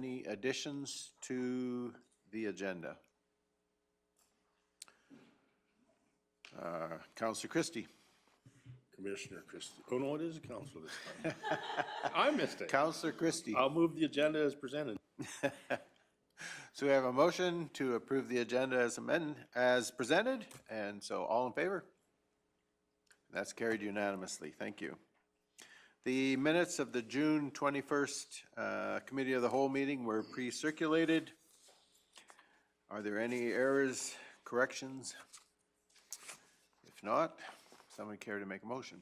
any additions to the agenda? Councillor Christie. Commissioner Christie. Oh, no, it is a council this time. I missed it. Councillor Christie. I'll move the agenda as presented. So we have a motion to approve the agenda as presented, and so all in favor? That's carried unanimously. Thank you. The minutes of the June 21st Committee of the Whole meeting were pre-circulated. Are there any errors, corrections? If not, someone care to make a motion?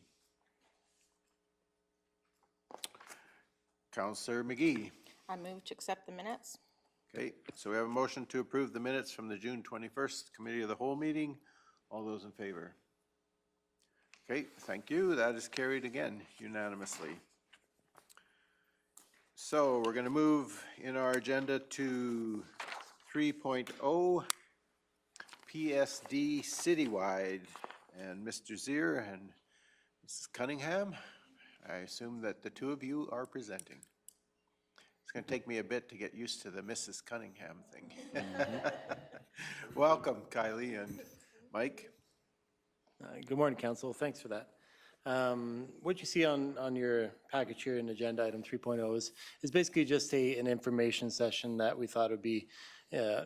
Councillor McGee. I move to accept the minutes. Okay, so we have a motion to approve the minutes from the June 21st Committee of the Whole meeting. All those in favor? Okay, thank you. That is carried again unanimously. So we're going to move in our agenda to 3.0 PSD Citywide, and Mr. Zier and Mrs. Cunningham. I assume that the two of you are presenting. It's going to take me a bit to get used to the Mrs. Cunningham thing. Welcome, Kylie and Mike. Good morning, Council. Thanks for that. What you see on your package here in agenda item 3.0 is basically just an information session that we thought would be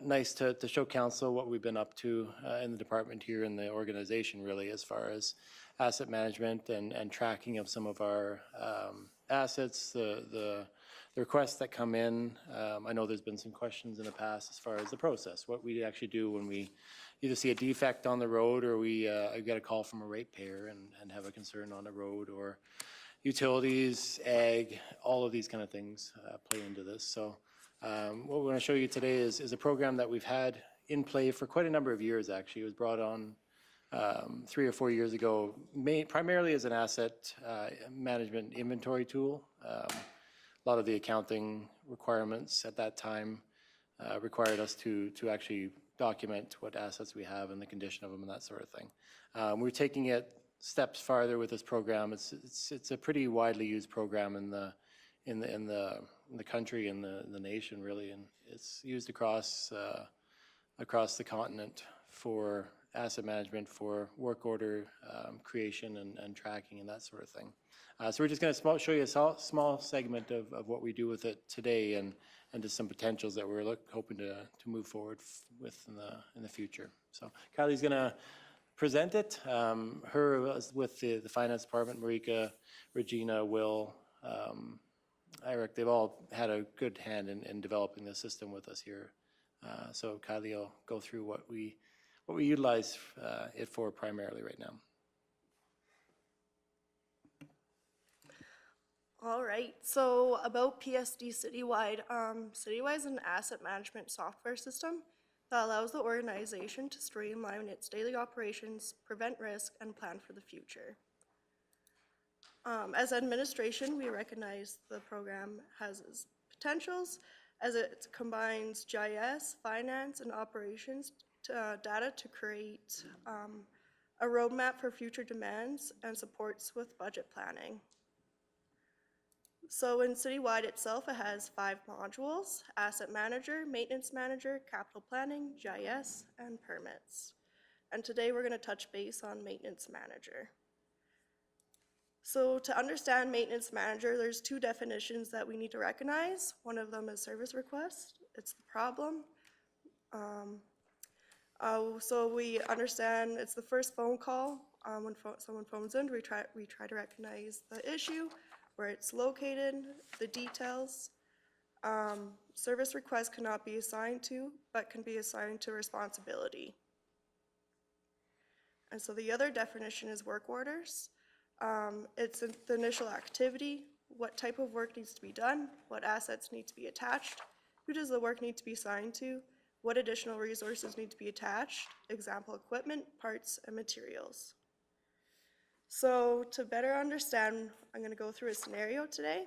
nice to show Council what we've been up to in the department here in the organization, really, as far as asset management and tracking of some of our assets, the requests that come in. I know there's been some questions in the past as far as the process, what we actually do when we either see a defect on the road or we get a call from a ratepayer and have a concern on the road, or utilities, ag, all of these kind of things play into this. So what we're going to show you today is a program that we've had in play for quite a number of years, actually. It was brought on 3 or 4 years ago, primarily as an asset management inventory tool. A lot of the accounting requirements at that time required us to actually document what assets we have and the condition of them and that sort of thing. We're taking it steps farther with this program. It's a pretty widely used program in the country and the nation, really, and it's used across the continent for asset management, for work order creation and tracking and that sort of thing. So we're just going to show you a small segment of what we do with it today and just some potentials that we're hoping to move forward with in the future. So Kylie's going to present it. Her with the finance department, Marika, Regina, Will, Eric, they've all had a good hand in developing the system with us here. So Kylie will go through what we utilize it for primarily right now. All right, so about PSD Citywide. Citywide is an asset management software system that allows the organization to streamline its daily operations, prevent risk, and plan for the future. As administration, we recognize the program has its potentials as it combines GIS, finance, and operations data to create a roadmap for future demands and supports with budget planning. So in Citywide itself, it has 5 modules: asset manager, maintenance manager, capital planning, GIS, and permits. And today we're going to touch base on maintenance manager. So to understand maintenance manager, there's 2 definitions that we need to recognize. One of them is service request. It's the problem. So we understand it's the first phone call when someone phones in. We try to recognize the issue, where it's located, the details. Service request cannot be assigned to, but can be assigned to responsibility. And so the other definition is work orders. It's the initial activity, what type of work needs to be done, what assets need to be attached, who does the work need to be assigned to, what additional resources need to be attached, example, equipment, parts, and materials. So to better understand, I'm going to go through a scenario today.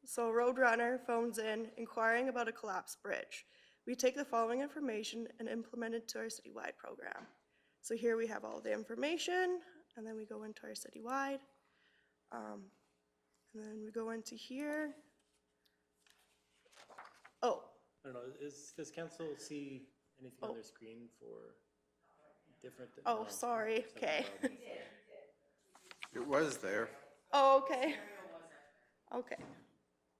So a roadrunner phones in inquiring about a collapsed bridge. We take the following information and implement it to our Citywide program. So here we have all the information, and then we go into our Citywide. And then we go into here. Oh, I don't know, does council see anything on Oh. their screen for different? oh, no, sorry, just having okay. problems. It was there. Oh, okay. Okay,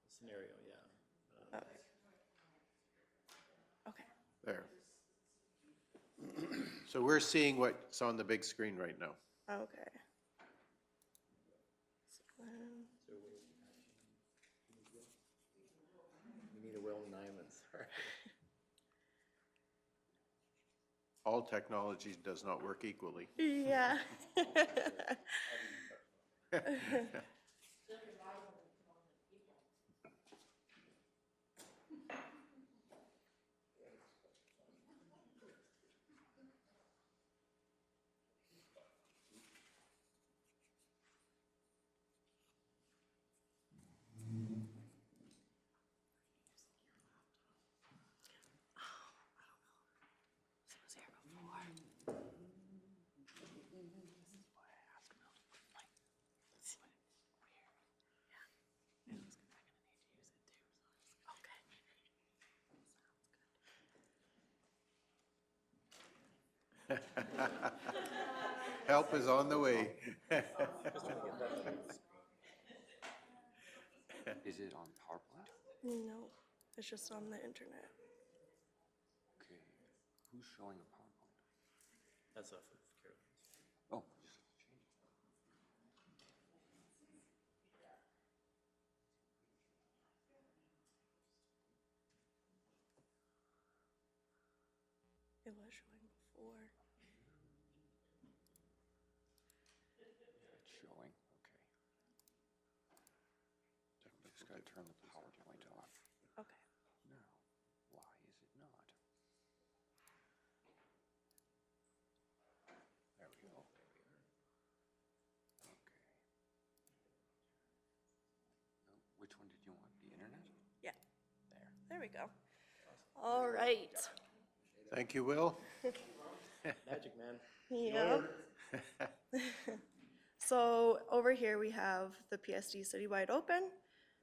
Scenario, yeah. okay. Okay, There. So we're seeing what's on the big screen right now. okay. We need a Will Nyman, sorry. All technology does not work equally. Yeah. Help is on the way. Is it on PowerPoint? No, it's just on the internet. Okay. Who's showing a PowerPoint? That's off of Carolyn's. Oh, just change it. It was showing before. It's showing, okay. Just gotta turn the PowerPoint off. Okay. No, why is it not? There we go. Okay. No, which one did you want? The internet? Yeah, There. there we go. All right. Thank you, Will. Magic man. Yeah. So over here we have the PSD citywide open.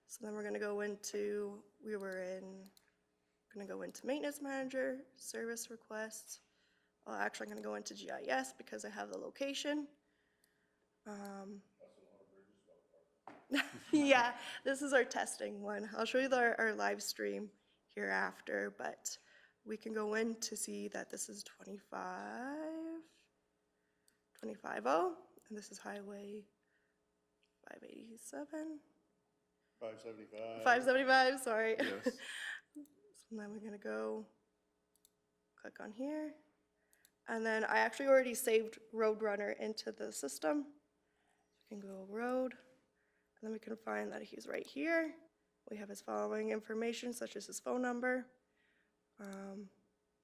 So then we're gonna go into, gonna go into maintenance manager, service requests. Well, actually, I'm gonna go into GIS because I have the location. Yeah, this is our testing one. I'll show you our live stream hereafter, but we can go in to see that this is 250, and this is Highway 587, 575. 575, sorry. Yes. So then we're gonna go click on here. And then I actually already saved Roadrunner into the system. We can go road, and then we can find that he's right here. We have his following information, such as his phone number.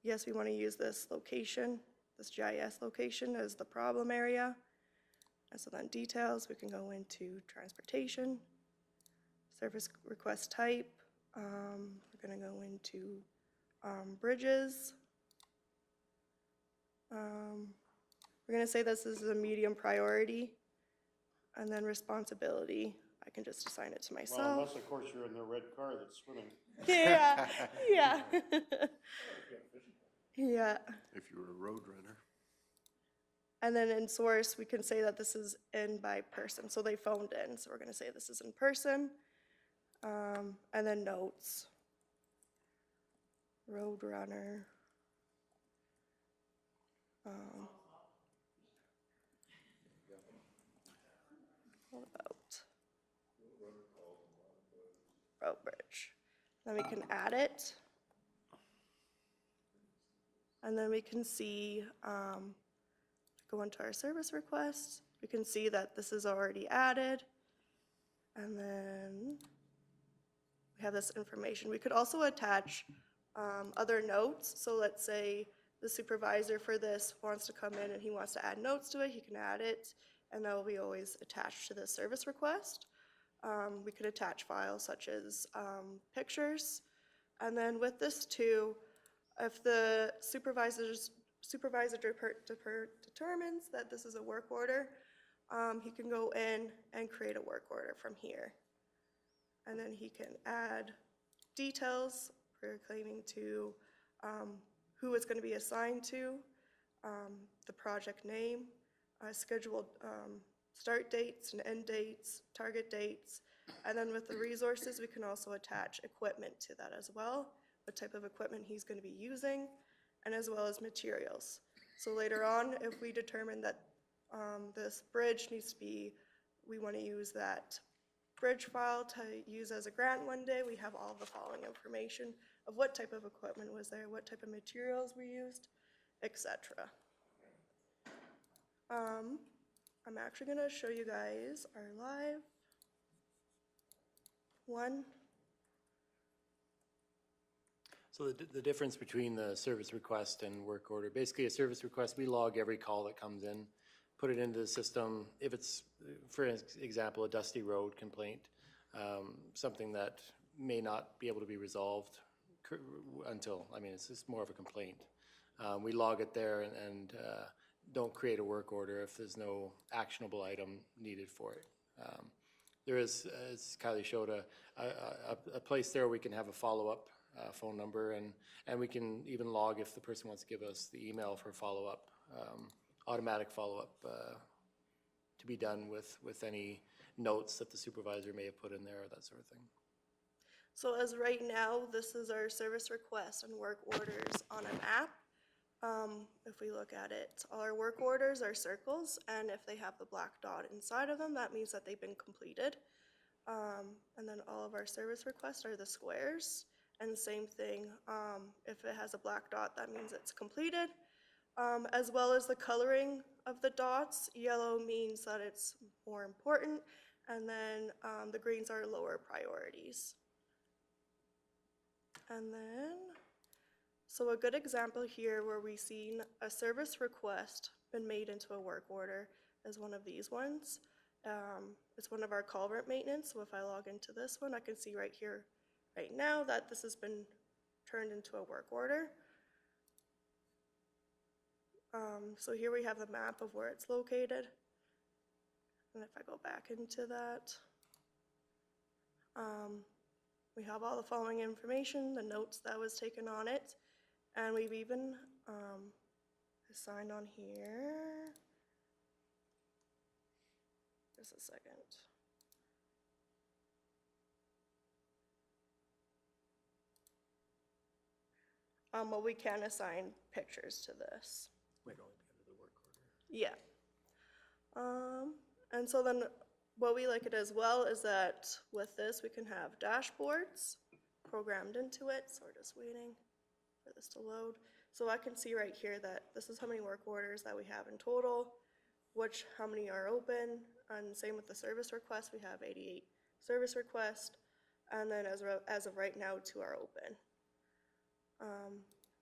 Yes, we want to use this location, this GIS location as the problem area. And so then details, we can go into transportation, service request type. We're gonna go into bridges. We're gonna say this is a medium priority. And then responsibility, I can just assign it to Well, myself. unless, of course, you're in the red car that's swimming. Yeah, yeah. Yeah. If you were a road runner. And then in source, we can say that this is in by person. So they phoned in, so we're gonna say this is in person. And then notes. Roadrunner. What about road bridge? Then we can add it. And then we can see, go into our service request. We can see that this is already added. And then we have this information. We could also attach other notes. So let's say the supervisor for this wants to come in and he wants to add notes to it, he can add it, and that will be always attached to the service request. We could attach files such as pictures. And then with this too, if the supervisor determines that this is a work order, he can go in and create a work order from here. And then he can add details We're claiming to who it's going to be assigned to, the project name, scheduled start dates and end dates, target dates, and then with the resources, we can also attach equipment to that as well, what type of equipment he's going to be using, and as well as materials. So later on, if we determine that this bridge needs to be, we want to use that bridge file to use as a grant one day, we have all the following information of what type of equipment was there, what type of materials were used, etc. I'm actually going to show you guys our live one. So the difference between the service request and work order, basically a service request, we log every call that comes in, put it into the system. If it's, for example, a dusty road complaint, something that may not be able to be resolved until, I mean, it's just more of a complaint. We log it there and don't create a work order if there's no actionable item needed for it. There is, as Kylie showed, a place there we can have a follow-up phone number, and we can even log if the person wants to give us the email for follow-up, automatic follow-up to be done with any notes that the supervisor may have put in there, or that sort of thing. So as right now, this is our service request and work orders on an app. If we look at it, all our work orders are circles, and if they have the black dot inside of them, that means that they've been completed. And then all of our service requests are the squares, and same thing, if it has a black dot, that means it's completed. As well as the coloring of the dots, yellow means that it's more important, and then the greens are lower priorities. And then, so a good example here where we've seen a service request been made into a work order is one of these ones. It's one of our culvert maintenance, so if I log into this one, I can see right here, right now, that this has been turned into a work order. So here we have the map of where it's located. And if I go back into that, we have all the following information, the notes that was taken on it, and we've even assigned on here, just a second. Well, we can assign pictures to this. Might only be under the work order. Yeah. And so then what we like it as well is that with this we can have dashboards programmed into it. So we're just waiting for this to load. So I can see right here that this is how many work orders that we have in total, how many are open, and same with the service requests. We have 88 service requests, and then as of right now, 2 are open.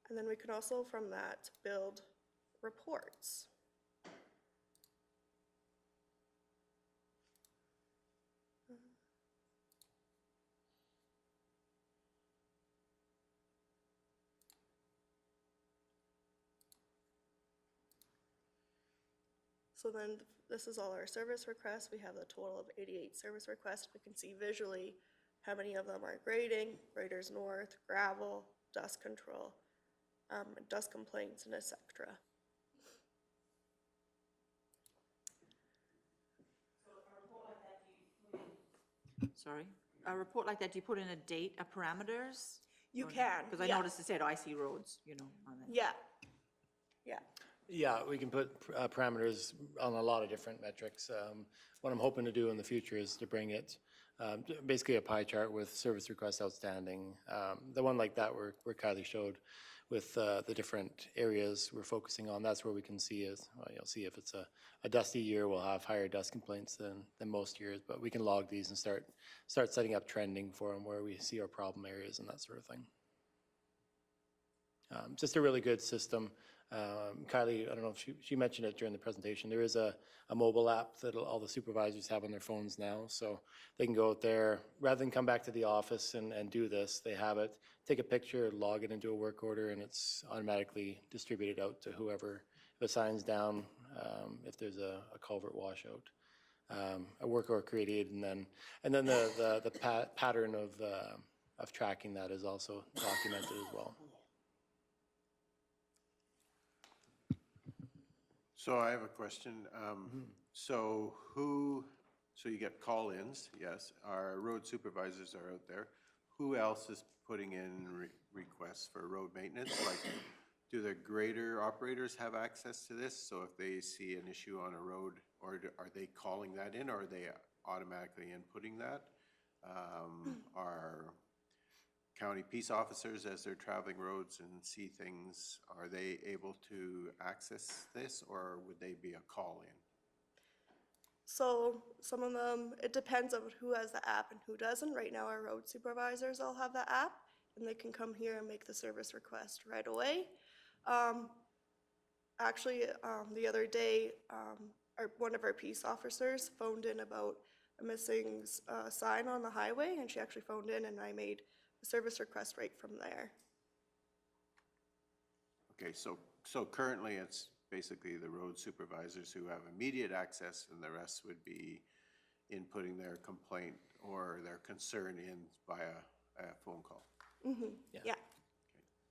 And then we can also from that build reports. So then this is all our service requests. We have a total of 88 service requests. We can see visually how many of them are grading, graders north, gravel, dust control, dust complaints, and etc. Sorry, a report like that, do you put in a date, a parameters? You can, Because I yeah. noticed it said icy roads, you know, on it. Yeah, yeah. Yeah, we can put parameters on a lot of different metrics. What I'm hoping to do in the future is to bring it, basically a pie chart with service requests outstanding. The one like that where Kylie showed with the different areas we're focusing on, that's where we can see is, well, you'll see if it's a dusty year, we'll have higher dust complaints than most years, but we can log these and start setting up trending for them where we see our problem areas and that sort of thing. Just a really good system. Kylie, I don't know if she mentioned it during the presentation, there is a mobile app that all the supervisors have on their phones now, so they can go out there, rather than come back to the office and do this, they have it, take a picture, log it into a work order, and it's automatically distributed out to whoever, if a sign's down, if there's a culvert washout, a work order created, and then the pattern of of tracking that is also documented as well. So I have a question. So you get call-ins, yes, our road supervisors are out there. Who else is putting in requests for road maintenance? Like, do the grader operators have access to this? So if they see an issue on a road, or are they calling that in, or are they automatically inputting that? Are county peace officers, as they're traveling roads and see things, are they able to access this, or would they be a call-in? So some of them, it depends on who has the app and who doesn't. Right now, our road supervisors all have the app, and they can come here and make the service request right away. Actually, the other day, one of our peace officers phoned in about a missing sign on the highway, and she actually phoned in, and I made a service request right from there. Okay, so currently it's basically the road supervisors who have immediate access, and the rest would be inputting their complaint or their concern in via a phone call. Yeah.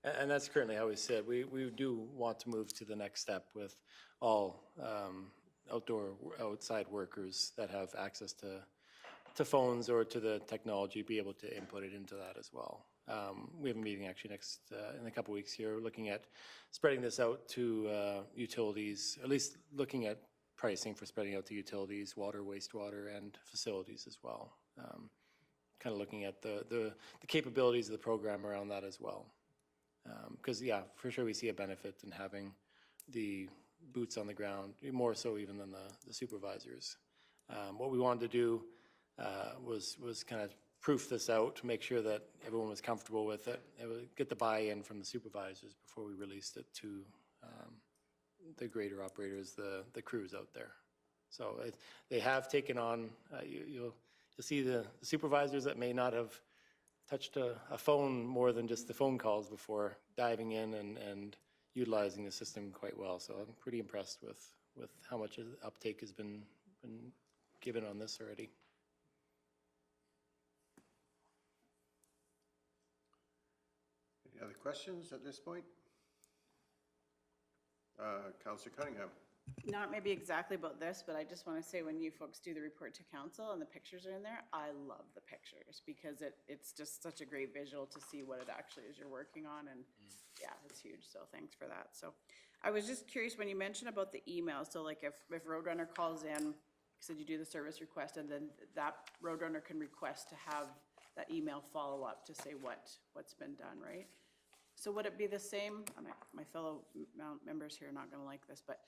And that's currently how we sit. We do want to move to the next step with all outside workers that have access to phones or to the technology, be able to input it into that as well. We have a meeting actually next, in a couple weeks here, looking at spreading this out to utilities, at least looking at pricing for spreading out to utilities, water, wastewater, and facilities as well. Kind of looking at the capabilities of the program around that as well. Because, yeah, for sure we see a benefit in having the boots on the ground, more so even than the supervisors. What we wanted to do was kind of proof this out to make sure that everyone was comfortable with it. It would get the buy-in from the supervisors before we released it to the grader operators, the crews out there. So they have taken on, you'll see the supervisors that may not have touched a phone more than just the phone calls before diving in and utilizing the system quite well. So I'm pretty impressed with how much uptake has been given on this already. Any other questions at this point? Councillor Cunningham. Not maybe exactly about this, but I just want to say when you folks do the report to council and the pictures are in there, I love the pictures because it's just such a great visual to see what it actually is you're working on, and yeah, it's huge, so thanks for that. So I was just curious when you mentioned about the email, so like if Roadrunner calls in, you said you do the service request, and then that Roadrunner can request to have that email follow up to say what's been done, right? So would it be the same, my fellow members here are not gonna like this, but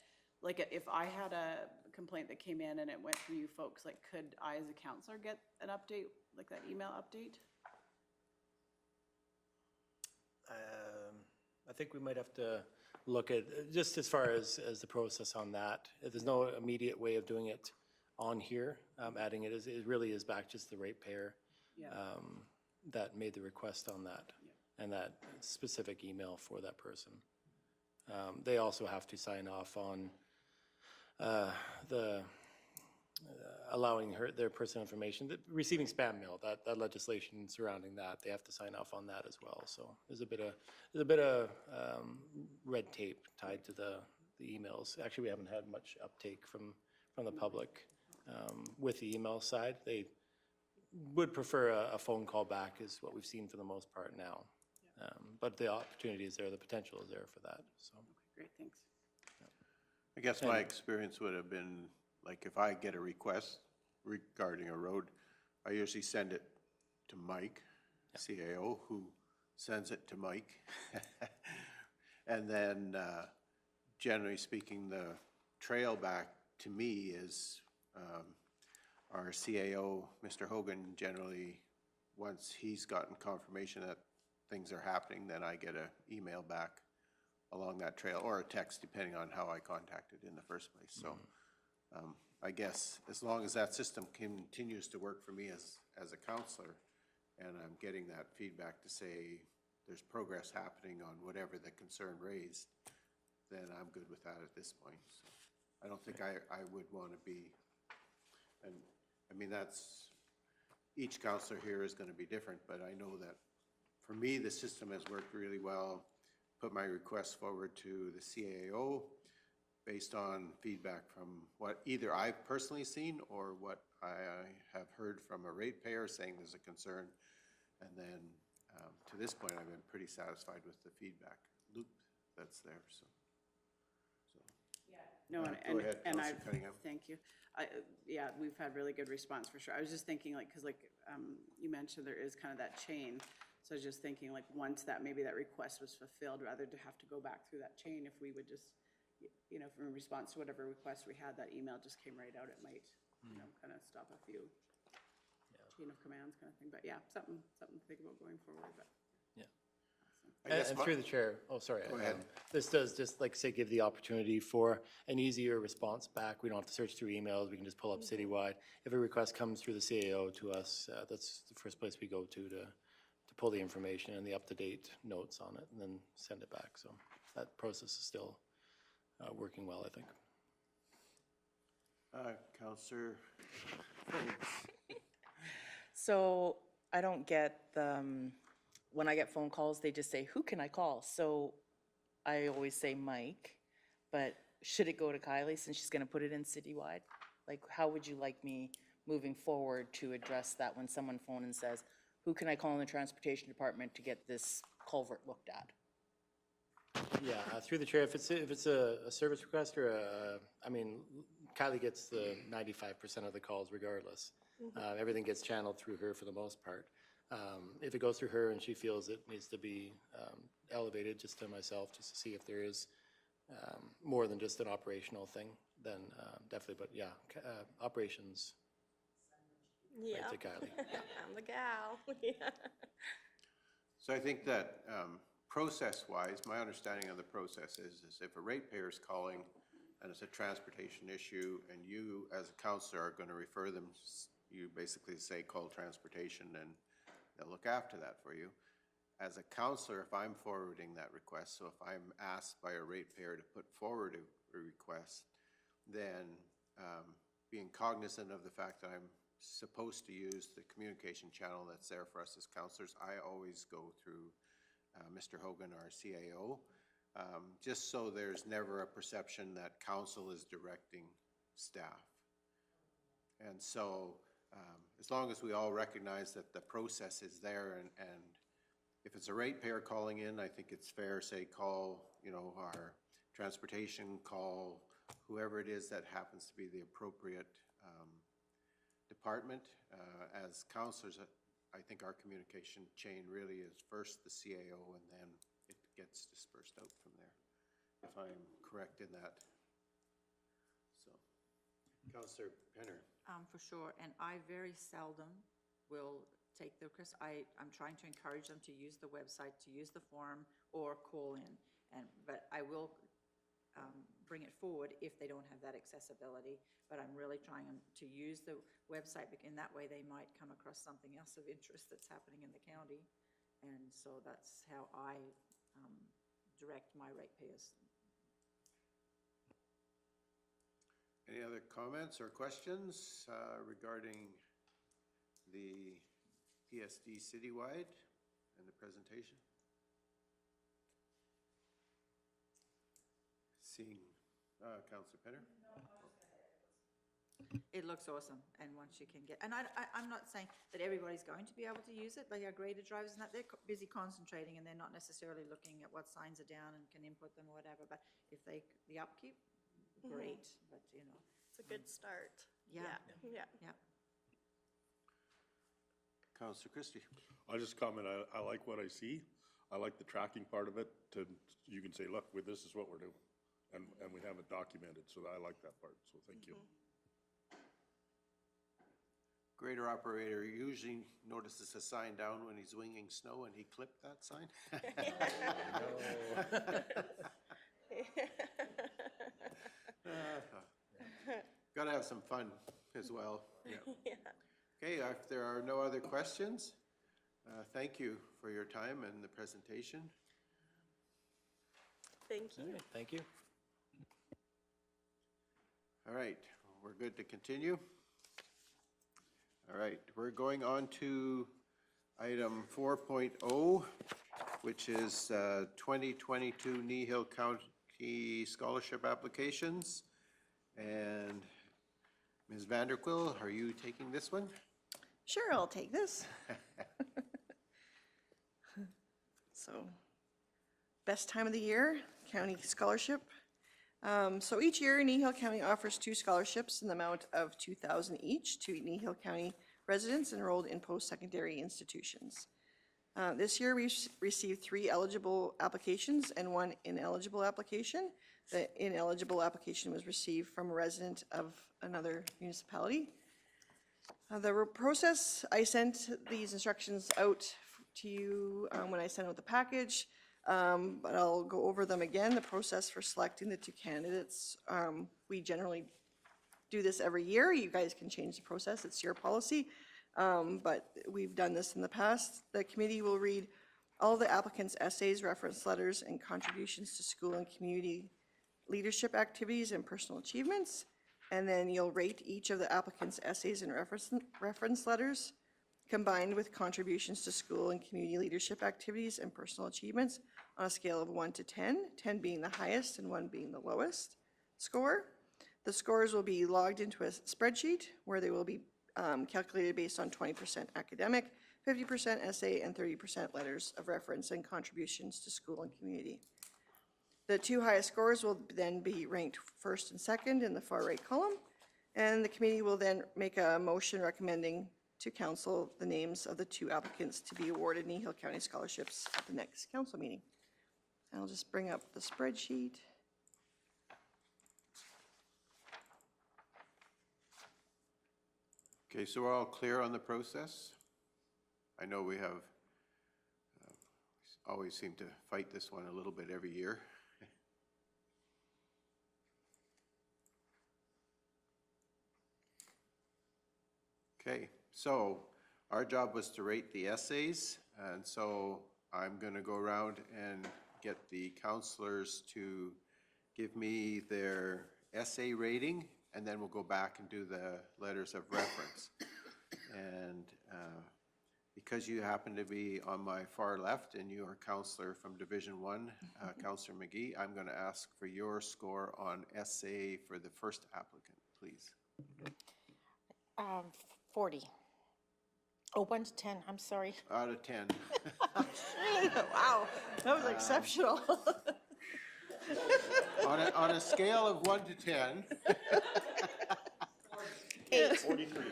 like if I had a complaint that came in and it went through you folks, like could I as a counselor get an update, like that email update? I think we might have to look at, just as far as the process on that, if there's no immediate way of doing it on here, adding it really is back just the ratepayer that made the request on that, and that specific email for that person. They also have to sign off on allowing their personal information, receiving spam mail, that legislation surrounding that, they have to sign off on that as well. So there's a bit of red tape tied to the emails. Actually, we haven't had much uptake from the public with the email side. They would prefer a phone call back is what we've seen for the most part now. But the opportunity is there, the potential is there for that, so. Okay, great, thanks. I guess my experience would have been, like, if I get a request regarding a road, I usually send it to Mike, CAO, who sends it to Mike. And then, generally speaking, the trail back to me is our CAO, Mr. Hogan, generally, once he's gotten confirmation that things are happening, then I get an email back along that trail, or a text, depending on how I contacted in the first place. So I guess as long as that system continues to work for me as a counselor, and I'm getting that feedback to say there's progress happening on whatever the concern raised, then I'm good with that at this point. So I don't think I would want to be, and I mean, each counselor here is going to be different, but I know that for me, the system has worked really well. Put my request forward to the CAO based on feedback from what either I've personally seen or what I have heard from a ratepayer saying there's a concern. And then to this point, I've been pretty satisfied with the feedback loop that's there, so. No, Go and ahead, and Councillor I've, Cunningham. thank you. Yeah, we've had really good response for sure. I was just thinking like, because like you mentioned, there is kind of that chain. So I was just thinking like, once that, maybe that request was fulfilled, rather to have to go back through that chain, if we would just, you know, in response to whatever request we had, that email just came right out, it might, you know, kind of stop a few chain of commands kind of thing. But yeah, something to think about going forward, but. I guess And my- through the chair, oh, sorry. Go ahead. This does just, like say, give the opportunity for an easier response back. We don't have to search through emails. We can just pull up citywide. If a request comes through the CAO to us, that's the first place we go to pull the information and the up-to-date notes on it and then send it back. So that process is still working well, I think. Councillor, So I don't get the, when I get phone calls, they just say, who can I call? So I always say Mike, but should it go to Kylie since she's gonna put it in citywide? Like, how would you like me moving forward to address that when someone phones and says, who can I call in the transportation department to get this culvert looked at? Yeah, through the chair, if it's a service request or I mean, Kylie gets the 95% of the calls regardless. Everything gets channeled through her for the most part. If it goes through her and she feels it needs to be elevated just to myself, just to see if there is more than just an operational thing, then definitely, but yeah, operations, Yeah. right to Kylie. I'm the gal. Yeah. so I think that process-wise, my understanding of the process is if a ratepayer is calling and it's a transportation issue and you as a councillor are going to refer them, you basically say call transportation and they'll look after that for you. As a councillor, if I'm forwarding that request, so if I'm asked by a ratepayer to put forward a request, then being cognizant of the fact that I'm supposed to use the communication channel that's there for us as councillors, I always go through Mr. Hogan, our CAO, just so there's never a perception that council is directing staff. And so as long as we all recognize that the process is there and if it's a ratepayer calling in, I think it's fair, say, call, you know, our transportation, call whoever it is that happens to be the appropriate department. As councillors, I think our communication chain really is first the CAO and then it gets dispersed out from there, if I'm correct in that. So, Councillor Penner. For sure, and I very seldom will take the request. I'm trying to encourage them to use the website, to use the forum, or call in. But I will bring it forward if they don't have that accessibility. But I'm really trying to use the website, in that way they might come across something else of interest that's happening in the county. And so that's how I direct my ratepayers. Any other comments or questions regarding the PSD citywide and the presentation? Seeing Councillor Penner? It looks awesome, and once you can get, and I'm not saying that everybody's going to be able to use it. They are grader drivers and that, they're busy concentrating and they're not necessarily looking at what signs are down and can input them or whatever, but if the upkeep, great, but you know. It's a good start. Yeah. Yeah. Yeah. Councillor Christie? I'll just comment, I like what I see. I like the tracking part of it you can say, look, this is what we're doing. And we have it documented, so I like that part, so thank you. Grader operator usually notices a sign down when he's winging snow and he clipped that sign? Gotta have some fun as well. Yeah. Okay, if there are no other questions, thank you for your time and the presentation. Thank you. All right, thank you. All right, we're good to continue. All right, we're going on to item 4.0, which is 2022 Kneehill County Scholarship Applications. And Ms. Vanderquill, are you taking this one? Sure, I'll take this. So, best time of the year, county scholarship. So each year, Kneehill County offers 2 scholarships in the amount of $2,000 each to Kneehill County residents enrolled in post-secondary institutions. This year, we received 3 eligible applications and 1 ineligible application. The ineligible application was received from a resident of another municipality. The process, I sent these instructions out to you when I sent out the package, but I'll go over them again. The process for selecting the 2 candidates, we generally do this every year. You guys can change the process, it's your policy, but we've done this in the past. The committee will read all the applicants' essays, reference letters, and contributions to school and community leadership activities and personal achievements, and then you'll rate each of the applicants' essays and reference letters combined with contributions to school and community leadership activities and personal achievements on a scale of 1 to 10, 10 being the highest and 1 being the lowest score. The scores will be logged into a spreadsheet where they will be calculated based on 20% academic, 50% essay, and 30% letters of reference and contributions to school and community. The 2 highest scores will then be ranked first and second in the far right column, and the committee will then make a motion recommending to council the names of the 2 applicants to be awarded Kneehill County scholarships at the next council meeting. I'll just bring up the spreadsheet. Okay, so we're all clear on the process? I know we have always seem to fight this one a little bit every year. Okay, so our job was to rate the essays, and so I'm going to go around and get the counselors to give me their essay rating, and then we'll go back and do the letters of reference. And because you happen to be on my far left and you are counselor from Division 1, Counselor McGee, I'm going to ask for your score on essay for the first applicant, please. 40. Oh, 1 to 10, I'm sorry. Out of 10. Wow, that was exceptional. On a scale of 1 to 10. 8. 43.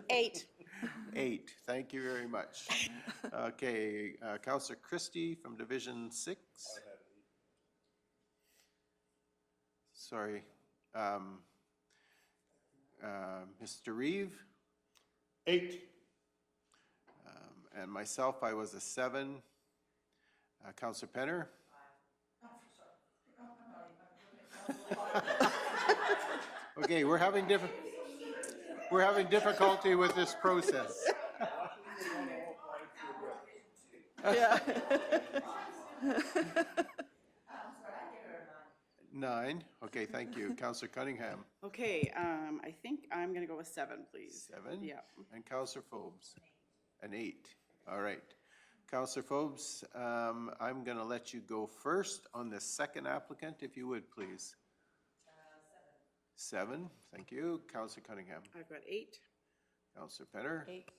8. 8, thank you very much. Okay, Counselor Christie from Division 6. Sorry. Mr. Reeve. 8. And myself, I was a 7. Counselor Penner. Okay, we're having difficulty with this process. Yeah. 9. Okay, thank you. Counselor Cunningham. Okay, I think I'm gonna go with 7, please. 7. Yeah. And Counselor Phobes. An 8. All right. Counselor Phobes, I'm going to let you go first on the second applicant, if you would, please. 7. 7, thank you. Counselor Cunningham. I've got 8. Counselor Penner. 8.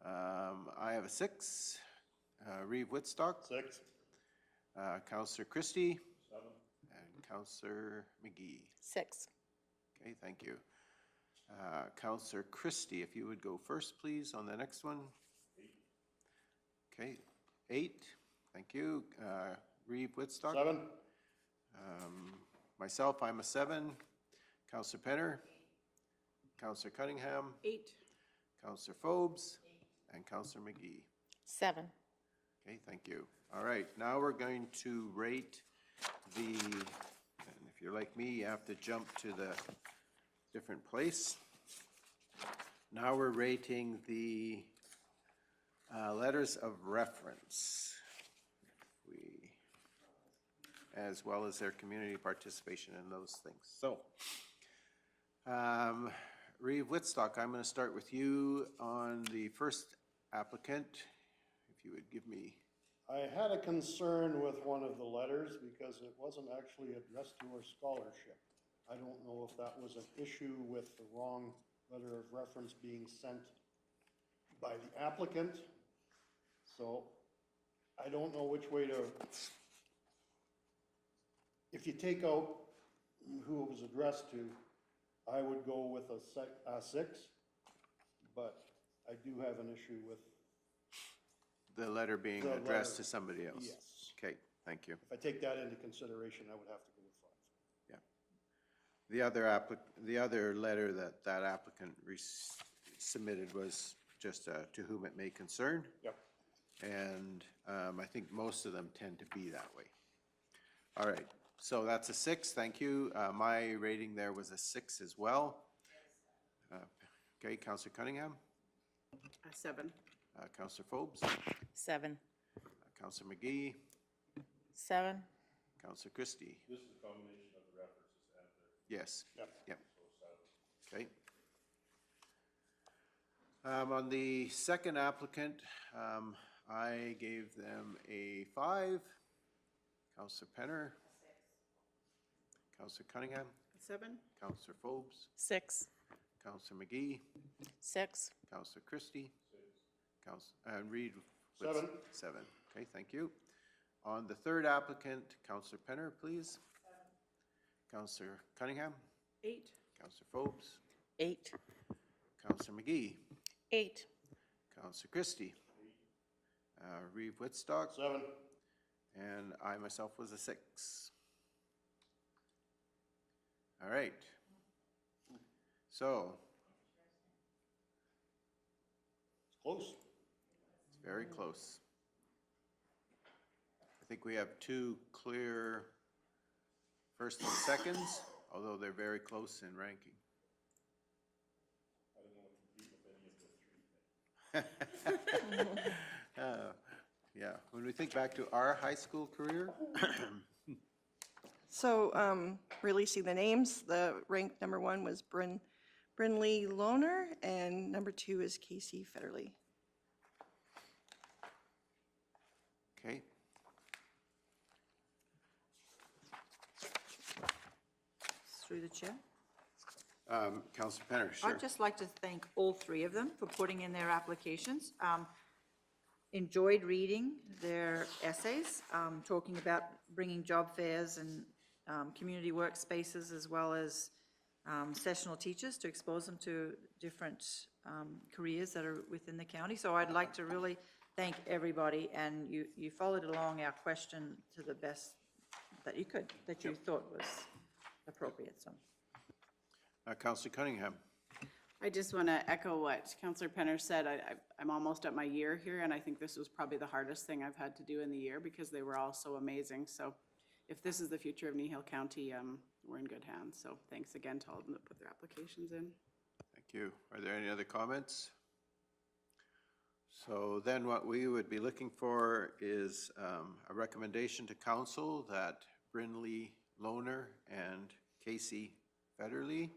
I have a 6. Reeve Whitstock. 6. Counselor Christie. 7. And Counselor McGee. 6. Okay, thank you. Counselor Christie, if you would go first, please, on the next one. 8. Okay, 8, thank you. Reeve Whitstock. 7. Myself, I'm a 7. Counselor Penner. Counselor Cunningham. 8. Counselor Phobes. And Counselor McGee. 7. Okay, thank you. All right, now we're going to rate the, and if you're like me, you have to jump to the different place. Now we're rating the letters of reference, as well as their community participation in those things. So, Reeve Whitstock, I'm going to start with you on the first applicant, if you would give me, I had a concern with one of the letters because it wasn't actually addressed to our scholarship. I don't know if that was an issue with the wrong letter of reference being sent by the applicant. So I don't know which way to, if you take out who it was addressed to, I would go with a 6, but I do have an issue with, the letter being The addressed letter, to somebody else. yes. Okay, thank you. If I take that into consideration, I would have to go with 5. Yeah. The other letter that applicant submitted was just to whom it may concern. Yep. And I think most of them tend to be that way. All right, so that's a 6, thank you. My rating there was a 6 as well. Okay, Councillor Cunningham, 7. Councillor Forbes, 7. Councillor McGee, 7. Councillor Christie. This is a combination of the references and Yes. Yep. Yep. Okay. On the second applicant, I gave them a 5. Councillor Penner. 6. Councillor Cunningham. 7. Councillor Forbes. 6. Councillor McGee. 6. Councillor Christie. 6. And Reed. 7. 7. Okay, thank you. On the third applicant, Councillor Penner, please. 7. Councillor Cunningham. 8. Councillor Forbes. 8. Councillor McGee. 8. Councillor Christie. Reeve Whitstock. 7. And I myself was a 6. All right. So, It's close. it's very close. I think we have 2 clear first and seconds, although they're very close in ranking. Yeah, when we think back to our high school career, So, releasing the names, the ranked number 1 was Brinley Lohner, and number 2 is Casey Federley. okay. Through the chair. Councillor Penner, sure. I'd just like to thank all 3 of them for putting in their applications. Enjoyed reading their essays, talking about bringing job fairs and community workspaces, as well as sessional teachers to expose them to different careers that are within the county. So I'd like to really thank everybody, and you followed along our question to the best that you could, that you thought was appropriate, so. Councillor Cunningham. I just want to echo what Councillor Penner said. I'm almost at my year here, and I think this was probably the hardest thing I've had to do in the year because they were all so amazing. So if this is the future of Kneehill County, we're in good hands. So thanks again to all of them that put their applications in. Thank you. Are there any other comments? So then what we would be looking for is a recommendation to council that Brinley Lohner and Casey Federley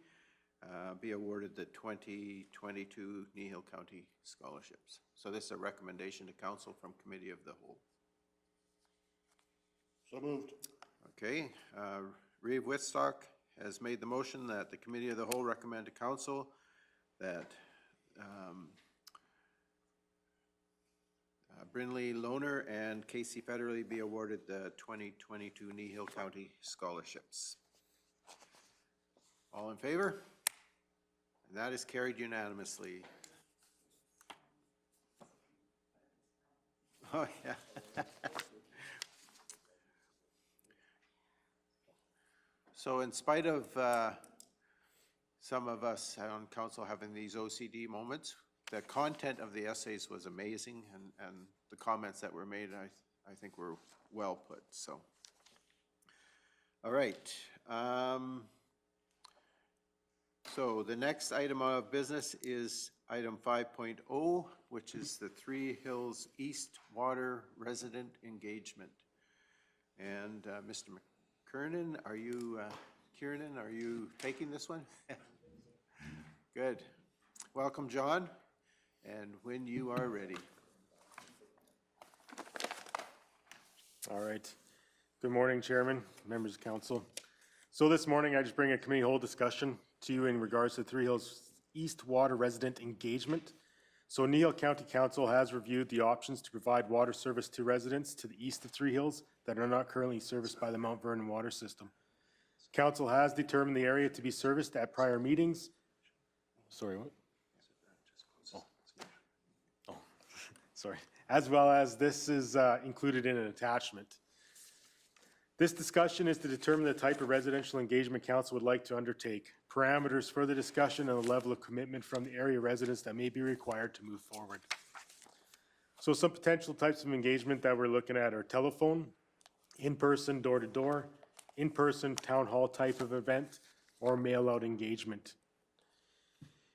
be awarded the 2022 Kneehill County scholarships. So this is a recommendation to council from Committee of the Whole. So moved. Okay, Reeve Whitstock has made the motion that the Committee of the Whole recommend to council that Brinley Lohner and Casey Federley be awarded the 2022 Kneehill County scholarships. All in favor? And that is carried unanimously. Oh, yeah. So in spite of some of us on council having these OCD moments, the content of the essays was amazing, and the comments that were made, I think were well put, so. All right. So the next item of business is item 5.0, which is the Three Hills East Water Resident Engagement. And Mr. McKernan, are you, Kiernan, are you taking this one? Good. Welcome, John. and when you are ready. All right. Good morning, Chairman, members of council. So this morning, I just bring a committee whole discussion to you in regards to Three Hills East Water Resident Engagement. So Kneehill County Council has reviewed the options to provide water service to residents to the east of Three Hills that are not currently serviced by the Mount Vernon water system. Council has determined the area to be serviced at prior meetings. Sorry, what? Oh, sorry. As well as this is included in an attachment. This discussion is to determine the type of residential engagement council would like to undertake, parameters for the discussion, and the level of commitment from the area residents that may be required to move forward. So some potential types of engagement that we're looking at are telephone, in-person, door-to-door, in-person town hall type of event, or mail-out engagement.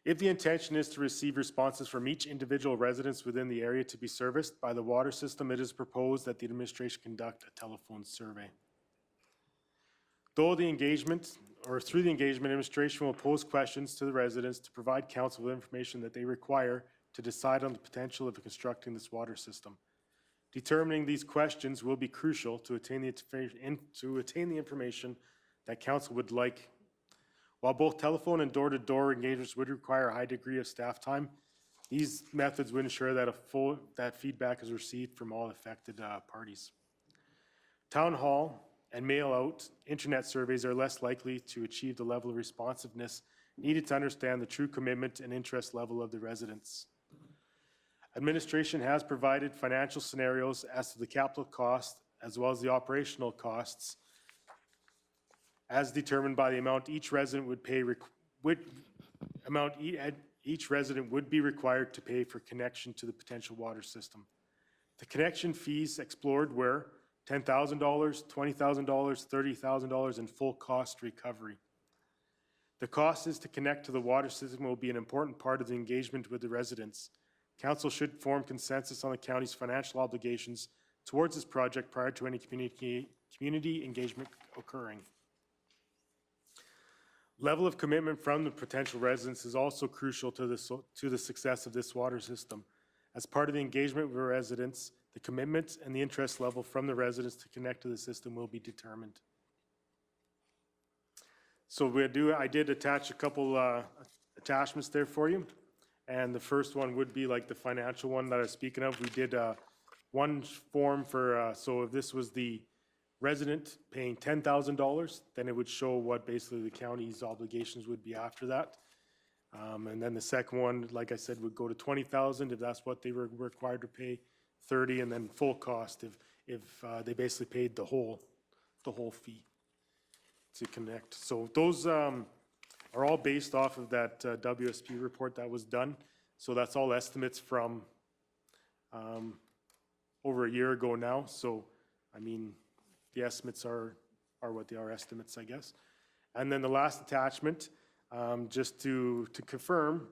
If the intention is to receive responses from each individual residence within the area to be serviced by the water system, it is proposed that the administration conduct a telephone survey. Through the engagement, administration will pose questions to the residents to provide council with information that they require to decide on the potential of constructing this water system. Determining these questions will be crucial to attain the information that council would like. While both telephone and door-to-door engagements would require a high degree of staff time, these methods would ensure that that feedback is received from all affected parties. Town hall and mail-out internet surveys are less likely to achieve the level of responsiveness needed to understand the true commitment and interest level of the residents. Administration has provided financial scenarios as to the capital cost as well as the operational costs as determined by the amount each resident would pay, each resident would be required to pay for connection to the potential water system. The connection fees explored were $10,000, $20,000, $30,000 in full cost recovery. The cost is to connect to the water system will be an important part of the engagement with the residents. Council should form consensus on the county's financial obligations towards this project prior to any community engagement occurring. Level of commitment from the potential residents is also crucial to the success of this water system. As part of the engagement with residents, the commitment and the interest level from the residents to connect to the system will be determined. So I did attach a couple attachments there for you. And the first one would be like the financial one that I was speaking of. We did one form for, so if this was the resident paying $10,000, then it would show what basically the county's obligations would be after that. And then the second one, like I said, would go to $20,000 if that's what they were required to pay, $30,000, and then full cost if they basically paid the whole fee to connect. So those are all based off of that WSP report that was done. So that's all estimates from over a year ago now. So, I mean, the estimates are what they are, estimates, I guess. And then the last attachment, just to confirm,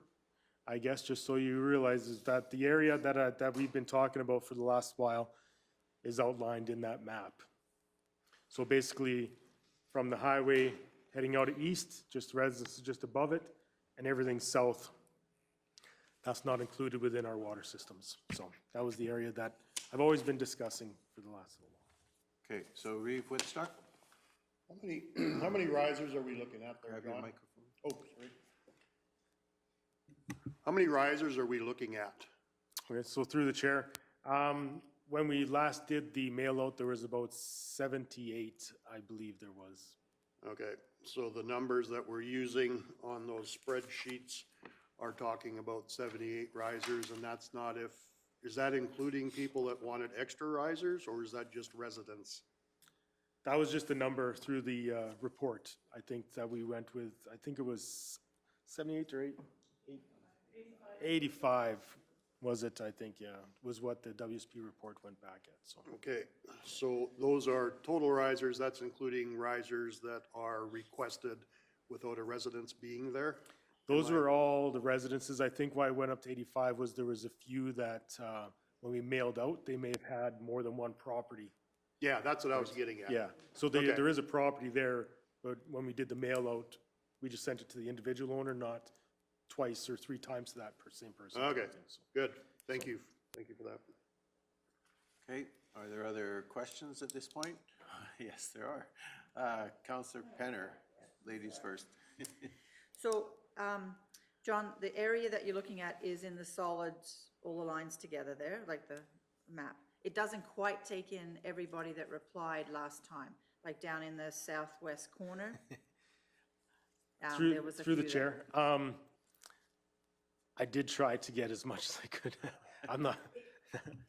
I guess, just so you realize, is that the area that we've been talking about for the last while is outlined in that map. So basically, from the highway heading out east, just residences just above it, and everything south, that's not included within our water systems. So that was the area that I've always been discussing for the last little while. Okay, so Reeve Woodstock? How many risers are we looking at there, Grab your John? microphone. Oh, sorry. How many risers are we looking at? Okay, so through the chair, when we last did the mail out, there was about 78, I believe there was. Okay, so the numbers that we're using on those spreadsheets are talking about 78 risers, and that's not is that including people that wanted extra risers, or is that just residents? That was just the number through the report. I think that we went with, I think it was 78 or 85 was it, I think, yeah, was what the WSP report went back at, so. Okay, so those are total risers, that's including risers that are requested without a residence being there? Those were all the residences. I think why I went up to 85 was there was a few that, when we mailed out, they may have had more than one property. Yeah, that's what I was getting at. Yeah, so Okay. there is a property there, but when we did the mail out, we just sent it to the individual owner, not twice or 3 times to that same person. Okay, So- good. Thank you. Thank you for that. Okay, are there other questions at this point? Yes, there are. Counselor Penner, ladies first. So, John, the area that you're looking at is in the solid, all the lines together there, like the map. It doesn't quite take in everybody that replied last time, like down in the southwest corner. There was a Through the few chair. I did try to get as much as I could. I'm not,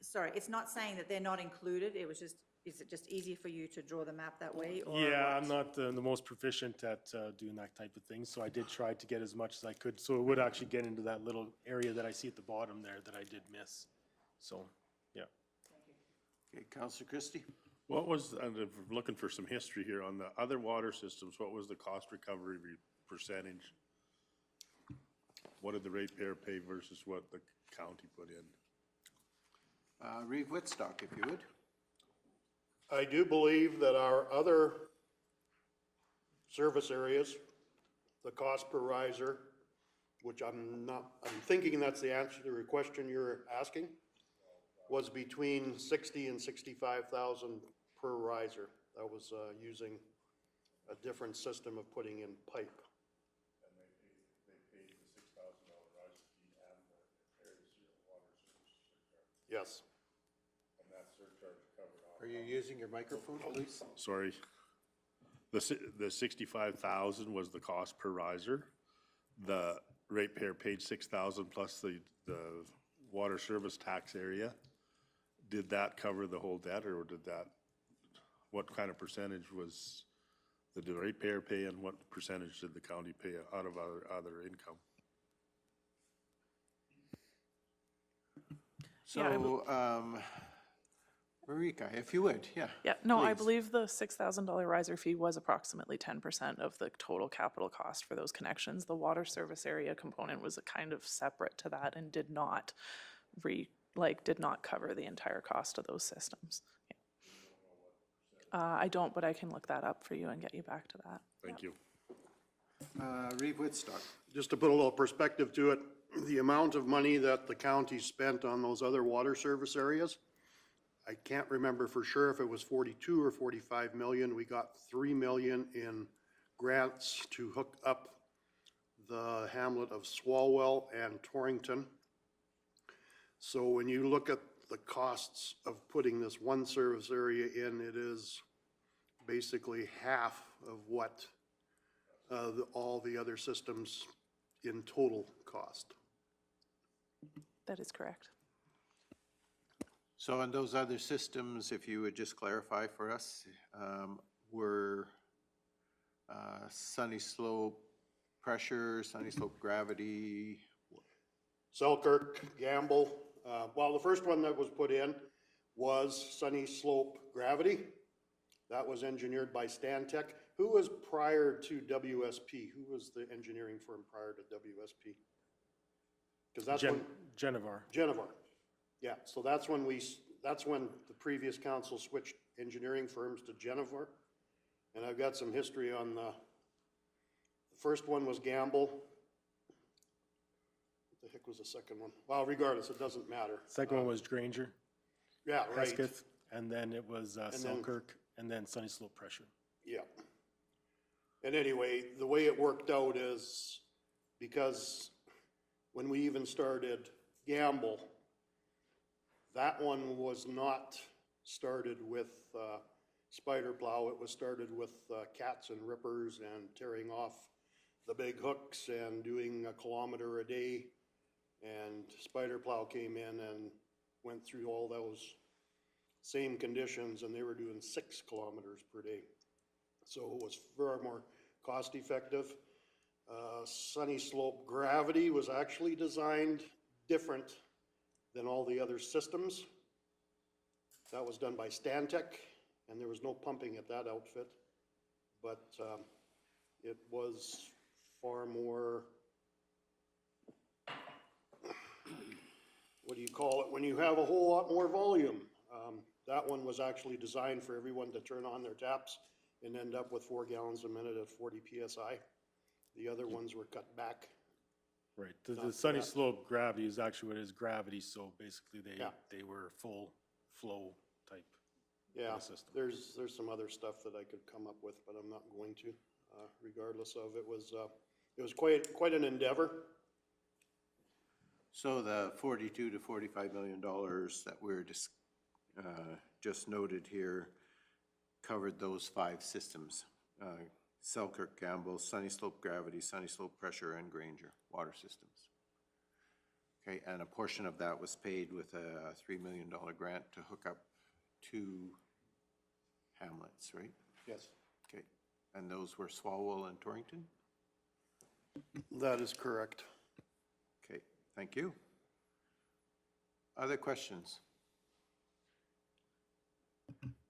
Sorry, it's not saying that they're not included, it was just, is it just easier for you to draw the map that way, or yeah, what? I'm not the most proficient at doing that type of thing, so I did try to get as much as I could. So it would actually get into that little area that I see at the bottom there that I did miss. So, yeah. Okay, Counselor Christie? What was, and if we're looking for some history here, on the other water systems, what was the cost recovery percentage? What did the ratepayer pay versus what the county put in? Reeve Whitstock, if you would. I do believe that our other service areas, the cost per riser, which I'm thinking that's the answer to your question you're asking, was between 60 and 65,000 per riser. That was using a different system of putting in pipe. And they paid the $6,000 riser fee and the area water service surcharge. Yes. And that surcharge covered all. Are you using your microphone, please? Sorry. The 65,000 was the cost per riser. The ratepayer paid 6,000 plus the water service tax area. Did that cover the whole debt, or did that, what kind of percentage was the ratepayer pay, and what percentage did the county pay out of other income? So, Marika, if you would, yeah. Yeah, no, I please. believe the $6,000 riser fee was approximately 10% of the total capital cost for those connections. The water service area component was a kind of separate to that and did not did not cover the entire cost of those systems. I don't, but I can look that up for you and get you back to that. Thank you. Reeve Whitstock. Just to put a little perspective to it, the amount of money that the county spent on those other water service areas, I can't remember for sure if it was 42 or 45 million. We got 3 million in grants to hook up the hamlet of Swalwell and Torrington. So when you look at the costs of putting this one service area in, it is basically half of what all the other systems in total cost. That is correct. So on those other systems, if you would just clarify for us, were Sunny Slope pressure, Sunny Slope gravity? Selkirk, Gamble, well, the first one that was put in was Sunny Slope Gravity. That was engineered by Stantec. Who was prior to WSP? Who was the engineering firm prior to WSP? Because that's when Genevar. Yeah, so that's when the previous council switched engineering firms to Genevar. And I've got some history on the first one was Gamble. What the heck was the second one? Well, regardless, it doesn't matter. Second one was Granger, Yeah, right. Hesketh, and then it was Selkirk, and then Sunny Slope Pressure. Yeah. And anyway, the way it worked out is because when we even started Gamble, that one was not started with spider plow. It was started with cats and rippers and tearing off the big hooks and doing 1 kilometer a day. And spider plow came in and went through all those same conditions, and they were doing 6 kilometers per day. So it was far more cost effective. Sunny Slope Gravity was actually designed different than all the other systems. That was done by Stantec, and there was no pumping at that outfit. But it was far more, what do you call it, when you have a whole lot more volume. That one was actually designed for everyone to turn on their taps and end up with 4 gallons a minute at 40 PSI. The other ones were cut back. Right, the sunny slope gravity is actually what is gravity, so basically they were full flow type Yeah, system. there's some other stuff that I could come up with, but I'm not going to, regardless of, it was quite an endeavor. So the 42 to $45 million that we're just noted here covered those 5 systems. Selkirk, Gamble, Sunny Slope Gravity, Sunny Slope Pressure, and Granger water systems. Okay, and a portion of that was paid with a $3 million grant to hook up 2 hamlets, right? Yes. Okay, and those were Swalwell and Torrington? That is correct. Okay, thank you. Other questions?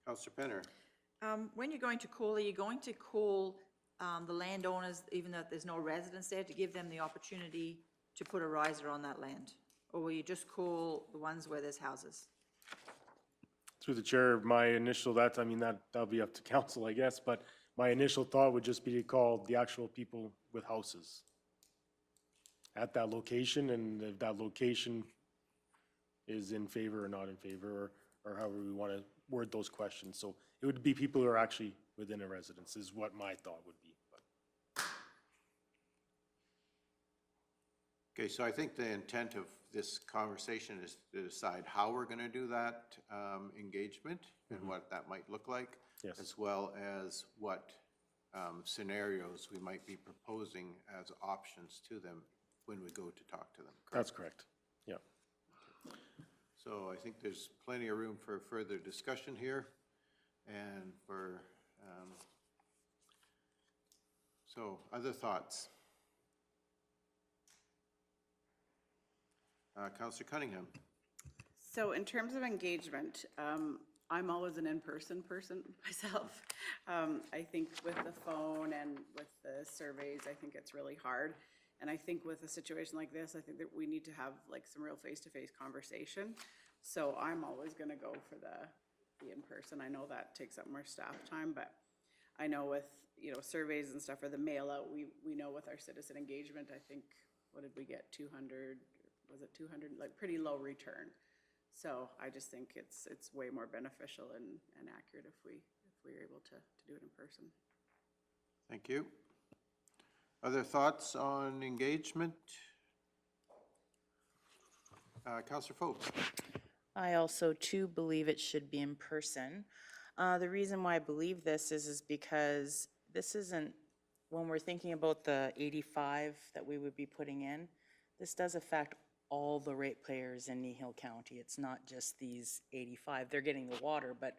Councillor Penner? When you're going to call, are you going to call the landowners, even though there's no residents there, to give them the opportunity to put a riser on that land? Or will you just call the ones where there's houses? Through the chair, my initial, that'll be up to council, I guess, but my initial thought would just be to call the actual people with houses at that location, and if that location is in favor or not in favor, or however we want to word those questions. So it would be people who are actually within a residence is what my thought would be. Okay, so I think the intent of this conversation is to decide how we're going to do that engagement and what that might look like, Yes. as well as what scenarios we might be proposing as options to them when we go to talk to them. That's correct, yeah. So I think there's plenty of room for further discussion here and for, so other thoughts? Councillor Cunningham. So in terms of engagement, I'm always an in-person person myself. I think with the phone and with the surveys, I think it's really hard. And I think with a situation like this, I think that we need to have like some real face-to-face conversation. So I'm always gonna go for the in-person. I know that takes up more staff time, but I know with, surveys and stuff or the mail out, we know with our citizen engagement, I think, what did we get, 200, was it 200, like pretty low return. So I just think it's way more beneficial and accurate if we're able to do it in person. Thank you. Other thoughts on engagement? Councillor Forbes. I also too believe it should be in person. The reason why I believe this is because this isn't, when we're thinking about the 85 that we would be putting in, this does affect all the ratepayers in Kneehill County. It's not just these 85. They're getting the water, but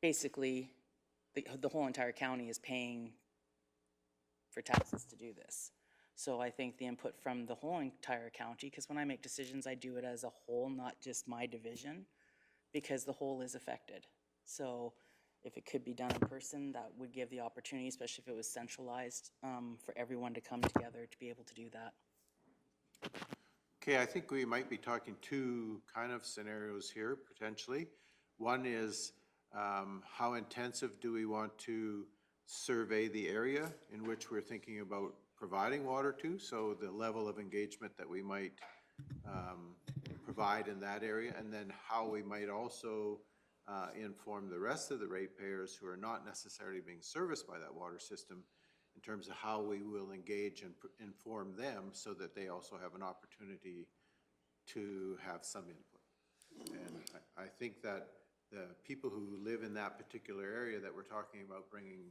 basically the whole entire county is paying for taxes to do this. So I think the input from the whole entire county, because when I make decisions, I do it as a whole, not just my division, because the whole is affected. So if it could be done in person, that would give the opportunity, especially if it was centralized, for everyone to come together to be able to do that. Okay, I think we might be talking 2 kind of scenarios here, potentially. One is how intensive do we want to survey the area in which we're thinking about providing water to, so the level of engagement that we might provide in that area, and then how we might also inform the rest of the ratepayers who are not necessarily being serviced by that water system in terms of how we will engage and inform them so that they also have an opportunity to have some input. And I think that the people who live in that particular area that we're talking about bringing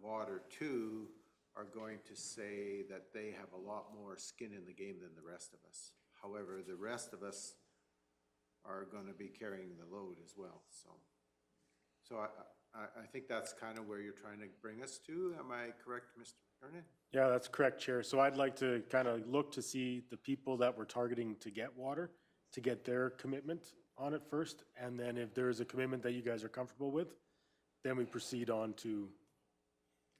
water to are going to say that they have a lot more skin in the game than the rest of us. However, the rest of us are going to be carrying the load as well. So I think that's kind of where you're trying to bring us to. Am I correct, Mr. McKernan? Yeah, that's correct, Chair. So I'd like to kind of look to see the people that we're targeting to get water, to get their commitment on it first. And then if there is a commitment that you guys are comfortable with, then we proceed on to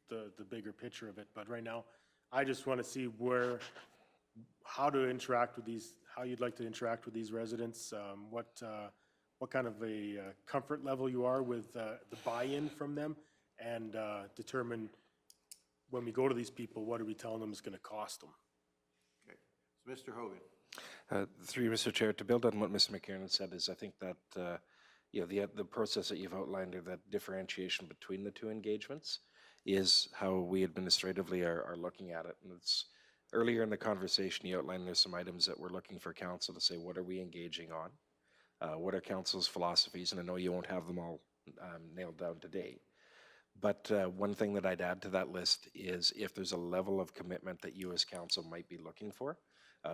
the bigger picture of it. But right now, I just want to see how to interact with these, how you'd like to interact with these residents, what kind of a comfort level you are with the buy-in from them, and determine when we go to these people, what are we telling them is going to cost them? So Mr. Hogan. Through you, Mr. Chair, to build on what Mr. McKiernan said is I think that, the process that you've outlined, or that differentiation between the two engagements, is how we administratively are looking at it. And it's earlier in the conversation, you outlined there's some items that we're looking for council to say, what are we engaging on? What are council's philosophies? And I know you won't have them all nailed down today. But one thing that I'd add to that list is if there's a level of commitment that you as council might be looking for.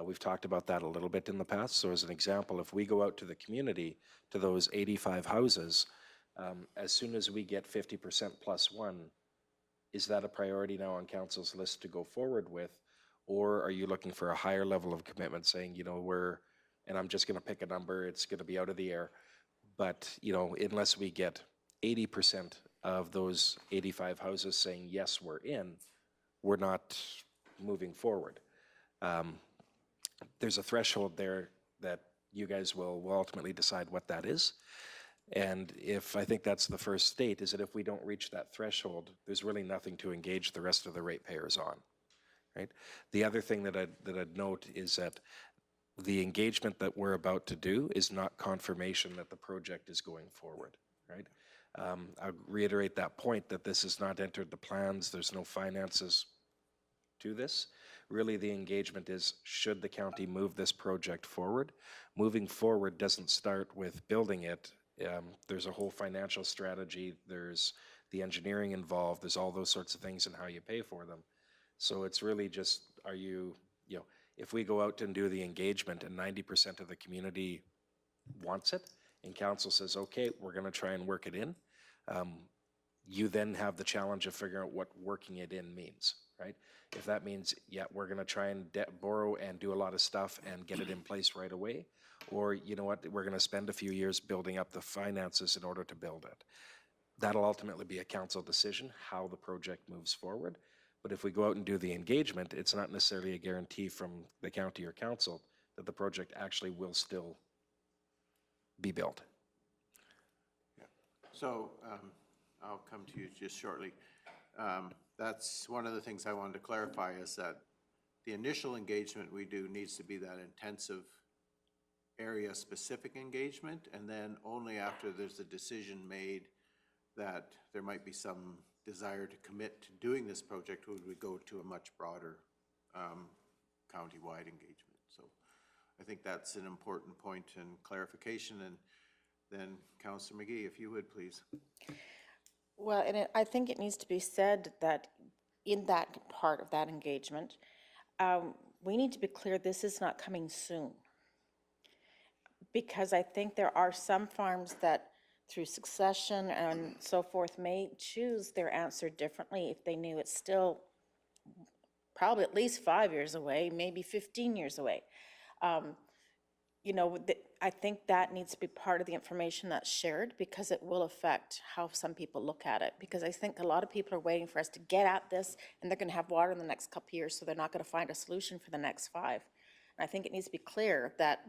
We've talked about that a little bit in the past. So as an example, if we go out to the community, to those 85 houses, as soon as we get 50% plus one, is that a priority now on council's list to go forward with? Or are you looking for a higher level of commitment saying, and I'm just gonna pick a number, it's gonna be out of the air, but unless we get 80% of those 85 houses saying, yes, we're in, we're not moving forward. There's a threshold there that you guys will ultimately decide what that is. And I think that's the first state, is that if we don't reach that threshold, there's really nothing to engage the rest of the ratepayers on, right? The other thing that I'd note is that the engagement that we're about to do is not confirmation that the project is going forward, right? I'll reiterate that point, that this has not entered the plans, there's no finances to this. Really, the engagement is, should the county move this project forward? Moving forward doesn't start with building it. There's a whole financial strategy, there's the engineering involved, there's all those sorts of things and how you pay for them. So it's really just, if we go out and do the engagement and 90% of the community wants it, and council says, okay, we're gonna try and work it in, you then have the challenge of figuring out what working it in means, right? If that means, yeah, we're gonna try and borrow and do a lot of stuff and get it in place right away, or you know what, we're gonna spend a few years building up the finances in order to build it. That'll ultimately be a council decision, how the project moves forward. But if we go out and do the engagement, it's not necessarily a guarantee from the county or council that the project actually will still be built. Yeah. So I'll come to you just shortly. That's one of the things I wanted to clarify, is that the initial engagement we do needs to be that intensive area-specific engagement, and then only after there's a decision made that there might be some desire to commit to doing this project would we go to a much broader county-wide engagement. So I think that's an important point and clarification. And then Councillor McGee, if you would, please. Well, and I think it needs to be said that in that part of that engagement, we need to be clear this is not coming soon. Because I think there are some farms that through succession and so forth may choose their answer differently if they knew it's still probably at least 5 years away, maybe 15 years away. I think that needs to be part of the information that's shared, because it will affect how some people look at it. Because I think a lot of people are waiting for us to get at this, and they're gonna have water in the next couple of years, so they're not gonna find a solution for the next 5. And I think it needs to be clear that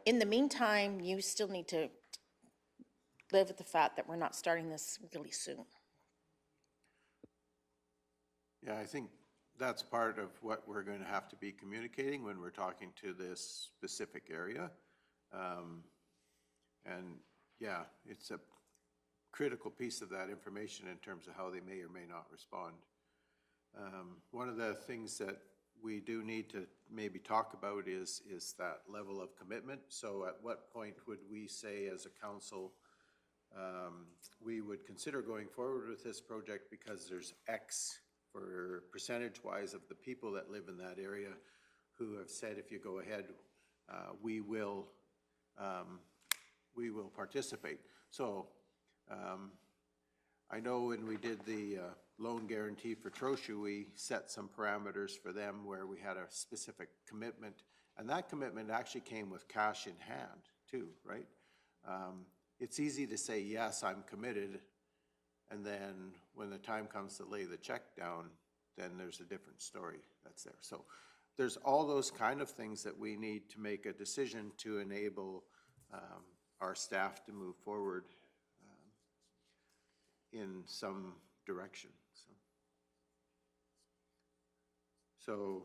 in the meantime, you still need to live with the fact that we're not starting this really soon. Yeah, I think that's part of what we're going to have to be communicating when we're talking to this specific area. And yeah, it's a critical piece of that information in terms of how they may or may not respond. One of the things that we do need to maybe talk about is that level of commitment. So at what point would we say as a council, we would consider going forward with this project because there's X for percentage-wise of the people that live in that area who have said, if you go ahead, we will participate. So I know when we did the loan guarantee for Trochu, we set some parameters for them where we had a specific commitment, and that commitment actually came with cash in hand too, right? It's easy to say, yes, I'm committed, and then when the time comes to lay the check down, then there's a different story that's there. So there's all those kind of things that we need to make a decision to enable our staff to move forward in some direction. So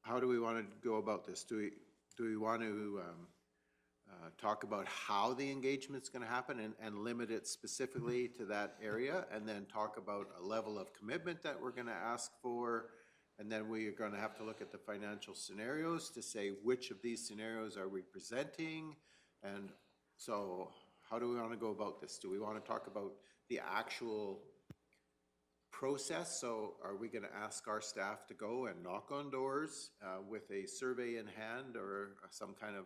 how do we want to go about this? Do we want to talk about how the engagement's going to happen and limit it specifically to that area, and then talk about a level of commitment that we're going to ask for, and then we are going to have to look at the financial scenarios to say which of these scenarios are we presenting? And so how do we want to go about this? Do we want to talk about the actual process? So are we going to ask our staff to go and knock on doors with a survey in hand, or some kind of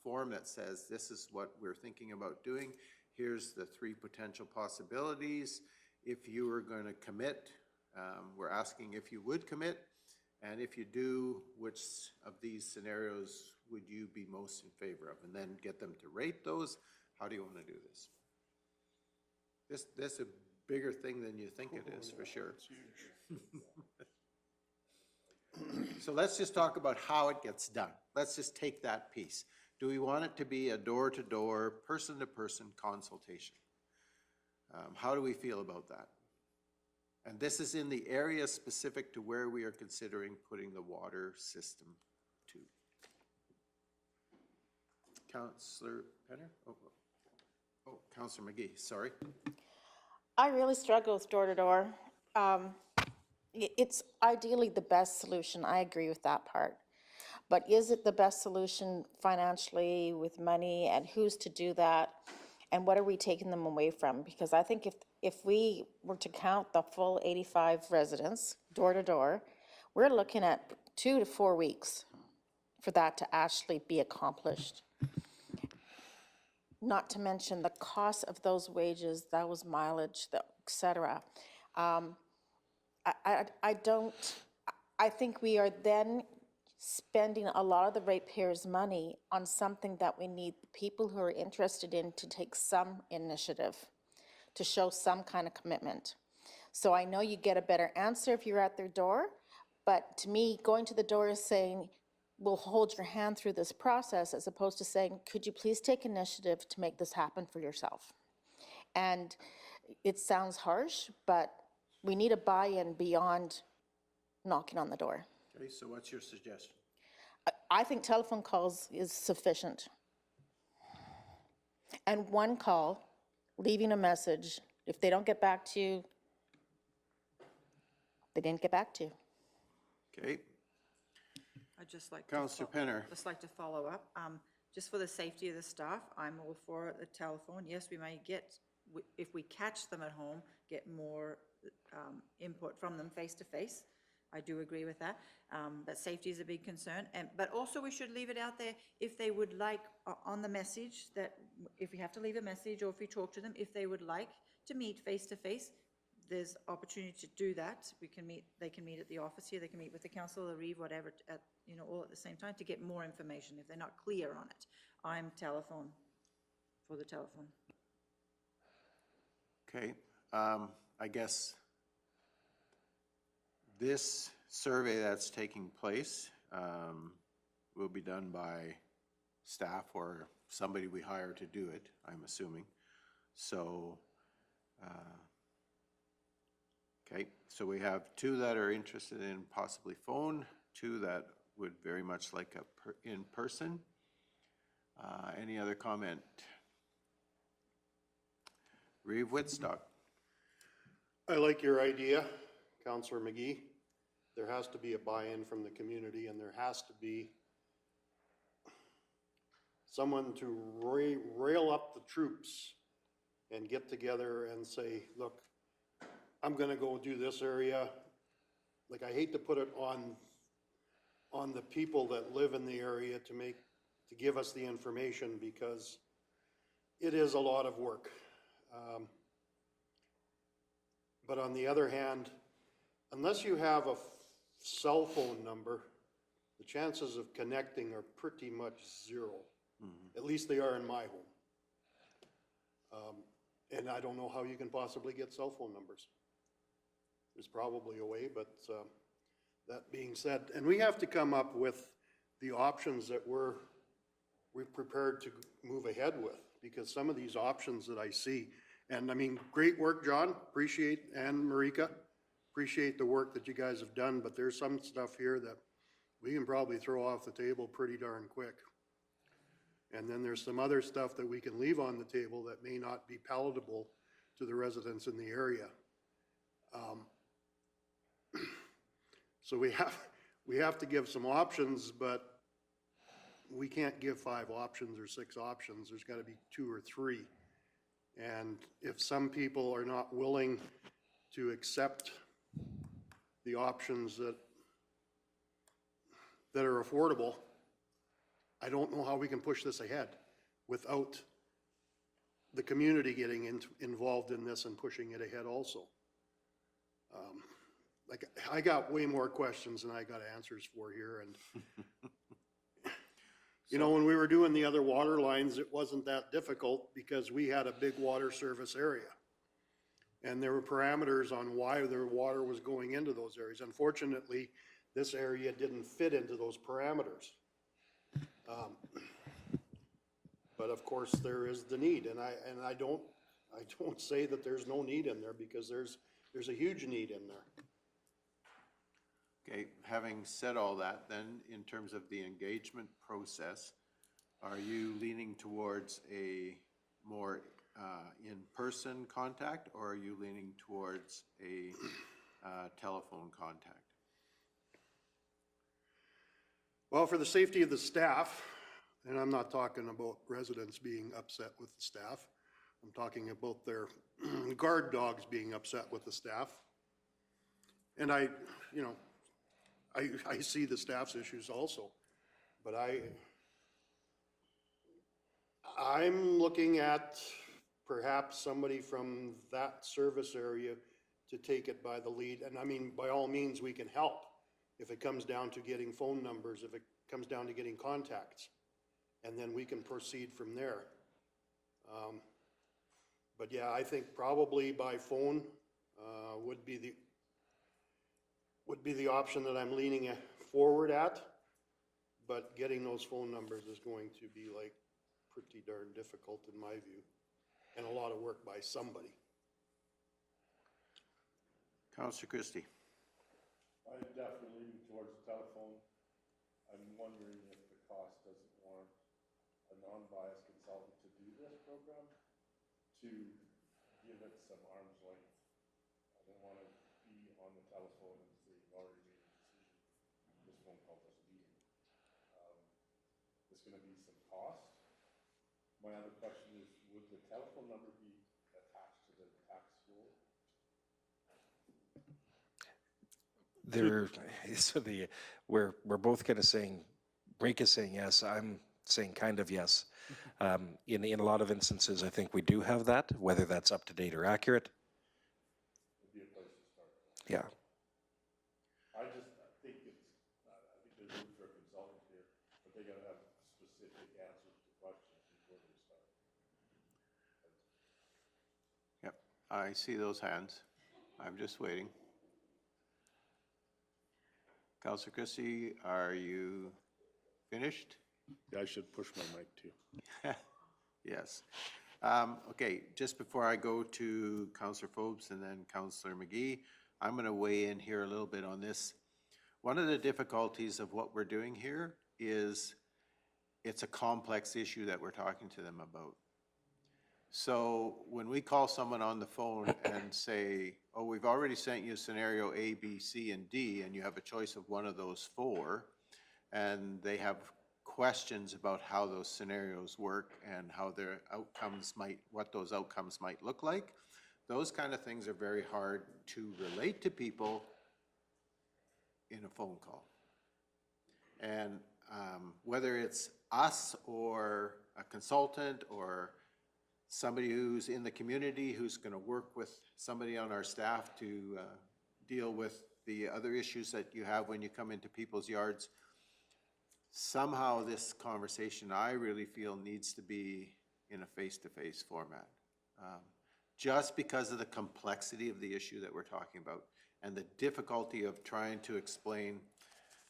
form that says this is what we're thinking about doing? Here's the 3 potential possibilities. If you were going to commit, we're asking if you would commit, and if you do, which of these scenarios would you be most in favor of? And then get them to rate those. How do you want to do this? This is a bigger thing than you think it is, for sure. So let's just talk about how it gets done. Let's just take that piece. Do we want it to be a door-to-door, person-to-person consultation? How do we feel about that? And this is in the area specific to where we are considering putting the water system to. Councillor Penner? Oh, Councillor McGee, sorry. I really struggle with door-to-door. It's ideally the best solution, I agree with that part. But is it the best solution financially with money, and who's to do that? And what are we taking them away from? Because I think if we were to count the full 85 residents, door-to-door, we're looking at 2 to 4 weeks for that to actually be accomplished. Not to mention the cost of those wages, those mileage, et cetera. I think we are then spending a lot of the ratepayers' money on something that we need people who are interested in to take some initiative, to show some kind of commitment. So I know you get a better answer if you're at their door, but to me, going to the door is saying, we'll hold your hand through this process, as opposed to saying, could you please take initiative to make this happen for yourself? And it sounds harsh, but we need a buy-in beyond knocking on the door. Okay, so what's your suggestion? I think telephone calls is sufficient. And one call, leaving a message, if they don't get back to you, they didn't get back to you. Okay, I'd just like. Councillor Penner. Just like to follow up, just for the safety of the staff, I'm all for the telephone. Yes, we may get, if we catch them at home, get more input from them face to face. I do agree with that, but safety is a big concern. But also we should leave it out there if they would like on the message, that if we have to leave a message or if we talk to them, if they would like to meet face to face, there's opportunity to do that. We can meet, they can meet at the office here, they can meet with the council, the Reeve, whatever, at, you know, all at the same time to get more information if they're not clear on it. I'm telephone, for the telephone. Okay, I guess this survey that's taking place will be done by staff or somebody we hire to do it, I'm assuming. So, okay, so we have 2 that are interested in possibly phone, 2 that would very much like a in person. Any other comment? Reeve Whitstock. I like your idea, Councillor McGee. There has to be a buy-in from the community, and there has to be someone to rail up the troops and get together and say, look, I'm gonna go do this area. Like, I hate to put it on the people that live in the area to give us the information, because it is a lot of work. But on the other hand, unless you have a cell phone number, the chances of connecting are pretty much 0. At least they are in my home. And I don't know how you can possibly get cell phone numbers. There's probably a way, but that being said, and we have to come up with the options that we're prepared to move ahead with, because some of these options that I see, and I mean, great work, John, appreciate, and Marika, appreciate the work that you guys have done, but there's some stuff here that we can probably throw off the table pretty darn quick. And then there's some other stuff that we can leave on the table that may not be palatable to the residents in the area. So we have to give some options, but we can't give 5 options or 6 options. There's got to be 2 or 3. And if some people are not willing to accept the options that are affordable, I don't know how we can push this ahead without the community getting involved in this and pushing it ahead also. Like, I got way more questions than I got answers for here, and you know, when we were doing the other water lines, it wasn't that difficult because we had a big water service area. And there were parameters on why their water was going into those areas. Unfortunately, this area didn't fit into those parameters. But of course, there is the need, and I don't say that there's no need in there, because there's a huge need in there. Okay, having said all that, then, in terms of the engagement process, are you leaning towards a more in-person contact, or are you leaning towards a telephone contact? Well, for the safety of the staff, and I'm not talking about residents being upset with the staff, I'm talking about their guard dogs being upset with the staff. And I see the staff's issues also, but I'm looking at perhaps somebody from that service area to take it by the lead. And I mean, by all means, we can help if it comes down to getting phone numbers, if it comes down to getting contacts, and then we can proceed from there. But yeah, I think probably by phone would be the option that I'm leaning forward at, but getting those phone numbers is going to be like pretty darn difficult in my view, and a lot of work by somebody. Councillor Christie. I'm definitely leaning towards the telephone. I'm wondering if the cost doesn't warrant a non-biased consultant to do this program, to give it some arm's length. I don't want to be on the telephone and say, you've already made a decision. This phone call doesn't need it. There's going to be some cost. My other question is, would the telephone number be attached to the tax roll? We're both kind of saying, Brake is saying yes, I'm saying kind of yes. In a lot of instances, I think we do have that, whether that's up to date or accurate. Would be a place to start. Yeah. I think there's room for a consultant here, but they got to have specific answers to questions before they start. Yep, I see those hands. I'm just waiting. Councillor Christie, are you finished? Yeah, I should push my mic too. Yes. Okay, just before I go to Councillor Phobes and then Councillor McGee, I'm going to weigh in here a little bit on this. One of the difficulties of what we're doing here is it's a complex issue that we're talking to them about. So when we call someone on the phone and say, oh, we've already sent you scenario A, B, C, and D, and you have a choice of one of those 4, and they have questions about how those scenarios work and how their outcomes what those outcomes might look like, those kind of things are very hard to relate to people in a phone call. And whether it's us or a consultant or somebody who's in the community who's going to work with somebody on our staff to deal with the other issues that you have when you come into people's yards, somehow this conversation, I really feel, needs to be in a face-to-face format. Just because of the complexity of the issue that we're talking about and the difficulty of trying to explain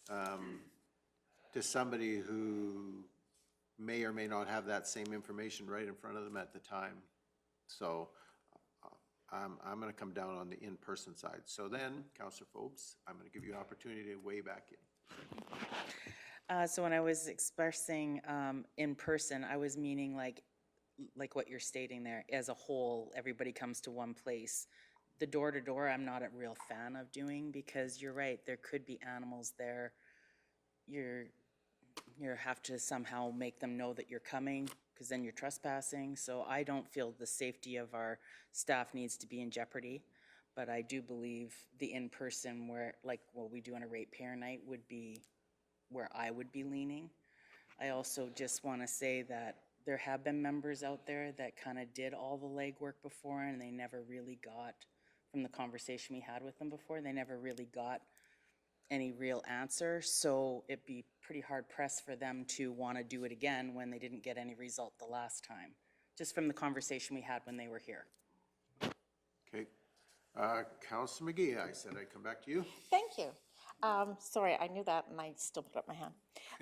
to somebody who may or may not have that same information right in front of them at the time. So I'm going to come down on the in-person side. So then, Councillor Phobes, I'm going to give you an opportunity to weigh back in. So when I was expressing in person, I was meaning like what you're stating there, as a whole, everybody comes to one place. The door-to-door, I'm not a real fan of doing, because you're right, there could be animals there. You have to somehow make them know that you're coming, because then you're trespassing. So I don't feel the safety of our staff needs to be in jeopardy. But I do believe the in-person where, like what we do on a ratepayer night, would be where I would be leaning. I also just want to say that there have been members out there that kind of did all the legwork before, and they never really got, from the conversation we had with them before, they never really got any real answer. So it'd be pretty hard pressed for them to want to do it again when they didn't get any result the last time, just from the conversation we had when they were here. Okay. Councilor McGee, I said I'd come back to you. Thank you. Sorry, I knew that and I still put up my hand.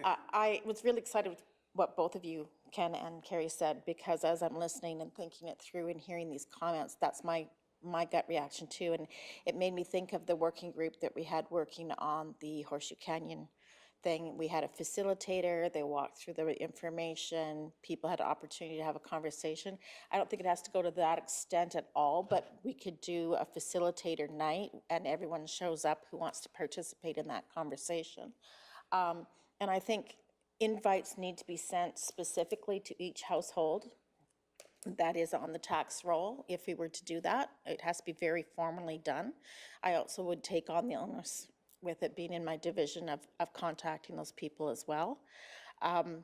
I was really excited with what both of you, Ken and Carrie, said, because as I'm listening and thinking it through and hearing these comments, that's my gut reaction too. And it made me think of the working group that we had working on the Horseshoe Canyon thing. We had a facilitator, they walked through the information, people had an opportunity to have a conversation. I don't think it has to go to that extent at all, but we could do a facilitator night and everyone shows up who wants to participate in that conversation. And I think invites need to be sent specifically to each household that is on the tax roll. If we were to do that, it has to be very formally done. I also would take on the onus with it being in my division of contacting those people as well. And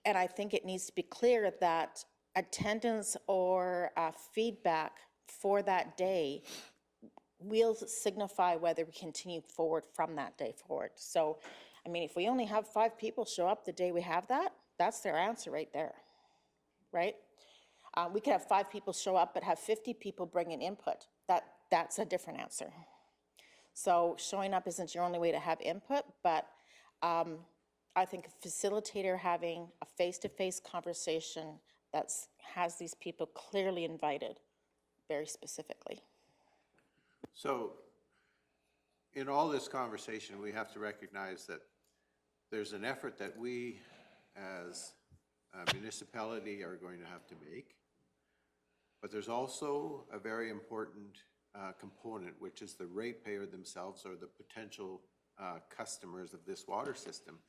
I think it needs to be clear that attendance or feedback for that day will signify whether we continue forward from that day forward. So, I mean, if we only have 5 people show up the day we have that, that's their answer right there, right? We could have 5 people show up, but have 50 people bring in input. That's a different answer. So showing up isn't your only way to have input, but I think a facilitator having a face-to-face conversation that has these people clearly invited, very specifically. So in all this conversation, we have to recognize that there's an effort that we as a municipality are going to have to make, but there's also a very important component, which is the ratepayer themselves or the potential customers of this water system,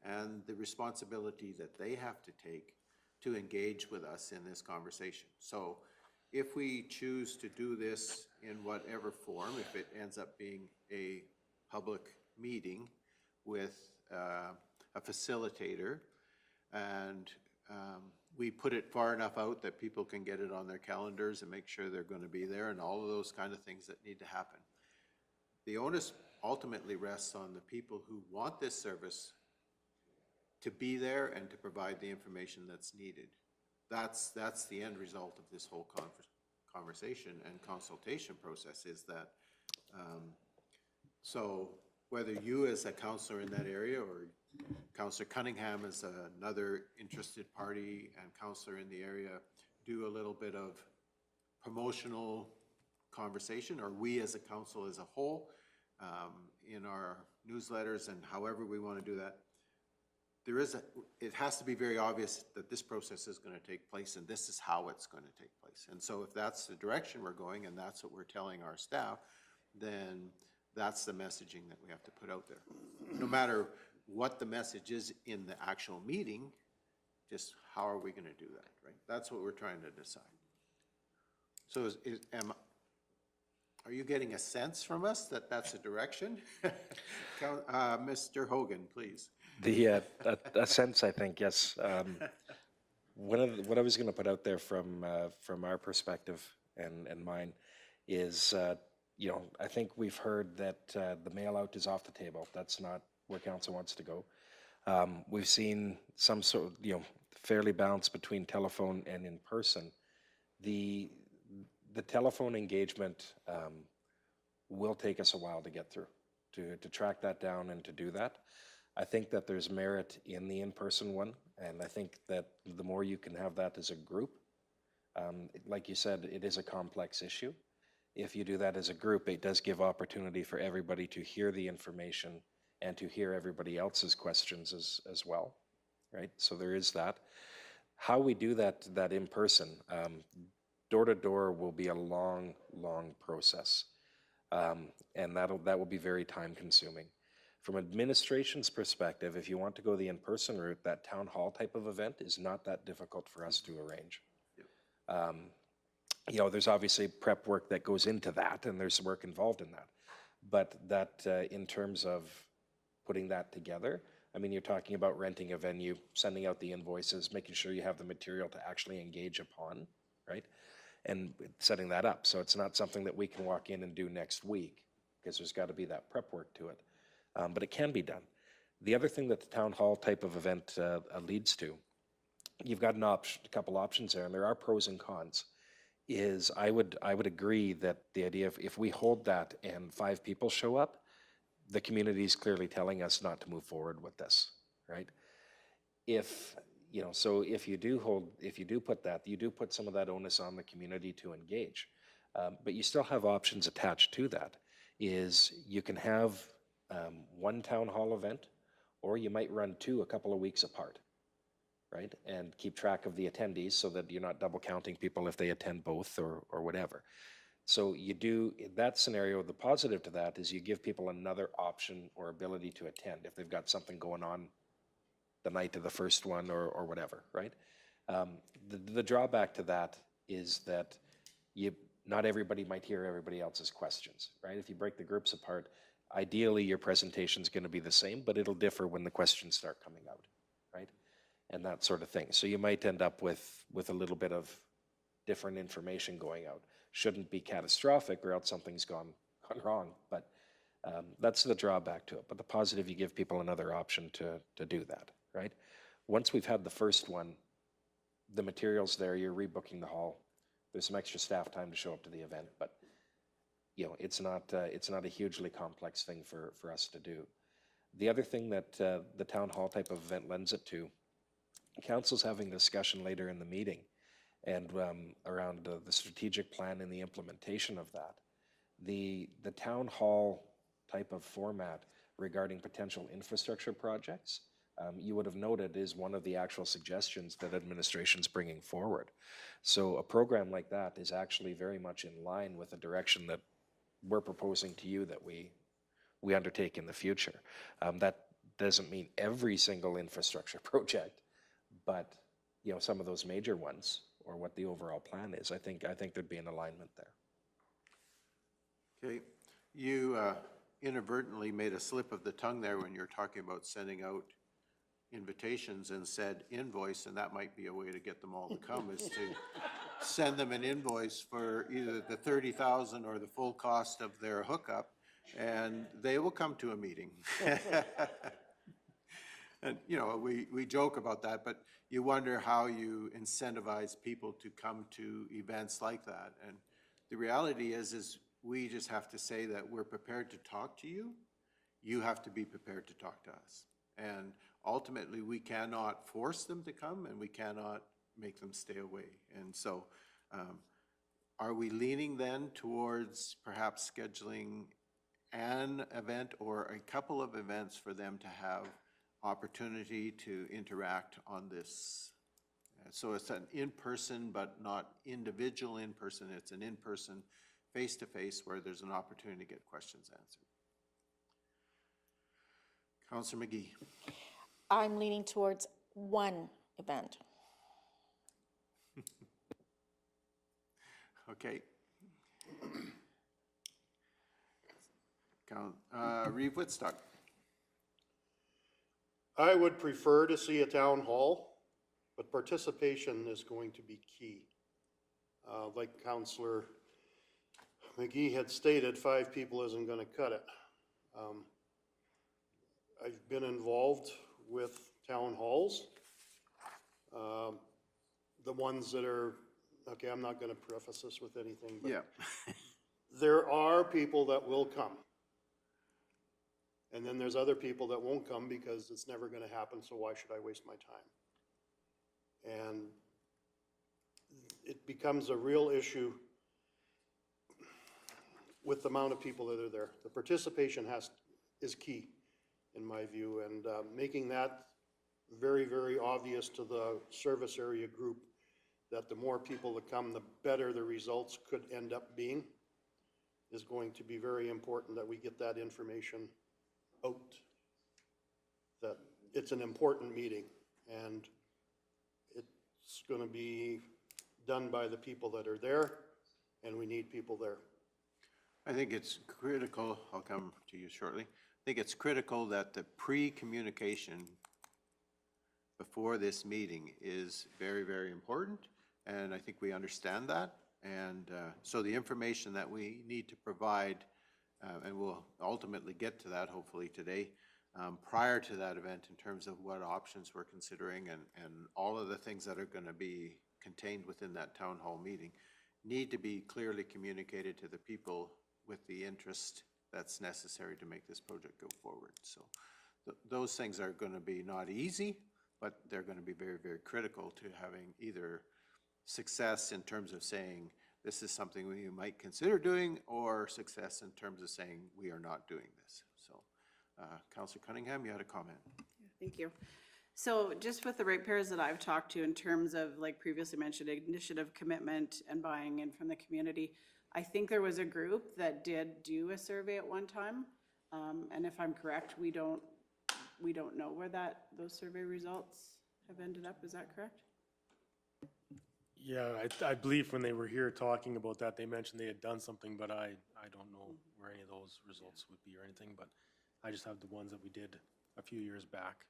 and the responsibility that they have to take to engage with us in this conversation. So if we choose to do this in whatever form, if it ends up being a public meeting with a facilitator, and we put it far enough out that people can get it on their calendars and make sure they're going to be there and all of those kind of things that need to happen. The onus ultimately rests on the people who want this service to be there and to provide the information that's needed. That's the end result of this whole conversation and consultation process, is that so whether you as a councillor in that area or Councillor Cunningham as another interested party and councillor in the area do a little bit of promotional conversation, or we as a council as a whole in our newsletters and however we want to do that, it has to be very obvious that this process is going to take place and this is how it's going to take place. And so if that's the direction we're going and that's what we're telling our staff, then that's the messaging that we have to put out there. No matter what the message is in the actual meeting, just how are we going to do that, right? That's what we're trying to decide. So are you getting a sense from us that that's a direction? Mr. Hogan, please. A sense, I think, yes. What I was going to put out there from our perspective and mine is, I think we've heard that the mail out is off the table. That's not where council wants to go. We've seen some sort of, fairly balanced between telephone and in person. The telephone engagement will take us a while to get through, to track that down and to do that. I think that there's merit in the in-person one, and I think that the more you can have that as a group, like you said, it is a complex issue. If you do that as a group, it does give opportunity for everybody to hear the information and to hear everybody else's questions as well, right? So there is that. How we do that in person, door to door will be a long, long process. And that will be very time consuming. From administration's perspective, if you want to go the in-person route, that town hall type of event is not that difficult for us to arrange. You know, there's obviously prep work that goes into that, and there's work involved in that. But that, in terms of putting that together, I mean, you're talking about renting a venue, sending out the invoices, making sure you have the material to actually engage upon, right? And setting that up. So it's not something that we can walk in and do next week, because there's got to be that prep work to it. But it can be done. The other thing that the town hall type of event leads to, you've got a couple options there, and there are pros and cons. Is I would agree that the idea of if we hold that and 5 people show up, the community is clearly telling us not to move forward with this, right? If, you know, so if you do put that, you do put some of that onus on the community to engage. But you still have options attached to that. Is you can have one town hall event, or you might run 2 a couple of weeks apart, right? And keep track of the attendees so that you're not double counting people if they attend both or whatever. So you do, in that scenario, the positive to that is you give people another option or ability to attend if they've got something going on the night of the first one or whatever, right? The drawback to that is that not everybody might hear everybody else's questions, right? If you break the groups apart, ideally your presentation is going to be the same, but it'll differ when the questions start coming out, right? And that sort of thing. So you might end up with a little bit of different information going out. Shouldn't be catastrophic, or else something's gone wrong, but that's the drawback to it. But the positive, you give people another option to do that, right? Once we've had the first one, the material's there, you're rebooking the hall. There's some extra staff time to show up to the event, but you know, it's not a hugely complex thing for us to do. The other thing that the town hall type of event lends it to, council's having a discussion later in the meeting and around the strategic plan and the implementation of that. The town hall type of format regarding potential infrastructure projects, you would have noted, is one of the actual suggestions that administration's bringing forward. So a program like that is actually very much in line with the direction that we're proposing to you that we undertake in the future. That doesn't mean every single infrastructure project, but you know, some of those major ones, or what the overall plan is. I think there'd be an alignment there. Okay, you inadvertently made a slip of the tongue there when you were talking about sending out invitations and said invoice, and that might be a way to get them all to come, is to send them an invoice for either the 30,000 or the full cost of their hookup, and they will come to a meeting. And, you know, we joke about that, but you wonder how you incentivize people to come to events like that. And the reality is we just have to say that we're prepared to talk to you. You have to be prepared to talk to us. And ultimately, we cannot force them to come, and we cannot make them stay away. And so are we leaning then towards perhaps scheduling an event or a couple of events for them to have opportunity to interact on this? So it's an in-person, but not individual in-person. It's an in-person, face-to-face, where there's an opportunity to get questions answered. Councillor McGee. I'm leaning towards one event. Okay. Reeve Whitstock. I would prefer to see a town hall, but participation is going to be key. Like Councillor McGee had stated, 5 people isn't going to cut it. I've been involved with town halls. The ones that are, okay, I'm not going to preface this with anything, but Yeah. there are people that will come. And then there's other people that won't come because it's never going to happen, so why should I waste my time? And it becomes a real issue with the amount of people that are there. The participation is key. in my view, and making that very, very obvious to the service area group that the more people that come, the better the results could end up being, is going to be very important that we get that information out. That it's an important meeting, and it's going to be done by the people that are there, and we need people there. I think it's critical, I'll come to you shortly. I think it's critical that the pre-communication before this meeting is very, very important, and I think we understand that. And so the information that we need to provide, and we'll ultimately get to that hopefully today, prior to that event in terms of what options we're considering and all of the things that are going to be contained within that town hall meeting need to be clearly communicated to the people with the interest that's necessary to make this project go forward. So those things are going to be not easy, but they're going to be very, very critical to having either success in terms of saying this is something we might consider doing, or success in terms of saying we are not doing this. So Councillor Cunningham, you had a comment. Thank you. So just with the ratepayers that I've talked to in terms of, like previously mentioned, initiative, commitment, and buying in from the community, I think there was a group that did do a survey at one time. And if I'm correct, we don't know where those survey results have ended up. Is that correct? Yeah, I believe when they were here talking about that, they mentioned they had done something, but I don't know where any of those results would be or anything, but I just have the ones that we did a few years back.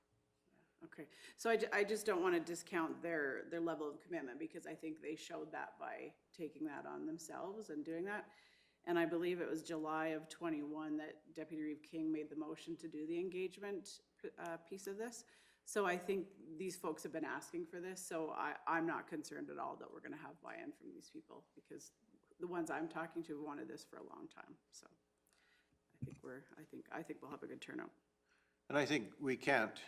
Okay, so I just don't want to discount their level of commitment, because I think they showed that by taking that on themselves and doing that. And I believe it was July of '21 that Deputy Reeve King made the motion to do the engagement piece of this. So I think these folks have been asking for this, so I'm not concerned at all that we're going to have buy-in from these people, because the ones I'm talking to wanted this for a long time. So I think we'll have a good turnout. And I think we can't,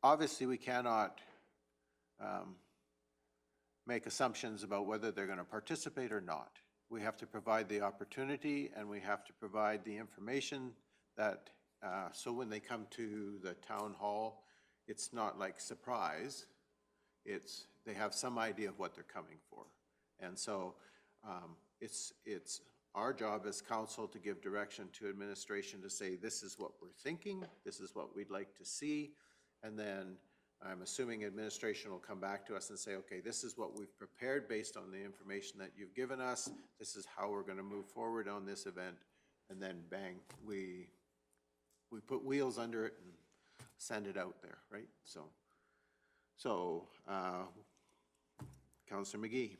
obviously we cannot make assumptions about whether they're going to participate or not. We have to provide the opportunity, and we have to provide the information that, so when they come to the town hall, it's not like surprise. They have some idea of what they're coming for. And so it's our job as council to give direction to administration to say, this is what we're thinking, this is what we'd like to see, and then I'm assuming administration will come back to us and say, okay, this is what we've prepared based on the information that you've given us, this is how we're going to move forward on this event, and then bang, we put wheels under it and send it out there, right? So Councillor McGee.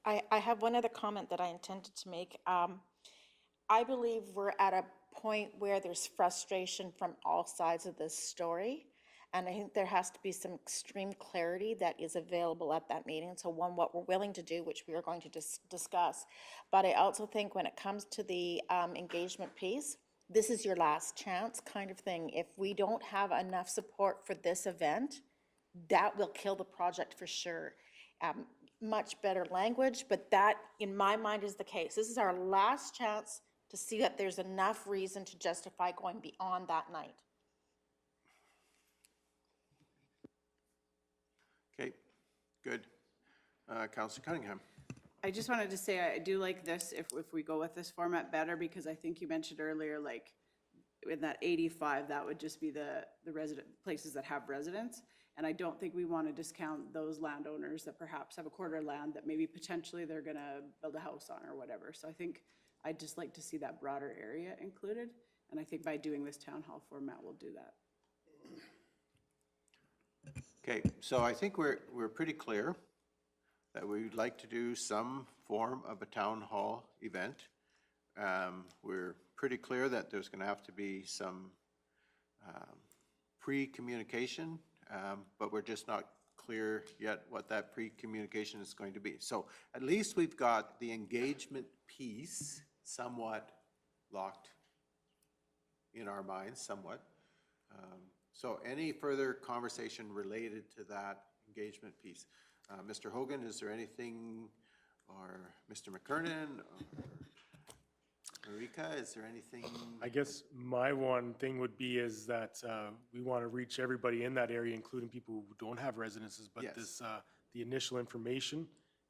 I have one other comment that I intended to make. I believe we're at a point where there's frustration from all sides of this story. And I think there has to be some extreme clarity that is available at that meeting. So one, what we're willing to do, which we are going to discuss. But I also think when it comes to the engagement piece, this is your last chance kind of thing. If we don't have enough support for this event, that will kill the project for sure. Much better language, but that in my mind is the case. This is our last chance to see that there's enough reason to justify going beyond that night. Okay, good. Councillor Cunningham. I just wanted to say I do like this if we go with this format better, because I think you mentioned earlier, like in that 85, that would just be the resident places that have residents. And I don't think we want to discount those landowners that perhaps have a quarter land that maybe potentially they're going to build a house on or whatever. So I think I'd just like to see that broader area included. And I think by doing this town hall format, we'll do that. Okay, so I think we're pretty clear that we'd like to do some form of a town hall event. We're pretty clear that there's going to have to be some pre-communication, but we're just not clear yet what that pre-communication is going to be. So at least we've got the engagement piece somewhat locked in our minds, somewhat. So any further conversation related to that engagement piece? Mr. Hogan, is there anything, or Mr. McKernan? Marika, is there anything? I guess my one thing would be is that we want to reach everybody in that area, including people who don't have residences, but Yes. this, the initial information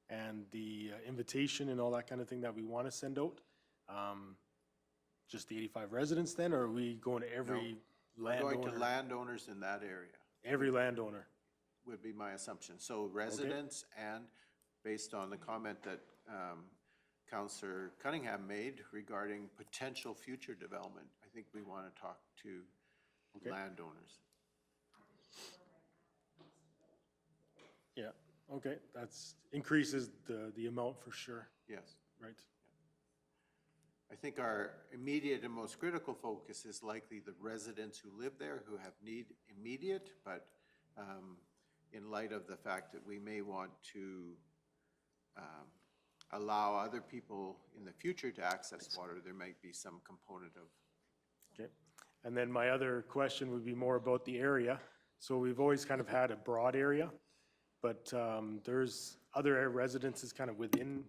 and the invitation and all that kind of thing that we want to send out, just the 85 residents then, or are we going to every We're going to landowner? landowners in that area, Every landowner. would be my assumption. So residents and based on the comment that Councillor Cunningham made regarding potential future development, I think we want to talk to landowners. Yeah, okay, that's, increases the amount for sure, Yes. right? I think our immediate and most critical focus is likely the residents who live there who have need immediate, but in light of the fact that we may want to allow other people in the future to access water, there might be some component of. Okay, and then my other question would be more about the area. So we've always kind of had a broad area, but there's other residences kind of within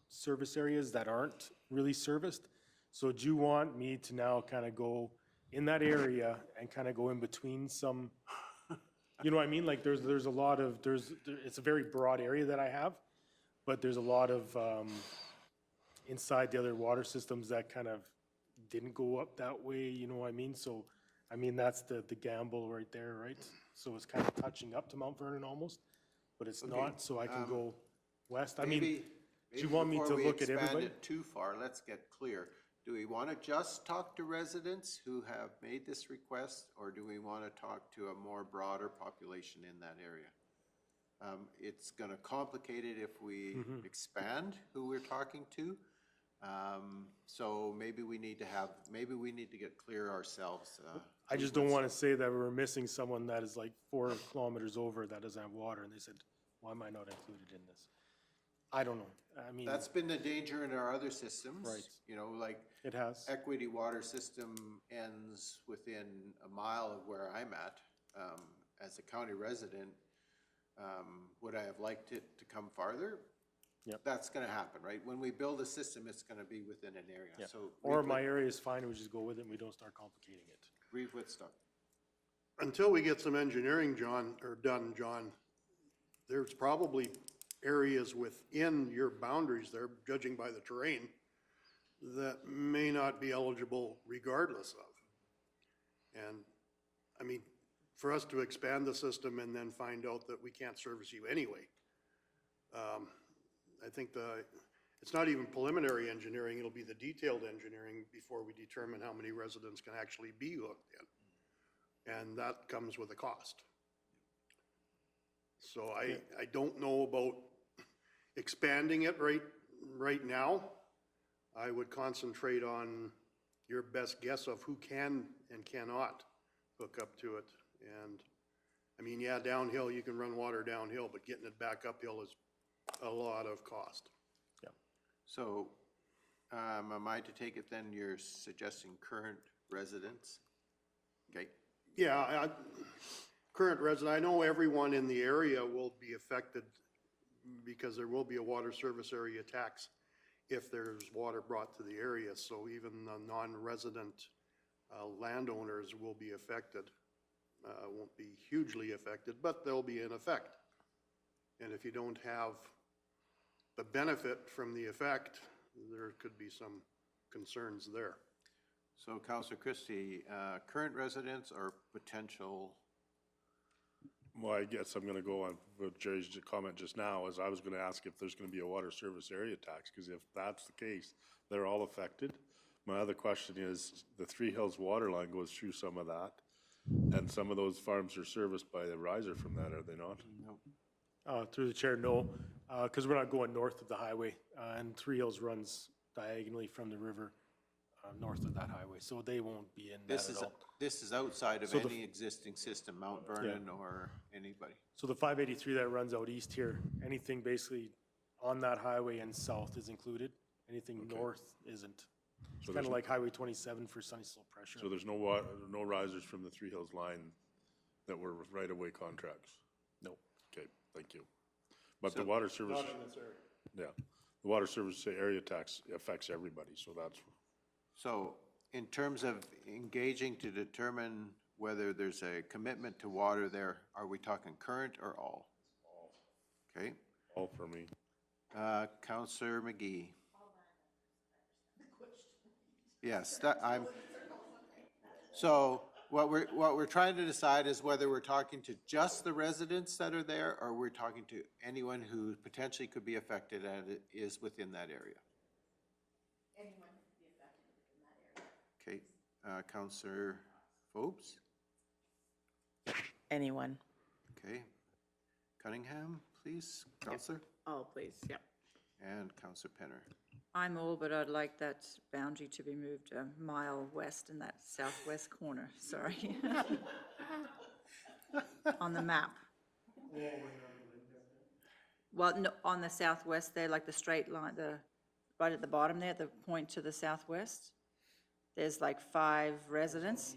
service areas that aren't really serviced. So do you want me to now kind of go in that area and kind of go in between some, you know what I mean? Like there's a lot of, it's a very broad area that I have, but there's a lot of inside the other water systems that kind of didn't go up that way, you know what I mean? So, I mean, that's the gamble right there, right? So it's kind of touching up to Mount Vernon almost, but it's not, so I can go west. I mean, Maybe do you want me to before we look at expand everybody? it too far, let's get clear. Do we want to just talk to residents who have made this request, or do we want to talk to a more broader population in that area? It's going to complicate it if we expand who we're talking to. So maybe we need to get clear ourselves. I just don't want to say that we're missing someone that is like 4 kilometers over that doesn't have water, and they said, why am I not included in this? I don't know. I mean, That's been the danger in our other systems. Right. You know, like it has. Equity Water System ends within a mile of where I'm at. As a county resident, would I have liked it to come farther? Yep. That's gonna happen, right? When we build a system, it's gonna be within an area, Yeah. so. Or my area is fine, we just go with it and we don't start complicating it. Reeve Woodstock. Until we get some engineering, John, there's probably areas within your boundaries there, judging by the terrain, that may not be eligible regardless of. And, I mean, for us to expand the system and then find out that we can't service you anyway, I think it's not even preliminary engineering, it'll be the detailed engineering before we determine how many residents can actually be hooked in. And that comes with a cost. So I don't know about expanding it right now. I would concentrate on your best guess of who can and cannot hook up to it. And, I mean, yeah, downhill, you can run water downhill, but getting it back uphill is a lot of cost. Yeah. So, am I to take it then you're suggesting current residents? Okay, Yeah, current resident, I know everyone in the area will be affected because there will be a water service area tax if there's water brought to the area. So even the non-resident landowners will be affected. Won't be hugely affected, but they'll be in effect. And if you don't have the benefit from the effect, there could be some concerns there. so Councillor Christie, current residents or potential? Well, I guess I'm gonna go on with Jerry's comment just now, as I was gonna ask if there's gonna be a water service area tax, because if that's the case, they're all affected. My other question is, the Three Hills water line goes through some of that, and some of those farms are serviced by the riser from that, are they not? No. Through the chair, no, because we're not going north of the highway, and Three Hills runs diagonally from the river north of that highway, so they won't be in that at all. This is outside of So the- any existing system, Mount Vernon or anybody. So the 583 that runs out east here, anything basically on that highway and south is included. Anything north isn't. It's kind of like Highway 27 for Sunny Slope pressure. So there's no no risers from the Three Hills line that were right-of-way contracts? No. Okay, thank you. But the water service. Not in this area. Yeah, the water service area tax affects everybody, so that's So in terms of engaging to determine whether there's a commitment to water there, are we talking current or all? Okay. All for me. Counselor McGee. Yes, that, so what we're trying to decide is whether we're talking to just the residents that are there, or we're talking to anyone who potentially could be affected and is within that area. Anyone could be affected within that area. Okay, Counselor Forbes? Anyone. Okay. Cunningham, please, Counselor? Oh, please, yep. And Counselor Penner. I'm all, but I'd like that boundary to be moved a mile west in that southwest corner, sorry. On the map. Well, no, on the southwest there, like the straight line, right at the bottom there, the point to the southwest. There's like 5 residents.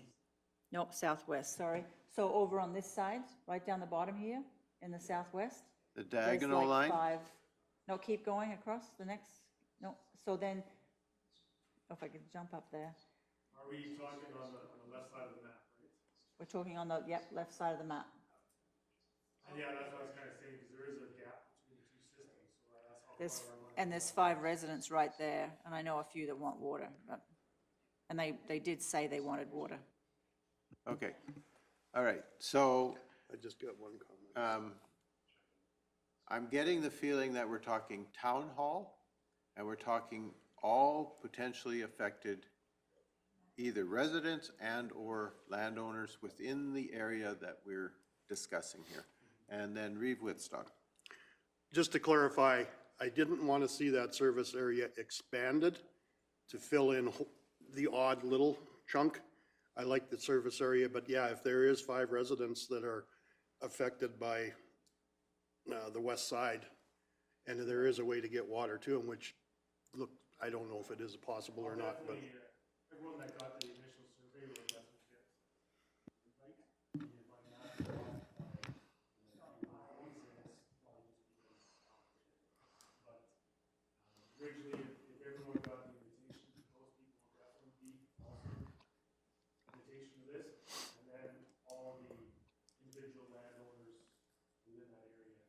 Nope, southwest, sorry. So over on this side, right down the bottom here, in the southwest. The there's diagonal like line? 5. No, keep going across the next, no, so then, if I could jump up there. Are we talking on the left side of the map, right? We're talking on the, yep, left side of the map. And yeah, that's what I was kind of saying, because there is a gap between the two systems, so that's how There's, far I want. and there's 5 residents right there, and I know a few that want water, but, and they did say they wanted water. Okay, all right, so I just got one comment. I'm getting the feeling that we're talking town hall, and we're talking all potentially affected, either residents and/or landowners within the area that we're discussing here. And then Reeve Whitstock. Just to clarify, I didn't want to see that service area expanded to fill in the odd little chunk. I like the service area, but yeah, if there is 5 residents that are affected by the west side, and there is a way to get water to them, which, look, I don't know if it is possible or not, but. Everyone that got the initial survey, that's what gets. Originally, if everyone got the invitation, those people will definitely be also invitation to this, and then all the individual landowners within that area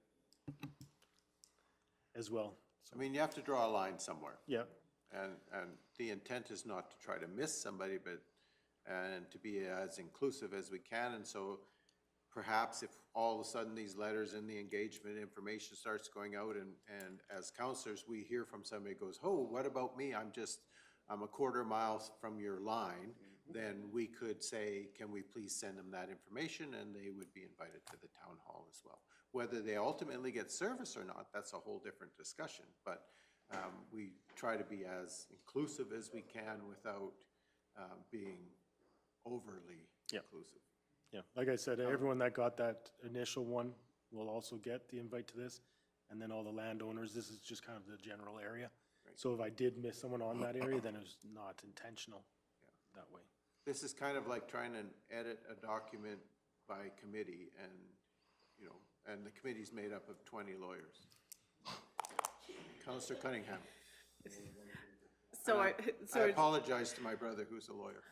as well. I mean, you have to draw a line somewhere. Yeah. And the intent is not to try to miss somebody, but, and to be as inclusive as we can. And so perhaps if all of a sudden these letters and the engagement information starts going out, and as counselors, we hear from somebody who goes, oh, what about me? I'm a quarter mile from your line. Then we could say, can we please send them that information? And they would be invited to the town hall as well. Whether they ultimately get service or not, that's a whole different discussion. But we try to be as inclusive as we can without being overly inclusive. Yeah, like I said, everyone that got that initial one will also get the invite to this. And then all the landowners, this is just kind of the general area. So if I did miss someone on that area, then it was not intentional that way. This is kind of like trying to edit a document by committee, and, you know, and the committee's made up of 20 lawyers. Counselor Cunningham. So I apologize to my brother who's a lawyer.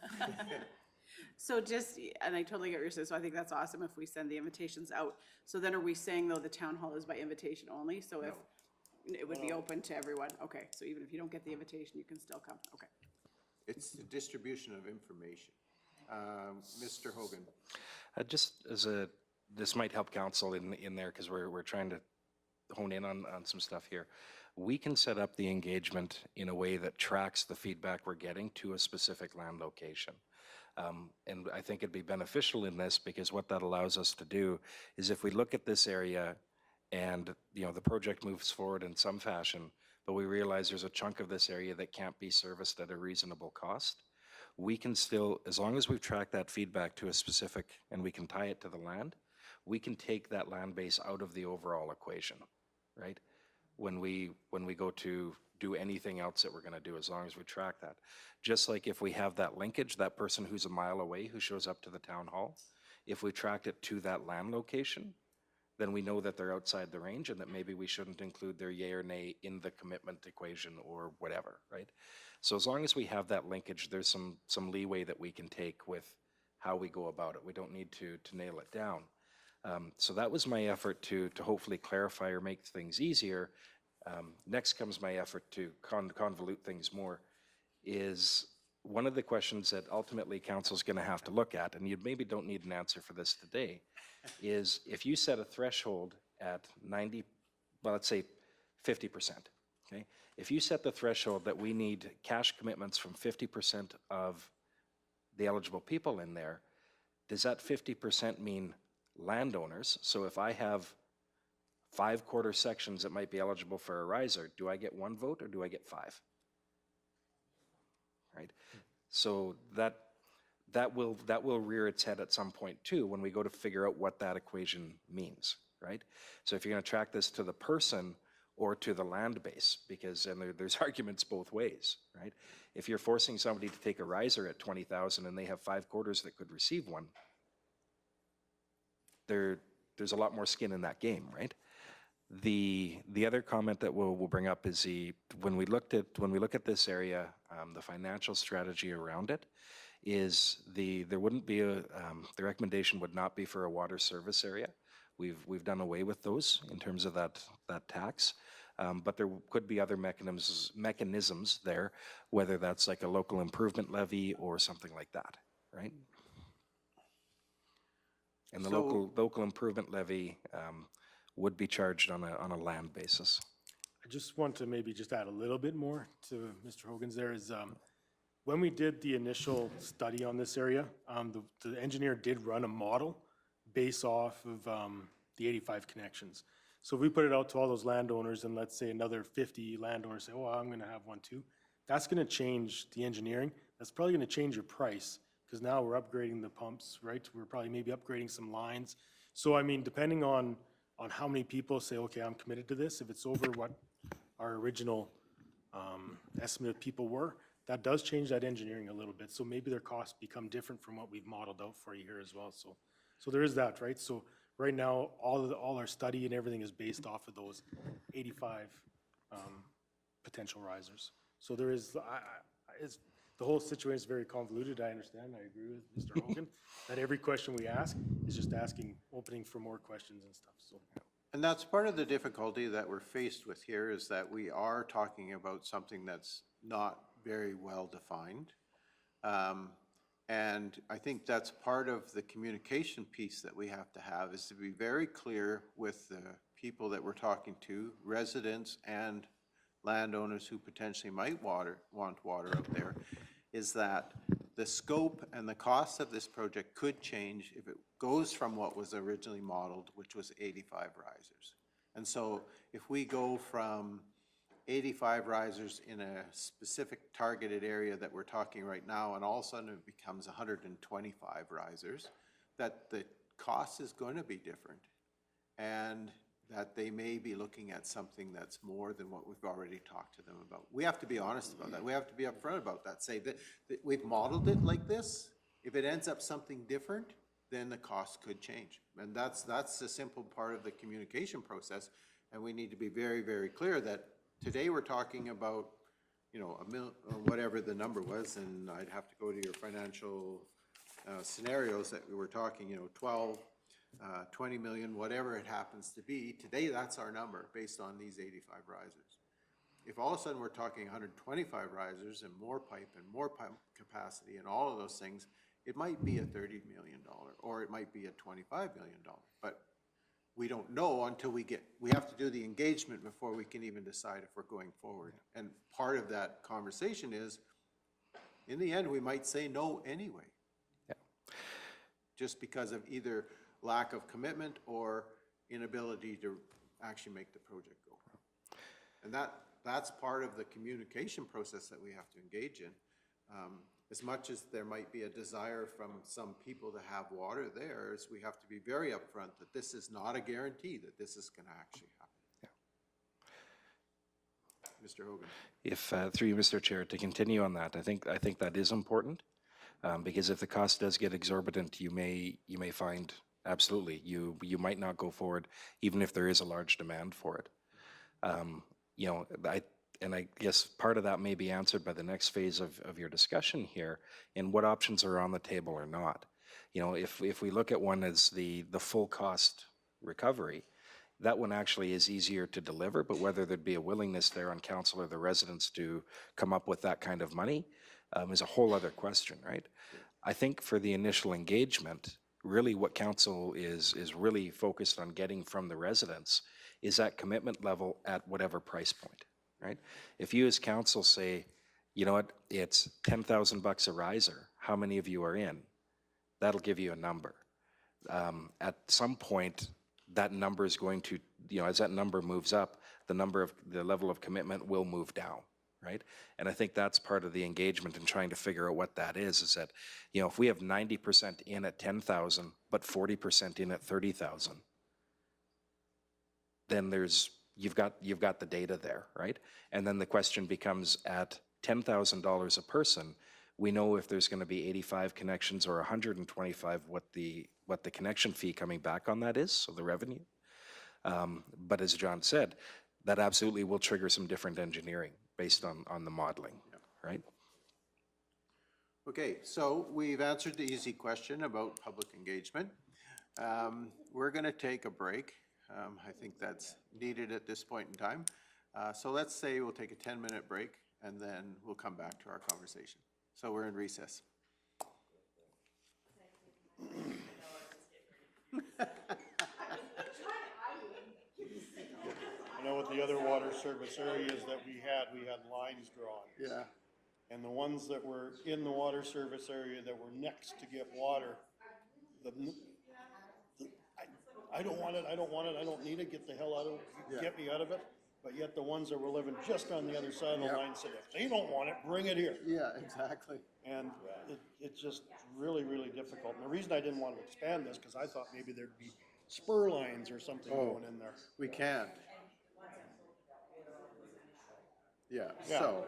So just, and I totally get what you're saying, so I think that's awesome if we send the invitations out. So then are we saying, though, the town hall is by invitation only? So if, it would be open to everyone? Okay, so even if you don't get the invitation, you can still come, okay. It's the distribution of information. Mr. Hogan. Just as this might help council in there, because we're trying to hone in on some stuff here. We can set up the engagement in a way that tracks the feedback we're getting to a specific land location. And I think it'd be beneficial in this, because what that allows us to do is, if we look at this area and, you know, the project moves forward in some fashion, but we realize there's a chunk of this area that can't be serviced at a reasonable cost, we can still, as long as we've tracked that feedback to a specific, and we can tie it to the land, we can take that land base out of the overall equation, right? When we go to do anything else that we're going to do, as long as we track that. Just like if we have that linkage, that person who's a mile away who shows up to the town hall, if we tracked it to that land location, then we know that they're outside the range and that maybe we shouldn't include their yay or nay in the commitment equation or whatever, right? So as long as we have that linkage, there's some leeway that we can take with how we go about it. We don't need to nail it down. So that was my effort to hopefully clarify or make things easier. Next comes my effort to convolute things more, is one of the questions that ultimately council's going to have to look at, and you maybe don't need an answer for this today, is if you set a threshold at 90, well, let's say 50%, okay? If you set the threshold that we need cash commitments from 50% of the eligible people in there, does that 50% mean landowners? So if I have 5 quarter sections that might be eligible for a riser, do I get 1 vote or do I get 5? Right? So that will rear its head at some point too when we go to figure out what that equation means, right? So if you're going to track this to the person or to the land base, because and there's arguments both ways, right? If you're forcing somebody to take a riser at 20,000 and they have 5 quarters that could receive one, there's a lot more skin in that game, right? The other comment that we'll bring up is when we look at this area, the financial strategy around it is there wouldn't be the recommendation would not be for a water service area. We've done away with those in terms of that tax, but there could be other mechanisms there, whether that's like a local improvement levy or something like that, right? And the local improvement levy would be charged on a land basis. I just want to maybe just add a little bit more to Mr. Hogan's there is, when we did the initial study on this area, the engineer did run a model based off of the 85 connections. So if we put it out to all those landowners and let's say another 50 landowners say, oh, I'm gonna have one too, that's gonna change the engineering. That's probably gonna change your price because now we're upgrading the pumps, right? We're probably maybe upgrading some lines. So I mean, depending on how many people say, okay, I'm committed to this, if it's over what our original estimate of people were, that does change that engineering a little bit. So maybe their costs become different from what we've modeled out for you here as well. So there is that, right? So right now, all our study and everything is based off of those 85 potential risers. So there is, the whole situation is very convoluted. I understand. I agree with Mr. Hogan that every question we ask is just opening for more questions and stuff. So. And that's part of the difficulty that we're faced with here is that we are talking about something that's not very well defined. And I think that's part of the communication piece that we have to have is to be very clear with the people that we're talking to, residents and landowners who potentially might want water out there, is that the scope and the cost of this project could change if it goes from what was originally modeled, which was 85 risers. And so if we go from 85 risers in a specific targeted area that we're talking right now, and all of a sudden it becomes 125 risers, that the cost is going to be different. And that they may be looking at something that's more than what we've already talked to them about. We have to be honest about that. We have to be upfront about that. Say that we've modeled it like this. If it ends up something different, then the cost could change. And that's the simple part of the communication process. And we need to be very, very clear that today we're talking about, you know, whatever the number was, and I'd have to go to your financial scenarios that we were talking, you know, 12, 20 million, whatever it happens to be. Today, that's our number based on these 85 risers. If all of a sudden we're talking 125 risers and more pipe capacity and all of those things, it might be a $30 million or it might be a $25 million. But we don't know until we have to do the engagement before we can even decide if we're going forward. And part of that conversation is, in the end, we might say no anyway. Yeah. Just because of either lack of commitment or inability to actually make the project go. And that's part of the communication process that we have to engage in. As much as there might be a desire from some people to have water there, is we have to be very upfront that this is not a guarantee that this is going to actually happen. Yeah. Mr. Hogan. If through you, Mr. Chair, to continue on that, I think that is important because if the cost does get exorbitant, you may find absolutely. You might not go forward even if there is a large demand for it. You know, I guess part of that may be answered by the next phase of your discussion here in what options are on the table or not. You know, if we look at one as the full cost recovery, that one actually is easier to deliver, but whether there'd be a willingness there on council or the residents to come up with that kind of money is a whole other question, right? I think for the initial engagement, really what council is really focused on getting from the residents is that commitment level at whatever price point, right? If you as council say, you know what, it's $10,000 a riser, how many of you are in? That'll give you a number. At some point, that number is going to, you know, as that number moves up, the level of commitment will move down, right? And I think that's part of the engagement in trying to figure out what that is that, you know, if we have 90% in at 10,000, but 40% in at 30,000, then you've got the data there, right? And then the question becomes at $10,000 a person, we know if there's going to be 85 connections or 125, what the connection fee coming back on that is, so the revenue. But as John said, that absolutely will trigger some different engineering based on the modeling, right? Okay, so we've answered the easy question about public engagement. We're going to take a break. I think that's needed at this point in time. So let's say we'll take a 10-minute break and then we'll come back to our conversation. So we're in recess. I know with the other water service areas that we had lines drawn. Yeah. And the ones that were in the water service area that were next to get water, I don't want it, I don't need it, get the hell out of it, get me out of it. But yet the ones that were living just on the other side of the line said, if they don't want it, bring it here. Yeah, exactly. And it's just really, really difficult. And the reason I didn't want to expand this, because I thought maybe there'd be spur lines or something going in there. We can't. Yeah, Yeah. so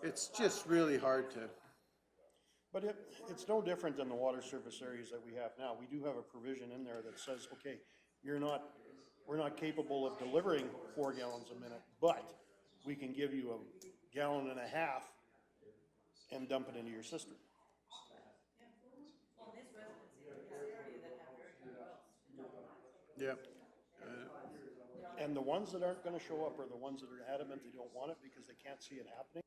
it's just really hard to, But it's no different than the water service areas that we have now. We do have a provision in there that says, okay, we're not capable of delivering 4 gallons a minute, but we can give you a gallon and a half and dump it into your cistern. yeah. And the ones that aren't gonna show up are the ones that are adamant they don't want it because they can't see it happening.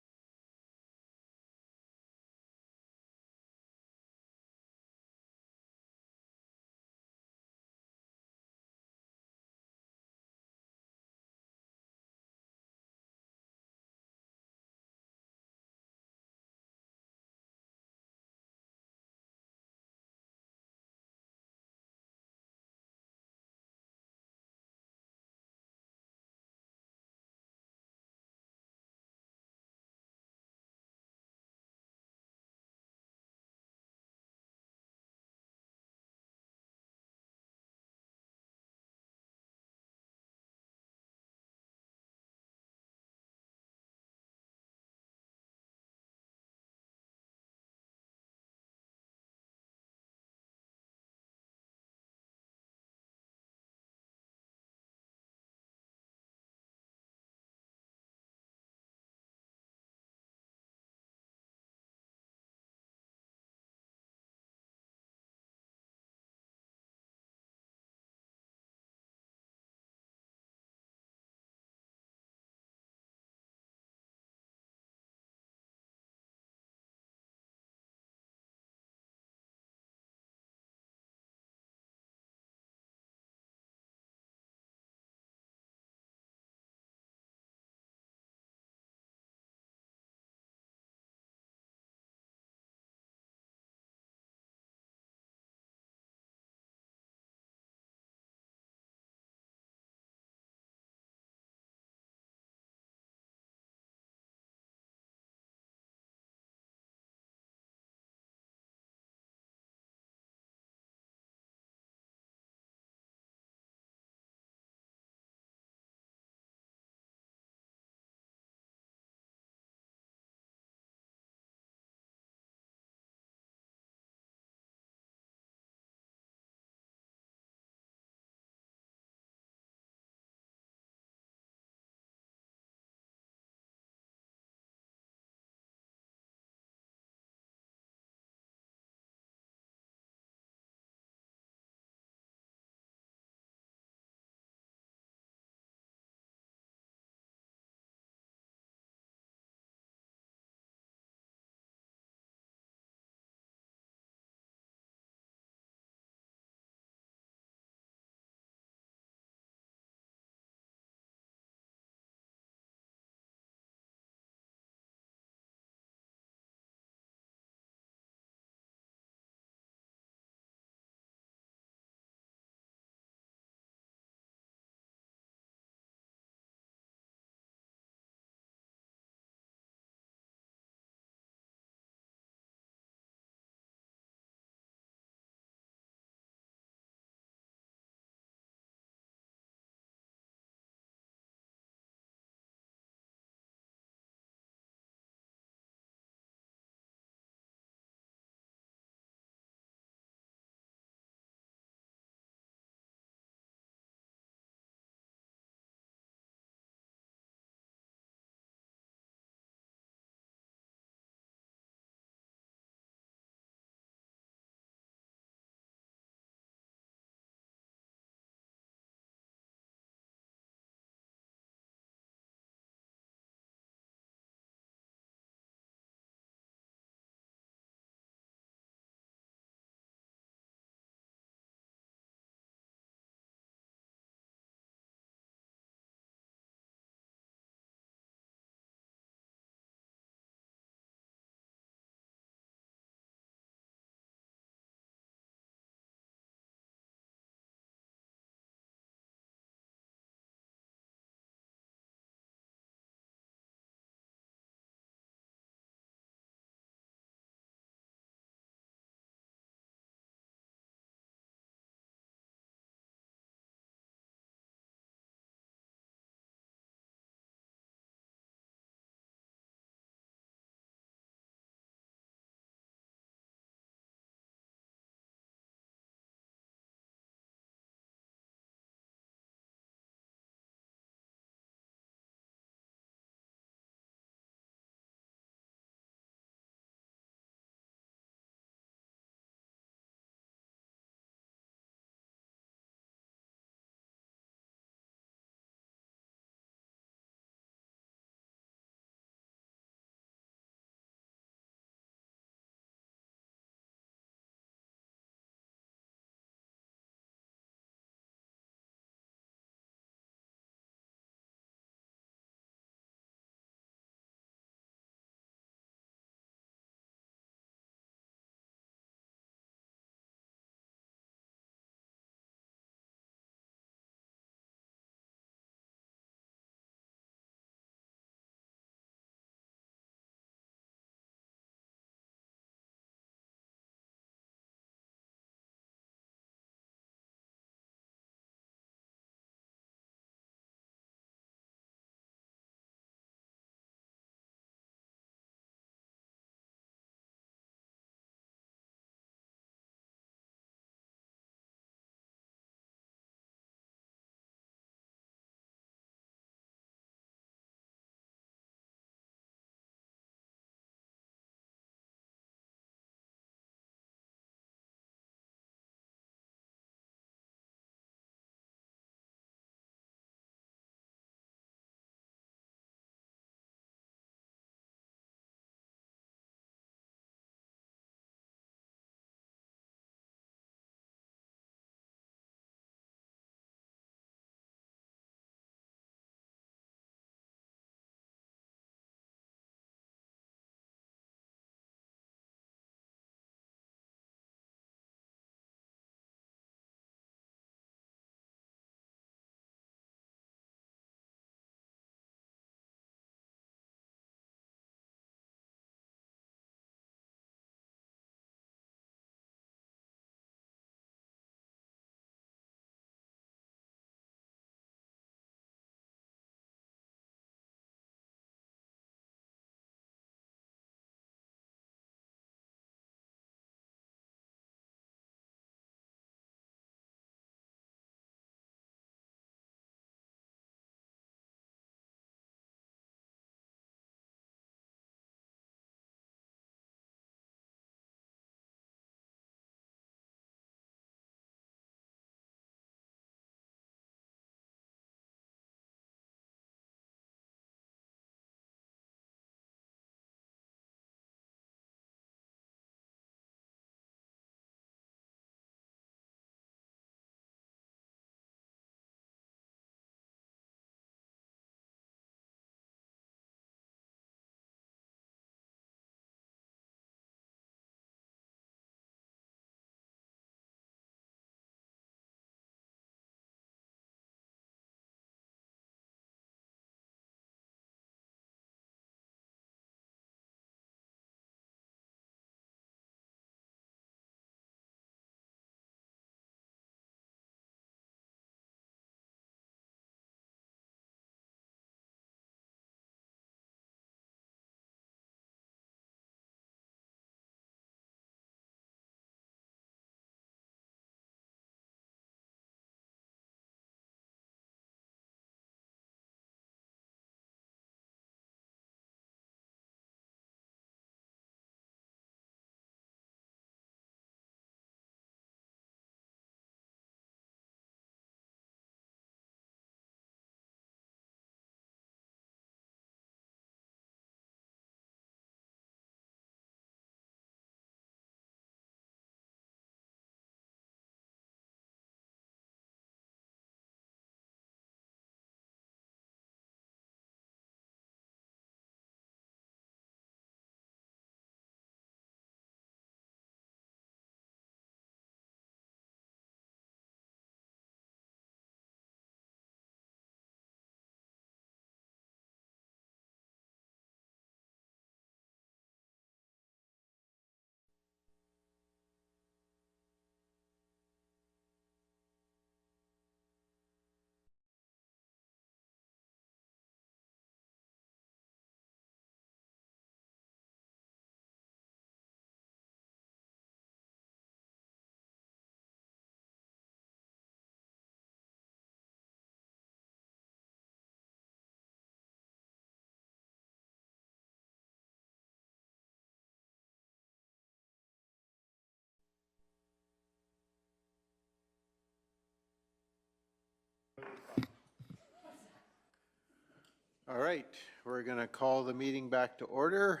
All right, we're going to call the meeting back to order,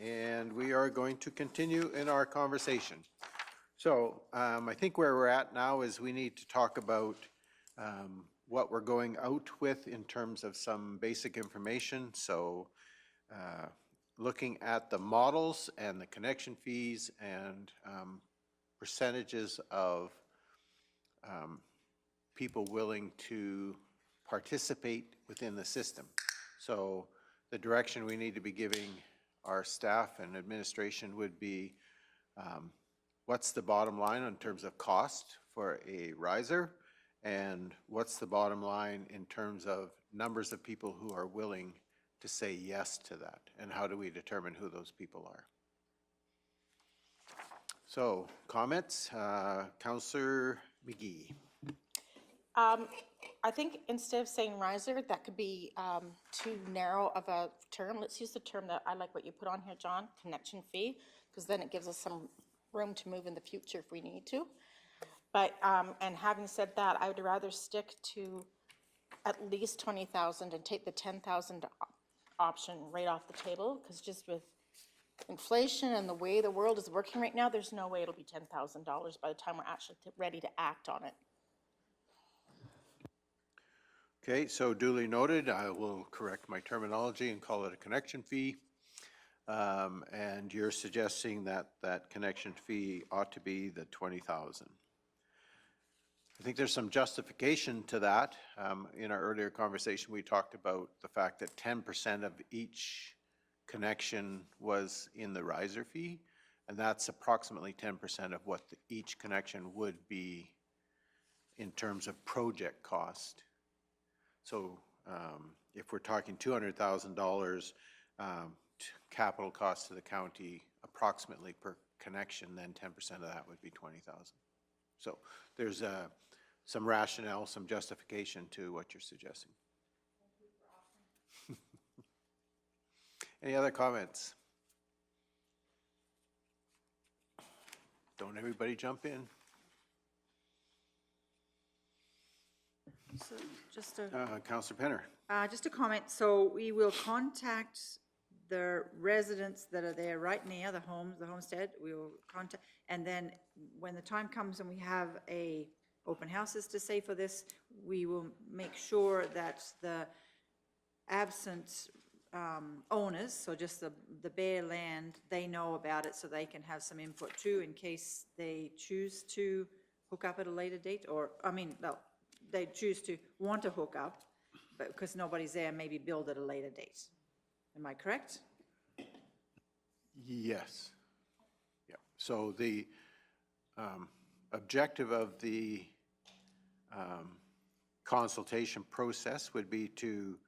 and we are going to continue in our conversation. So I think where we're at now is we need to talk about what we're going out with in terms of some basic information. So looking at the models and the connection fees and percentages of people willing to participate within the system. So the direction we need to be giving our staff and administration would be what's the bottom line in terms of cost for a riser, and what's the bottom line in terms of numbers of people who are willing to say yes to that, and how do we determine who those people are? So comments, Councillor McGee. I think instead of saying riser, that could be too narrow of a term. Let's use the term that I like what you put on here, John, connection fee, because then it gives us some room to move in the future if we need to. But, and having said that, I would rather stick to at least 20,000 and take the 10,000 option right off the table, because just with inflation and the way the world is working right now, there's no way it'll be $10,000 by the time we're actually ready to act on it. Okay, so duly noted. I will correct my terminology and call it a connection fee. And you're suggesting that that connection fee ought to be the 20,000. I think there's some justification to that. In our earlier conversation, we talked about the fact that 10% of each connection was in the riser fee, and that's approximately 10% of what each connection would be in terms of project cost. So if we're talking $200,000 capital cost to the county approximately per connection, then 10% of that would be 20,000. So there's some rationale, some justification to what you're suggesting. Any other comments? Don't everybody jump in. So just a, Councillor Penner. just a comment. So we will contact the residents that are there right near the homes, the homestead. We will contact, and then when the time comes and we have a open houses to say for this, we will make sure that the absent owners, so just the bare land, they know about it so they can have some input too in case they choose to hook up at a later date, or, I mean, no, they choose to want to hook up, but because nobody's there, maybe build at a later date. Am I correct? Yes. Yeah. So the objective of the consultation process would be to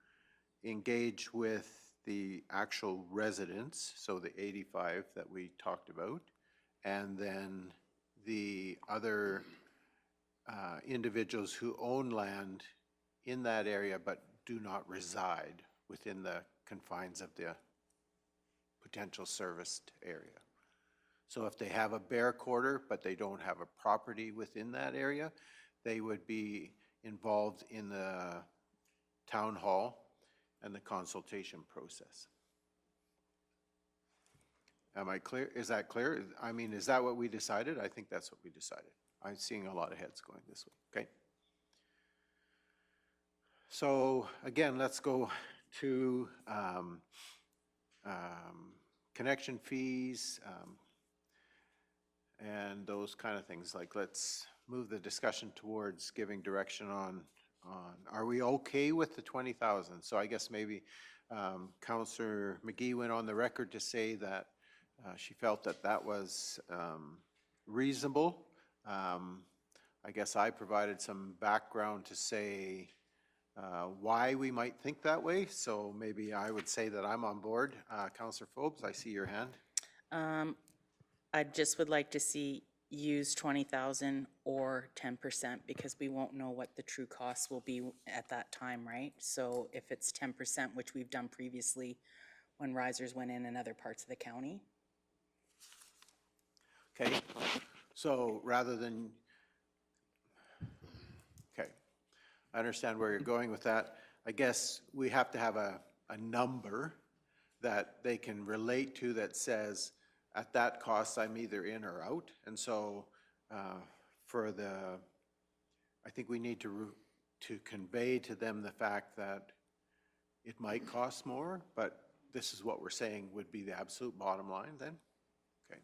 engage with the actual residents, so the 85 that we talked about, and then the other individuals who own land in that area but do not reside within the confines of the potential serviced area. So if they have a bare quarter but they don't have a property within that area, they would be involved in the town hall and the consultation process. Am I clear? Is that clear? I mean, is that what we decided? I think that's what we decided. I'm seeing a lot of heads going this way. Okay. So again, let's go to connection fees and those kind of things. Like, let's move the discussion towards giving direction on are we okay with the 20,000? So I guess maybe Councillor McGee went on the record to say that she felt that that was reasonable. I guess I provided some background to say why we might think that way. So maybe I would say that I'm on board. Councillor Phobes, I see your hand. I just would like to see use 20,000 or 10% because we won't know what the true costs will be at that time, right? So if it's 10%, which we've done previously when risers went in other parts of the county. Okay, so rather than, okay, I understand where you're going with that. I guess we have to have a number that they can relate to that says, at that cost, I'm either in or out. And so I think we need to convey to them the fact that it might cost more, but this is what we're saying would be the absolute bottom line then? Okay.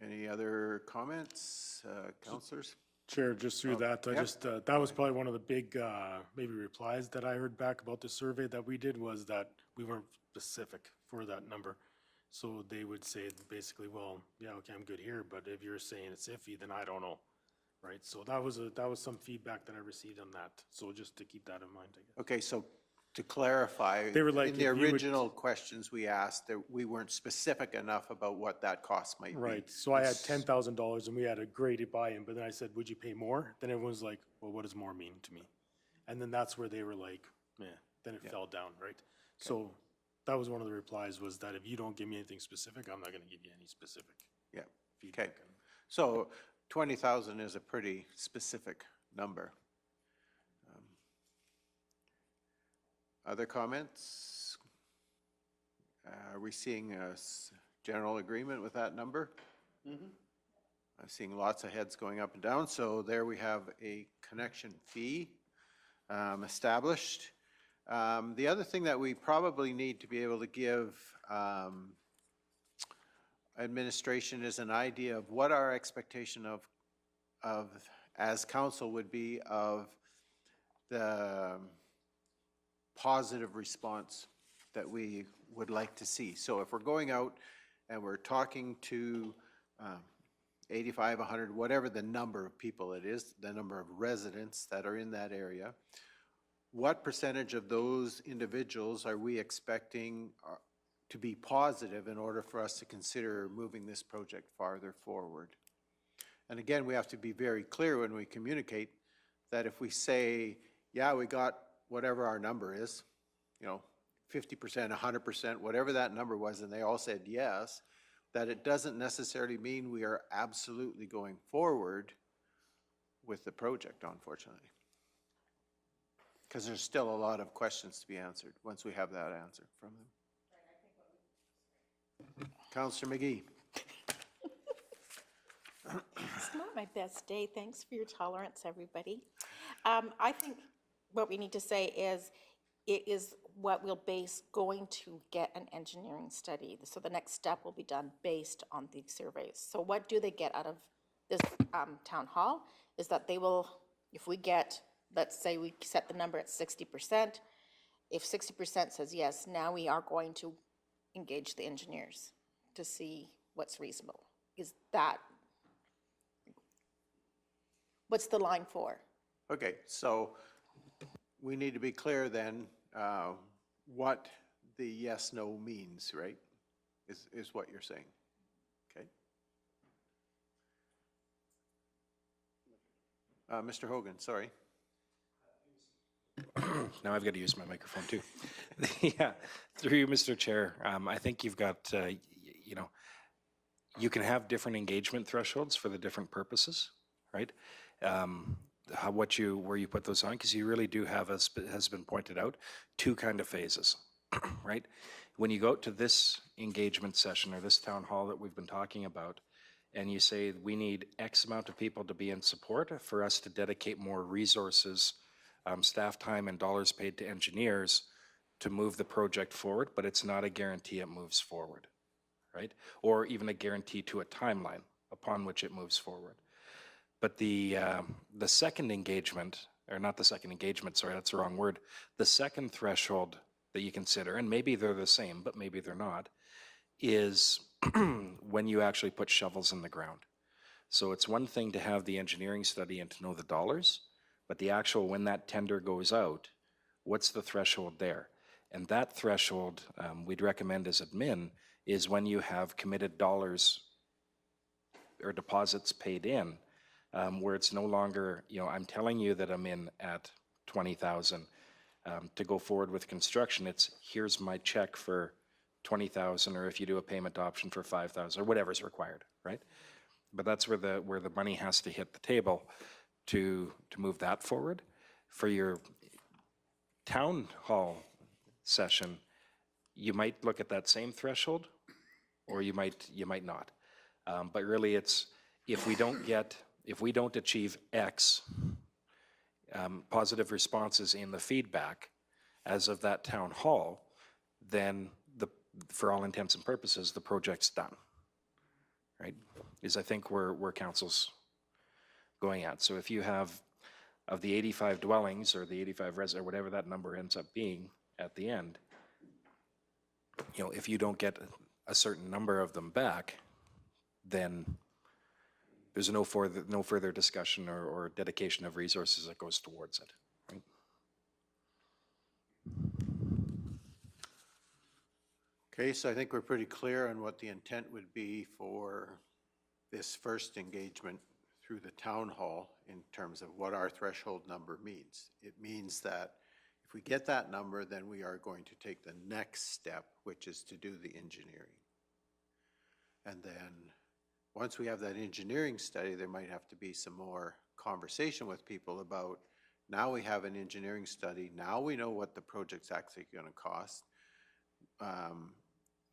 Any other comments, councilors? Chair, just through that, yeah. that was probably one of the big, maybe replies that I heard back about the survey that we did, was that we weren't specific for that number. So they would say basically, well, yeah, okay, I'm good here, but if you're saying it's iffy, then I don't know, right? So that was some feedback that I received on that, so just to keep that in mind, I guess. Okay, so to clarify, They were like, in the if you would- original questions we asked, that we weren't specific enough about what that cost might be. Right, so I had $10,000 and we had a great buy-in, but then I said, would you pay more? Then everyone's like, well, what does more mean to me? And then that's where they were like, then it fell down, right? So that was one of the replies, was that if you don't give me anything specific, I'm not gonna give you any specific Yeah, okay. feedback. So 20,000 is a pretty specific number. Other comments? Are we seeing a general agreement with that number? I'm seeing lots of heads going up and down, so there we have a connection fee established. The other thing that we probably need to be able to give administration is an idea of what our expectation of as council would be of the positive response that we would like to see. So if we're going out and we're talking to 85, 100, whatever the number of people it is, the number of residents that are in that area, what percentage of those individuals are we expecting to be positive in order for us to consider moving this project farther forward? And again, we have to be very clear when we communicate that if we say, yeah, we got whatever our number is, 50%, 100%, whatever that number was, and they all said yes, that it doesn't necessarily mean we are absolutely going forward with the project, unfortunately. Because there's still a lot of questions to be answered once we have that answer from them. Councillor McGee. It's not my best day. Thanks for your tolerance, everybody. I think what we need to say is, it is what we'll base going to get an engineering study. So the next step will be done based on these surveys. So what do they get out of this town hall? Is that they will, if we get, let's say we set the number at 60%, if 60% says yes, now we are going to engage the engineers to see what's reasonable. Is that, what's the line for? Okay, so we need to be clear then what the yes, no means, right? Is what you're saying, okay? Mr. Hogan, sorry. Now I've got to use my microphone too. Yeah, through you, Mr. Chair, I think you've got, you can have different engagement thresholds for the different purposes, right? Where you put those on, because you really do have, as has been pointed out, two kind of phases, right? When you go to this engagement session or this town hall that we've been talking about, and you say we need X amount of people to be in support for us to dedicate more resources, staff time and dollars paid to engineers to move the project forward, but it's not a guarantee it moves forward, right? Or even a guarantee to a timeline upon which it moves forward. But the second engagement, or not the second engagement, sorry, that's the wrong word. The second threshold that you consider, and maybe they're the same, but maybe they're not, is when you actually put shovels in the ground. So it's one thing to have the engineering study and to know the dollars, but the actual, when that tender goes out, what's the threshold there? And that threshold, we'd recommend as admin, is when you have committed dollars or deposits paid in, where it's no longer, I'm telling you that I'm in at 20,000 to go forward with construction. It's, here's my check for 20,000, or if you do a payment option for 5,000, or whatever's required, right? But that's where the money has to hit the table to move that forward. For your town hall session, you might look at that same threshold, or you might not. But really, it's, if we don't achieve X positive responses in the feedback as of that town hall, then for all intents and purposes, the project's done, right? Is I think where council's going at. So if you have, of the 85 dwellings or the 85 residents, or whatever that number ends up being at the end, if you don't get a certain number of them back, then there's no further discussion or dedication of resources that goes towards it, right? Okay, so I think we're pretty clear on what the intent would be for this first engagement through the town hall in terms of what our threshold number means. It means that if we get that number, then we are going to take the next step, which is to do the engineering. And then once we have that engineering study, there might have to be some more conversation with people about, now we have an engineering study, now we know what the project's actually going to cost.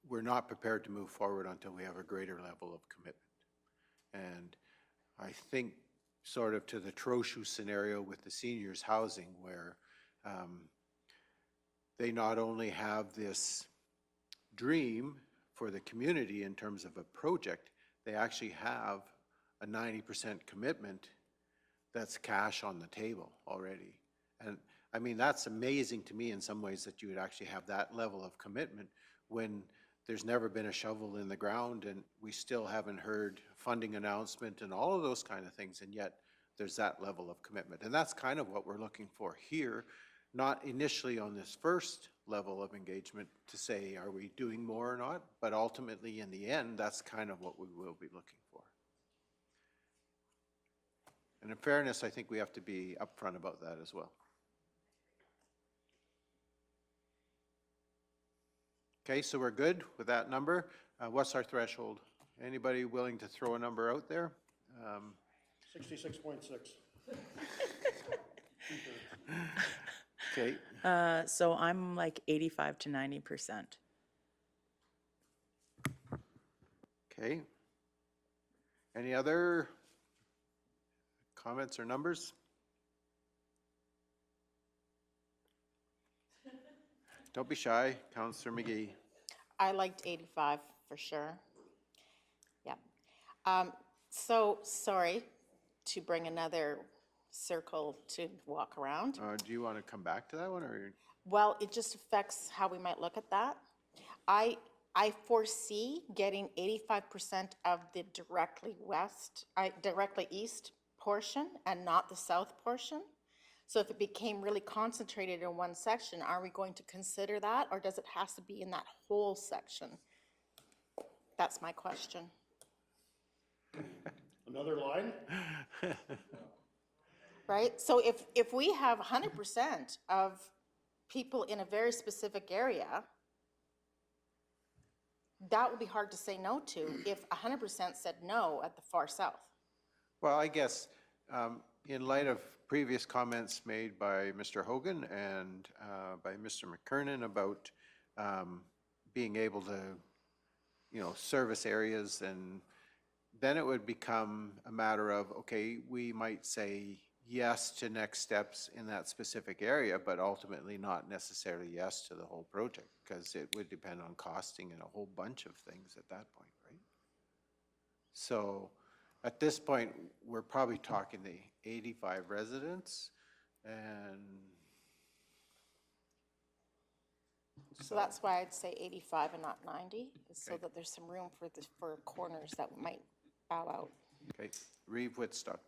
We're not prepared to move forward until we have a greater level of commitment. And I think sort of to the Trochu scenario with the seniors housing, where they not only have this dream for the community in terms of a project, they actually have a 90% commitment that's cash on the table already. And I mean, that's amazing to me in some ways, that you would actually have that level of commitment when there's never been a shovel in the ground and we still haven't heard funding announcement and all of those kind of things, and yet there's that level of commitment. And that's kind of what we're looking for here, not initially on this first level of engagement to say, are we doing more or not? But ultimately, in the end, that's kind of what we will be looking for. And in fairness, I think we have to be upfront about that as well. Okay, so we're good with that number. What's our threshold? Anybody willing to throw a number out there? 66.6. Okay, So I'm like 85 to 90%. okay. Any other comments or numbers? Don't be shy, Councillor McGee. I liked 85 for sure. Yeah. So, sorry to bring another circle to walk around. Do you want to come back to that one, or? Well, it just affects how we might look at that. I foresee getting 85% of the directly east portion and not the south portion. So if it became really concentrated in one section, are we going to consider that, or does it have to be in that whole section? That's my question. Another line? Right? So if we have 100% of people in a very specific area, that would be hard to say no to if 100% said no at the far south. Well, I guess in light of previous comments made by Mr. Hogan and by Mr. McKernan about being able to, service areas, and then it would become a matter of, okay, we might say yes to next steps in that specific area, but ultimately not necessarily yes to the whole project, because it would depend on costing and a whole bunch of things at that point, right? So at this point, we're probably talking the 85 residents, and So that's why I'd say 85 and not 90, so that there's some room for corners that might bow out. okay, Reeve Whitstock.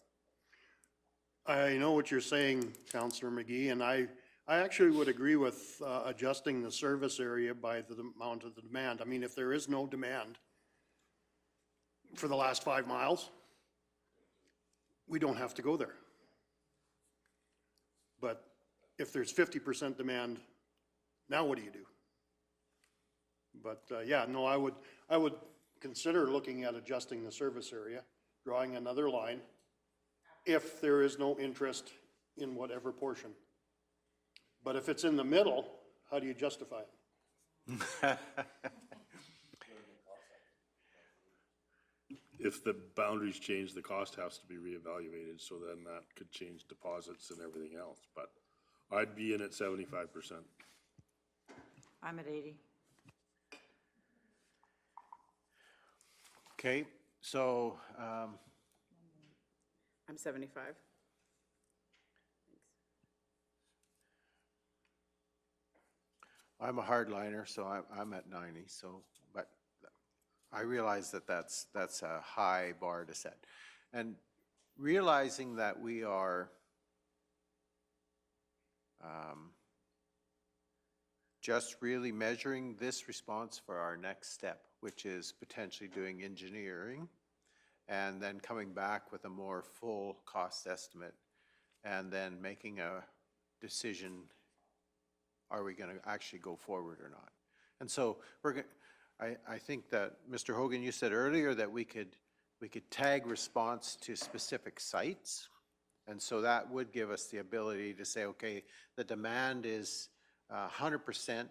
I know what you're saying, Councillor McGee, and I actually would agree with adjusting the service area by the amount of the demand. I mean, if there is no demand for the last 5 miles, we don't have to go there. But if there's 50% demand, now what do you do? But yeah, no, I would consider looking at adjusting the service area, drawing another line. If there is no interest in whatever portion. But if it's in the middle, how do you justify it? If the boundaries change, the cost has to be reevaluated, so then that could change deposits and everything else, but I'd be in at 75%. I'm at 80. Okay, so, I'm 75. I'm a hardliner, so I'm at 90, so, but I realize that that's a high bar to set. And realizing that we are just really measuring this response for our next step, which is potentially doing engineering, and then coming back with a more full cost estimate, and then making a decision, are we gonna actually go forward or not? And so I think that, Mr. Hogan, you said earlier that we could tag response to specific sites. And so that would give us the ability to say, okay, the demand is 100%,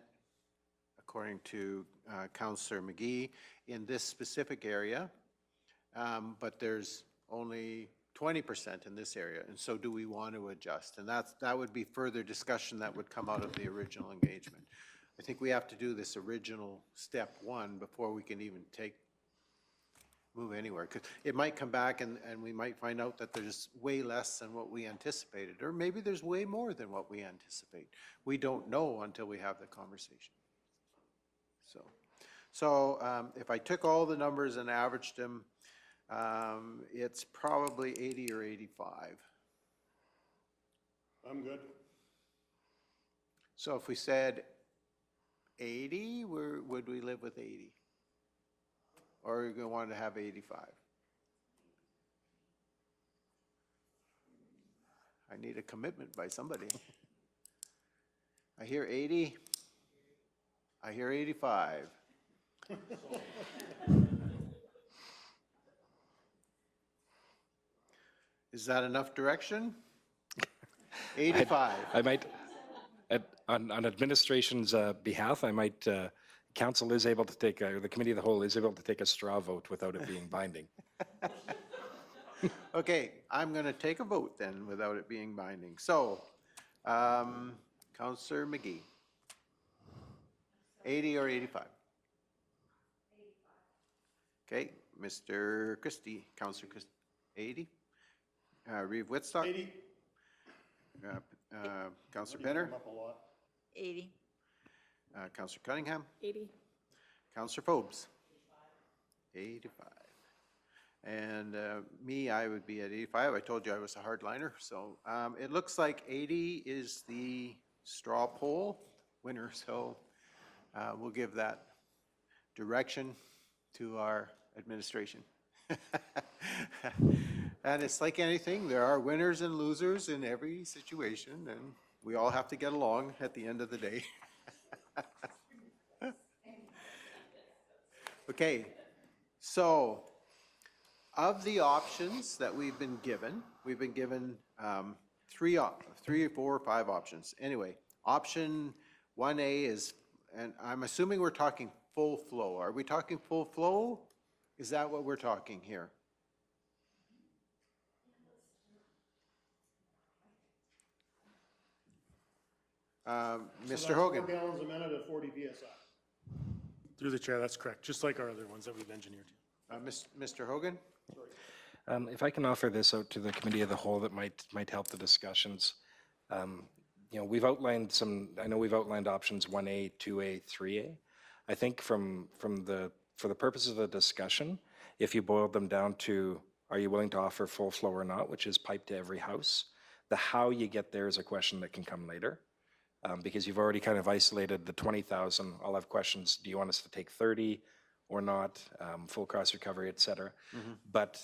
according to Councillor McGee, in this specific area, but there's only 20% in this area. And so do we want to adjust? And that would be further discussion that would come out of the original engagement. I think we have to do this original step one before we can even move anywhere. Because it might come back and we might find out that there's way less than what we anticipated, or maybe there's way more than what we anticipate. We don't know until we have the conversation. So if I took all the numbers and averaged them, it's probably 80 or 85. I'm good. So if we said 80, would we live with 80? Or are you going to want to have 85? I need a commitment by somebody. I hear 80. I hear 85. Is that enough direction? 85. I might, on administration's behalf, I might, council is able to take, or the committee of the whole is able to take a straw vote without it being binding. Okay, I'm going to take a vote then without it being binding. So, Councillor McGee. 80 or 85? 85. Okay, Mr. Christie, Councillor Christie, 80? Reeve Whitstock? 80. Councillor Penner? Come up a lot. 80. Councillor Cunningham? 80. Councillor Forbes? 85. And me, I would be at 85. I told you I was a hardliner. So it looks like 80 is the straw poll winner. So we'll give that direction to our administration. And it's like anything, there are winners and losers in every situation, and we all have to get along at the end of the day. Okay, so of the options that we've been given three or four or five options. Anyway, option 1A is, and I'm assuming we're talking full flow. Are we talking full flow? Is that what we're talking here? Mr. Hogan. 4 gallons a minute at 40 PSI. Through the chair, that's correct, just like our other ones that we've engineered. Mr. Hogan? If I can offer this out to the committee of the whole, that might help the discussions. You know, we've outlined I know we've outlined options 1A, 2A, 3A. I think for the purposes of the discussion, if you boiled them down to, are you willing to offer full flow or not, which is pipe to every house, the how you get there is a question that can come later. Because you've already kind of isolated the 20,000. I'll have questions, do you want us to take 30 or not, full cost recovery, et cetera. But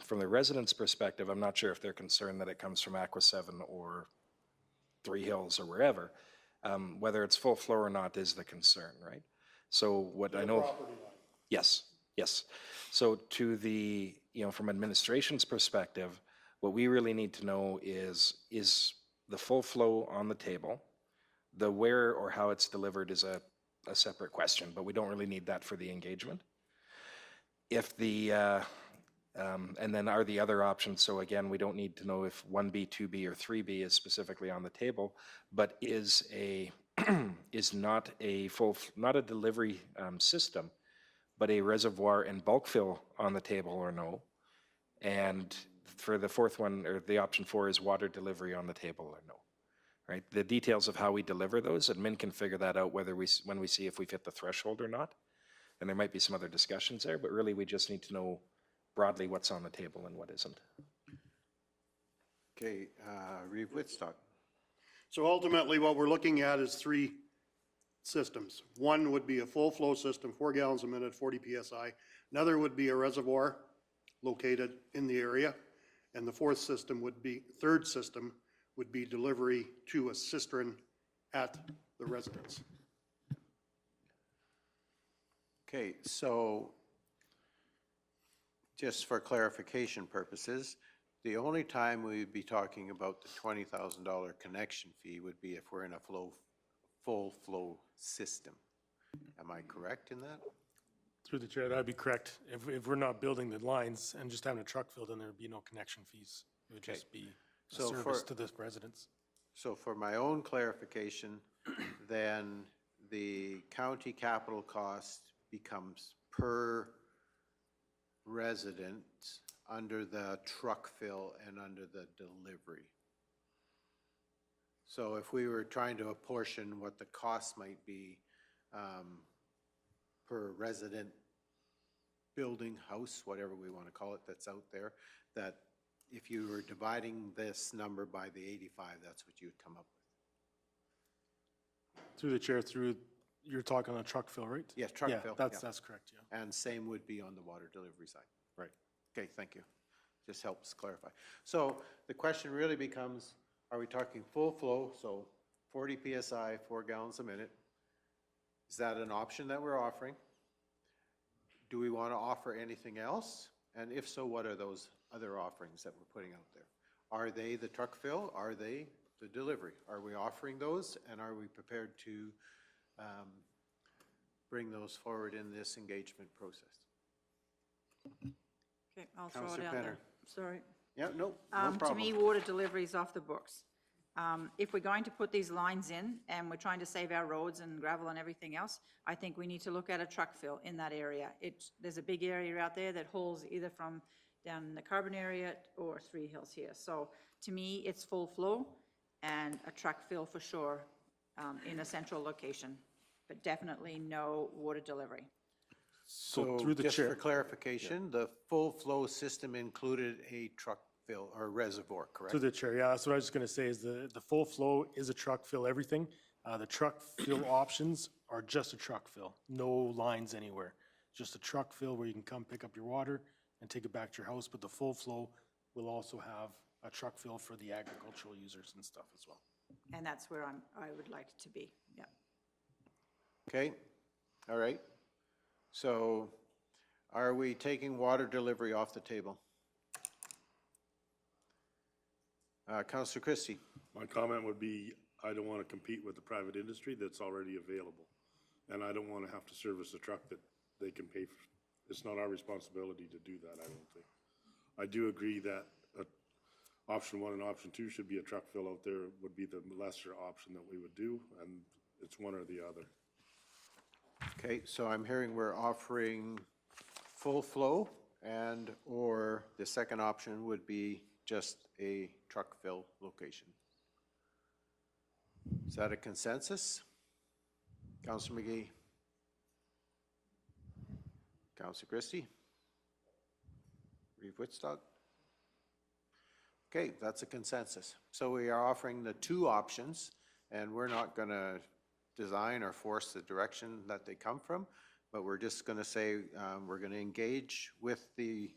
from the residents' perspective, I'm not sure if they're concerned that it comes from Aqua 7 or Three Hills or wherever. Whether it's full flow or not is the concern, right? So what I know, Property line. yes. So to the, from administration's perspective, What we really need to know is the full flow on the table? The where or how it's delivered is a separate question, but we don't really need that for the engagement. If the, and then are the other options, so again, we don't need to know if 1B, 2B, or 3B is specifically on the table, but is not a not a delivery system, but a reservoir and bulk fill on the table or no? And for the fourth one, or the option 4, is water delivery on the table or no? Right? The details of how we deliver those, admin can figure that out whether when we see if we fit the threshold or not. And there might be some other discussions there, but really we just need to know broadly what's on the table and what isn't. Okay, Reeve Whitstock. So ultimately, what we're looking at is 3 systems. One would be a full flow system, 4 gallons a minute, 40 PSI. Another would be a reservoir located in the area. And the third system would be delivery to a cistern at the residence. Okay, so just for clarification purposes, the only time we would be talking about the $20,000 connection fee would be if we're in a full flow system. Am I correct in that? Through the chair, that'd be correct. If we're not building the lines and just having a truck fill, then there'd be no connection fees. It would just be a So service to the residents. So for my own clarification, then the county capital cost becomes per resident under the truck fill and under the delivery. So if we were trying to apportion what the cost might be per resident building, house, whatever we want to call it, that's out there, that if you were dividing this number by the 85, that's what you would come up with. Through the chair, you're talking on a truck fill, right? Yes, truck fill. Yeah, that's correct, yeah. And same would be on the water delivery side. Right. Okay, thank you. Just helps clarify. So the question really becomes, are we talking full flow, so 40 PSI, 4 gallons a minute? Is that an option that we're offering? Do we want to offer anything else? And if so, what are those other offerings that we're putting out there? Are they the truck fill? Are they the delivery? Are we offering those? And are we prepared to bring those forward in this engagement process? Okay, I'll throw Councillor it out there. Penner. Sorry. Yeah, no To problem. me, water delivery is off the books. If we're going to put these lines in and we're trying to save our roads and gravel and everything else, I think we need to look at a truck fill in that area. There's a big area out there that holds either from down in the Carbon area or Three Hills here. So to me, it's full flow and a truck fill for sure in a central location, but definitely no water delivery. So through the just chair. for clarification, the full flow system included a truck fill or reservoir, correct? Through the chair, yeah, that's what I was just gonna say, is the full flow is a truck fill everything. The truck fill options are just a truck fill, no lines anywhere. Just a truck fill where you can come pick up your water and take it back to your house, but the full flow will also have a truck fill for the agricultural users and stuff as well. And that's where I would like it to be, yeah. Okay, all right. So are we taking water delivery off the table? Councillor Christie. My comment would be, I don't want to compete with the private industry that's already available. And I don't want to have to service a truck that they can pay for. It's not our responsibility to do that, I don't think. I do agree that option 1 and option 2 should be a truck fill out there, would be the lesser option that we would do, and it's one or the other. Okay, so I'm hearing we're offering full flow and or the second option would be just a truck fill location. Is that a consensus? Councillor McGee? Councillor Christie? Reeve Whitstock? Okay, that's a consensus. So we are offering the 2 options, and we're not going to design or force the direction that they come from, but we're just going to say we're going to engage with the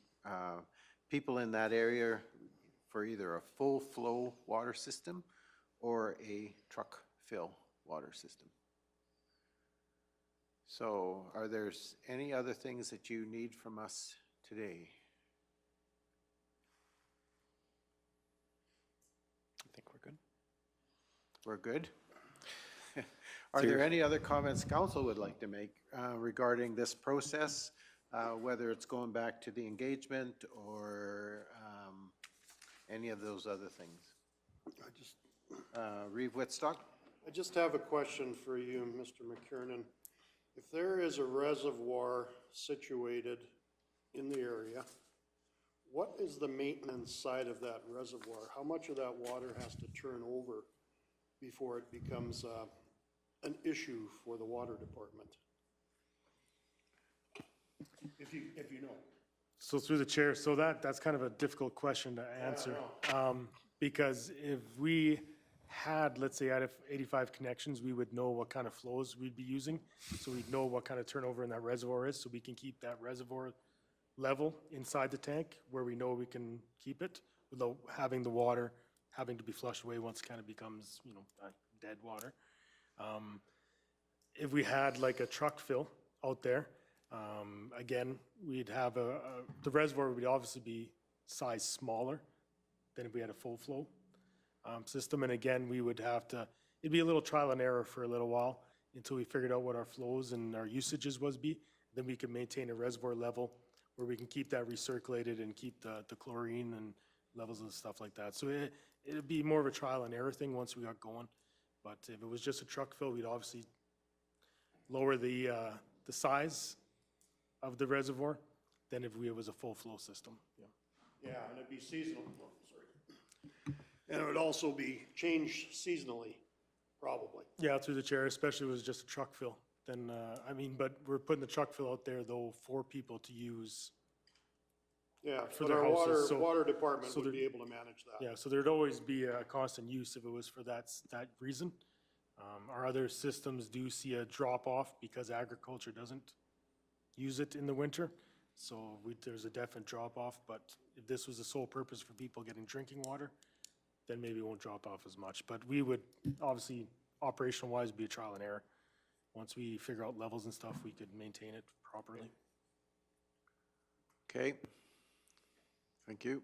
people in that area for either a full flow water system or a truck fill water system. So are there any other things that you need from us today? we're good. Are there any other comments council would like to make regarding this process, whether it's going back to the engagement or any of those other things? Reeve Whitstock? I just have a question for you, Mr. McKiernan. If there is a reservoir situated in the area, what is the maintenance side of that reservoir? How much of that water has to turn over before it becomes an issue for the water department? If you know. So through the chair, so that's kind of a difficult question to answer. Because if we had, let's say, out of 85 connections, we would know what kind of flows we'd be using. So we'd know what kind of turnover in that reservoir is, so we can keep that reservoir level inside the tank where we know we can keep it without having the water having to be flushed away once it kind of becomes, dead water. If we had like a truck fill out there, again, we'd have the reservoir would obviously be size smaller than if we had a full flow system. And again, we would have to, it'd be a little trial and error for a little while until we figured out what our flows and our usages was be. Then we could maintain a reservoir level where we can keep that recirculated and keep the chlorine and levels and stuff like that. So it'd be more of a trial and error thing once we got going. But if it was just a truck fill, we'd obviously lower the size of the reservoir than if it was a full flow system. Yeah, and it'd be seasonal, oh, sorry. And it would also be changed seasonally, probably. Yeah, through the chair, especially if it was just a truck fill. Then, but we're putting the truck fill out there though for people to use. Yeah, For but their our houses, so- water department so would there- be able to manage that. Yeah, so there'd always be a constant use if it was for that reason. Our other systems do see a drop off because agriculture doesn't use it in the winter. So there's a definite drop off, but if this was the sole purpose for people getting drinking water, then maybe it won't drop off as much. But we would, obviously, operational wise, be a trial and error. Once we figure out levels and stuff, we could maintain it properly. Okay. Thank you.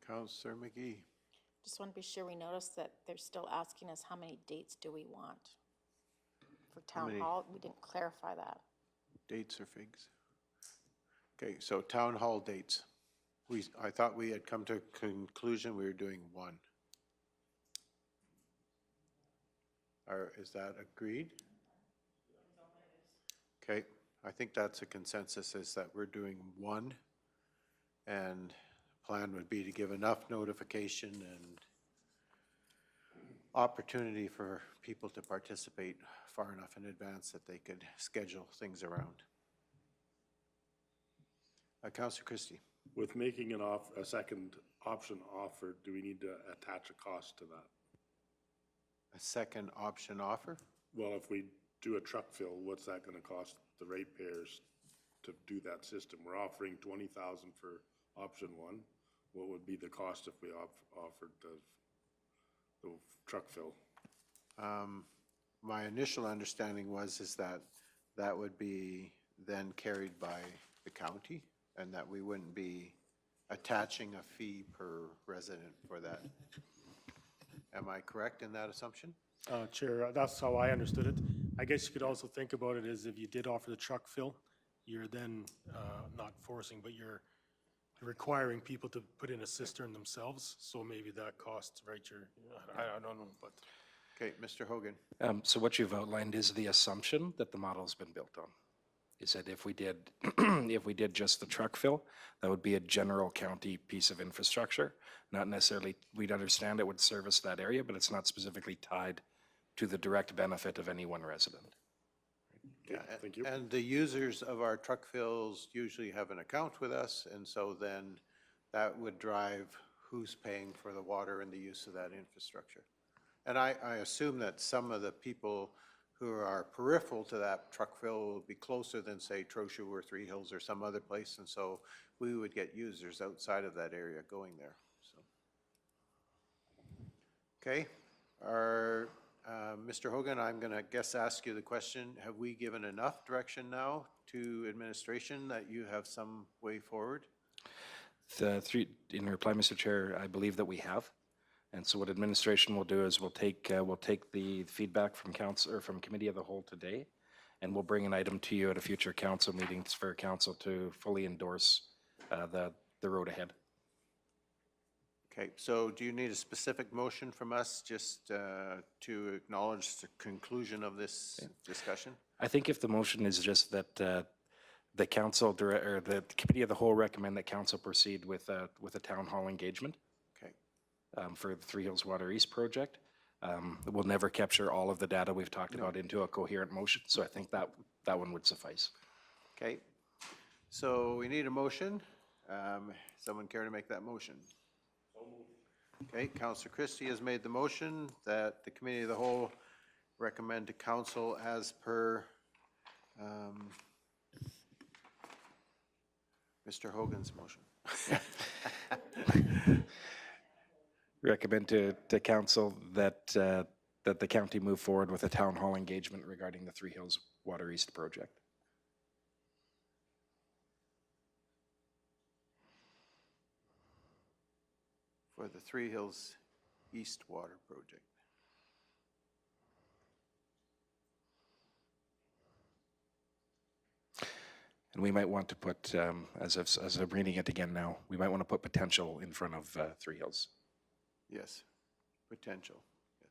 Councillor McGee. Just want to be sure we notice that they're still asking us how many dates do we want for town many? hall. We didn't clarify that. Dates or figs? Okay, so town hall dates. I thought we had come to a conclusion we were doing one. Is that agreed? Okay, I think that's a consensus, is that we're doing one. And plan would be to give enough notification and opportunity for people to participate far enough in advance that they could schedule things around. Councillor Christie. With making a second option offered, do we need to attach a cost to that? A second option offer? Well, if we do a truck fill, what's that gonna cost the ratepayers to do that system? We're offering 20,000 for option one. What would be the cost if we offered the truck fill? My initial understanding is that that would be then carried by the county and that we wouldn't be attaching a fee per resident for that. Am I correct in that assumption? Chair, that's how I understood it. I guess you could also think about it as if you did offer the truck fill, you're then not forcing, but you're requiring people to put in a cistern themselves. So maybe that costs, right? I don't know, but. Okay, Mr. Hogan. So what you've outlined is the assumption that the model's been built on. Is that if we did, if we did just the truck fill, that would be a general county piece of infrastructure. Not necessarily, we'd understand it would service that area, but it's not specifically tied to the direct benefit of any one resident. Yeah, thank you. And the users of our truck fills usually have an account with us, and so then that would drive who's paying for the water and the use of that infrastructure. And I assume that some of the people who are peripheral to that truck fill will be closer than, say, Trochu or Three Hills or some other place, and so we would get users outside of that area going there, so. Okay, Mr. Hogan, I'm gonna ask you the question, have we given enough direction now to administration that you have some way forward? In reply, Mr. Chair, I believe that we have. And so what administration will do is we'll take the feedback from council, or from committee of the whole today, and we'll bring an item to you at a future council meeting for council to fully endorse the road ahead. Okay, so do you need a specific motion from us just to acknowledge the conclusion of this discussion? I think if the motion is just that the council, or the committee of the whole recommend that council proceed with a town hall engagement. Okay. For the Three Hills Water East project. We'll never capture all of the data we've talked about into a coherent motion, so I think that one would suffice. Okay, so we need a motion. Someone care to make that motion? Okay, Councillor Christie has made the motion that the committee of the whole recommend to council as per Mr. Hogan's motion. Recommend to council that the county move forward with a town hall engagement regarding the Three Hills Water East project. For the Three Hills East Water Project. And we might want to put, as I'm reading it again now, we might want to put potential in front of Three Hills. Yes, potential, yes.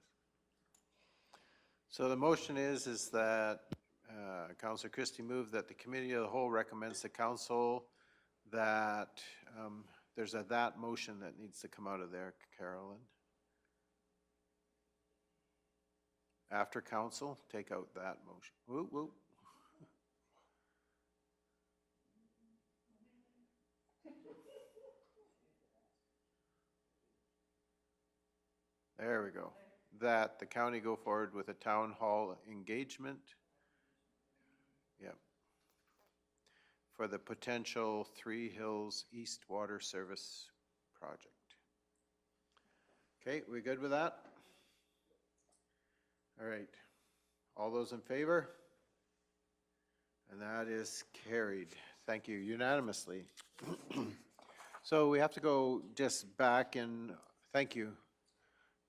So the motion is that Councillor Christie moved that the committee of the whole recommends to council that there's that motion that needs to come out of there, Carolyn. After council, take out that motion. Whoop, whoop. There we go. That the county go forward with a town hall engagement. Yep. For the potential Three Hills East Water Service project. Okay, we good with that? All right. All those in favor? And that is carried. Thank you, unanimously. So we have to go just back and thank you,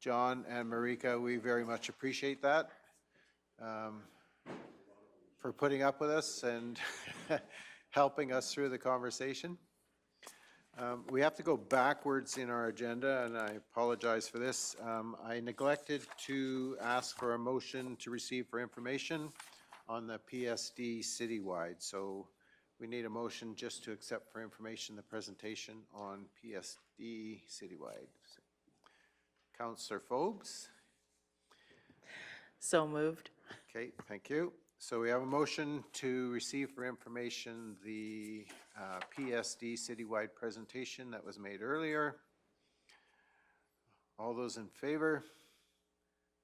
John and Marika. We very much appreciate that for putting up with us and helping us through the conversation. We have to go backwards in our agenda, and I apologize for this. I neglected to ask for a motion to receive for information on the PSD citywide. So we need a motion just to accept for information the presentation on PSD citywide. Councillor Phobes? So moved. Okay, thank you. So we have a motion to receive for information the PSD citywide presentation that was made earlier. All those in favor?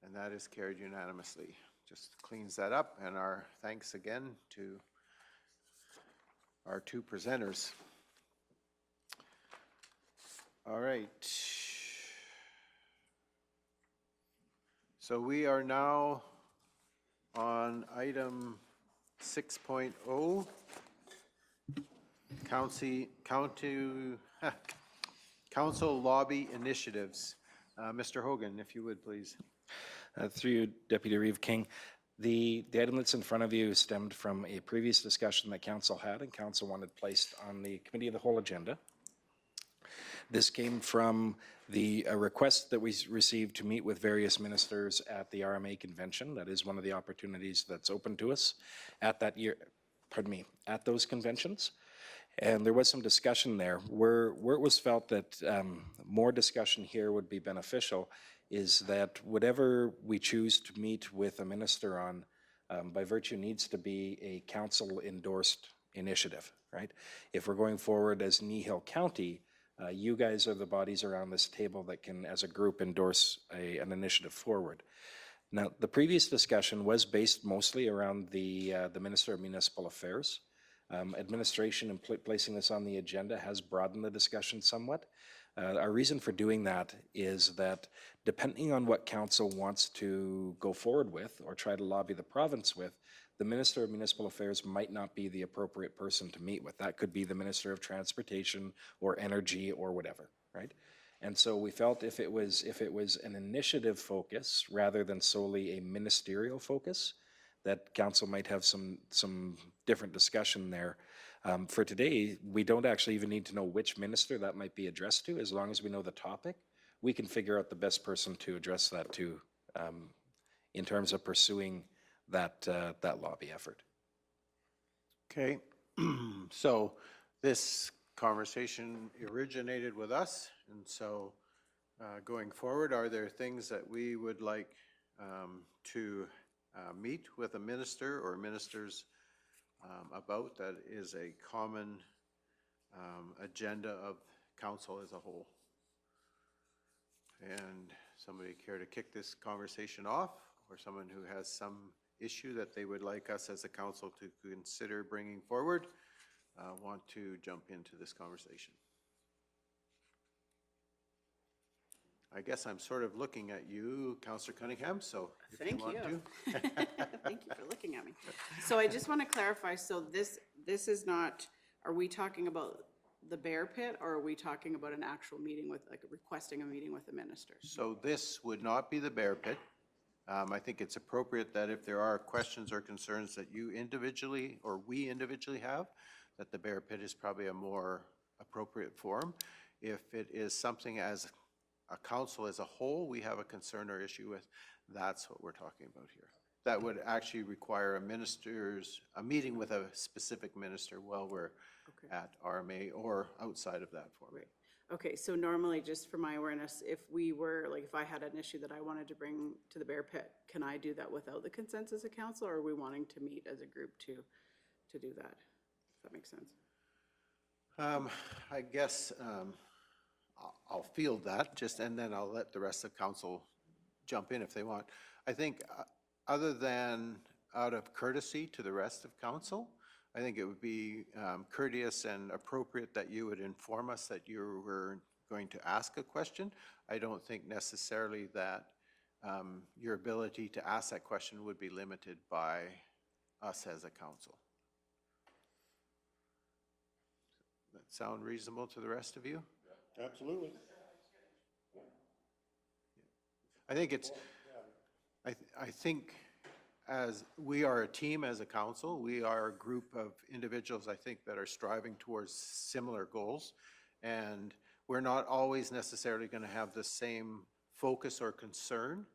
And that is carried unanimously. Just cleans that up, and our thanks again to our two presenters. All right. So we are now on item 6.0, council lobby initiatives. Mr. Hogan, if you would, please. Through you, Deputy Reeve King, the item that's in front of you stemmed from a previous discussion that council had and council wanted placed on the committee of the whole agenda. This came from a request that we received to meet with various ministers at the RMA convention. That is one of the opportunities that's open to us at at those conventions. And there was some discussion there where it was felt that more discussion here would be beneficial is that whatever we choose to meet with a minister on, by virtue needs to be a council endorsed initiative, right? If we're going forward as Kneehill County, you guys are the bodies around this table that can, as a group, endorse an initiative forward. Now, the previous discussion was based mostly around the Minister of Municipal Affairs. Administration in placing this on the agenda has broadened the discussion somewhat. Our reason for doing that is that depending on what council wants to go forward with or try to lobby the province with, the Minister of Municipal Affairs might not be the appropriate person to meet with. That could be the Minister of Transportation or Energy or whatever, right? And so we felt if it was an initiative focus rather than solely a ministerial focus, that council might have some different discussion there. For today, we don't actually even need to know which minister that might be addressed to. As long as we know the topic, we can figure out the best person to address that to in terms of pursuing that lobby effort. Okay, so this conversation originated with us, and so going forward, are there things that we would like to meet with a minister or ministers about that is a common agenda of council as a whole? And somebody care to kick this conversation off, or someone who has some issue that they would like us as a council to consider bringing forward, want to jump into this conversation? I guess I'm sort of looking at you, Councillor Cunningham, so if you Thank want you. to. Thank you for looking at me. So I just want to clarify, so this is not, are we talking about the bear pit, or are we talking about an actual meeting with, like, requesting a meeting with the minister? So this would not be the bear pit. I think it's appropriate that if there are questions or concerns that you individually or we individually have, that the bear pit is probably a more appropriate forum. If it is something as a council as a whole we have a concern or issue with, that's what we're talking about here. That would actually require a meeting with a specific minister while we're at RMA or outside of that forum. Right. Okay, so normally, just for my awareness, if we were, like, if I had an issue that I wanted to bring to the bear pit, can I do that without the consensus of council, or are we wanting to meet as a group to do that? If that makes sense. I guess I'll field that and then I'll let the rest of council jump in if they want. I think other than out of courtesy to the rest of council, I think it would be courteous and appropriate that you would inform us that you were going to ask a question. I don't think necessarily that your ability to ask that question would be limited by us as a council. Does that sound reasonable to the rest of you? Absolutely. I think it's, I think as we are a team as a council, we are a group of individuals, I think, that are striving towards similar goals. And we're not always necessarily going to have the same focus or concern,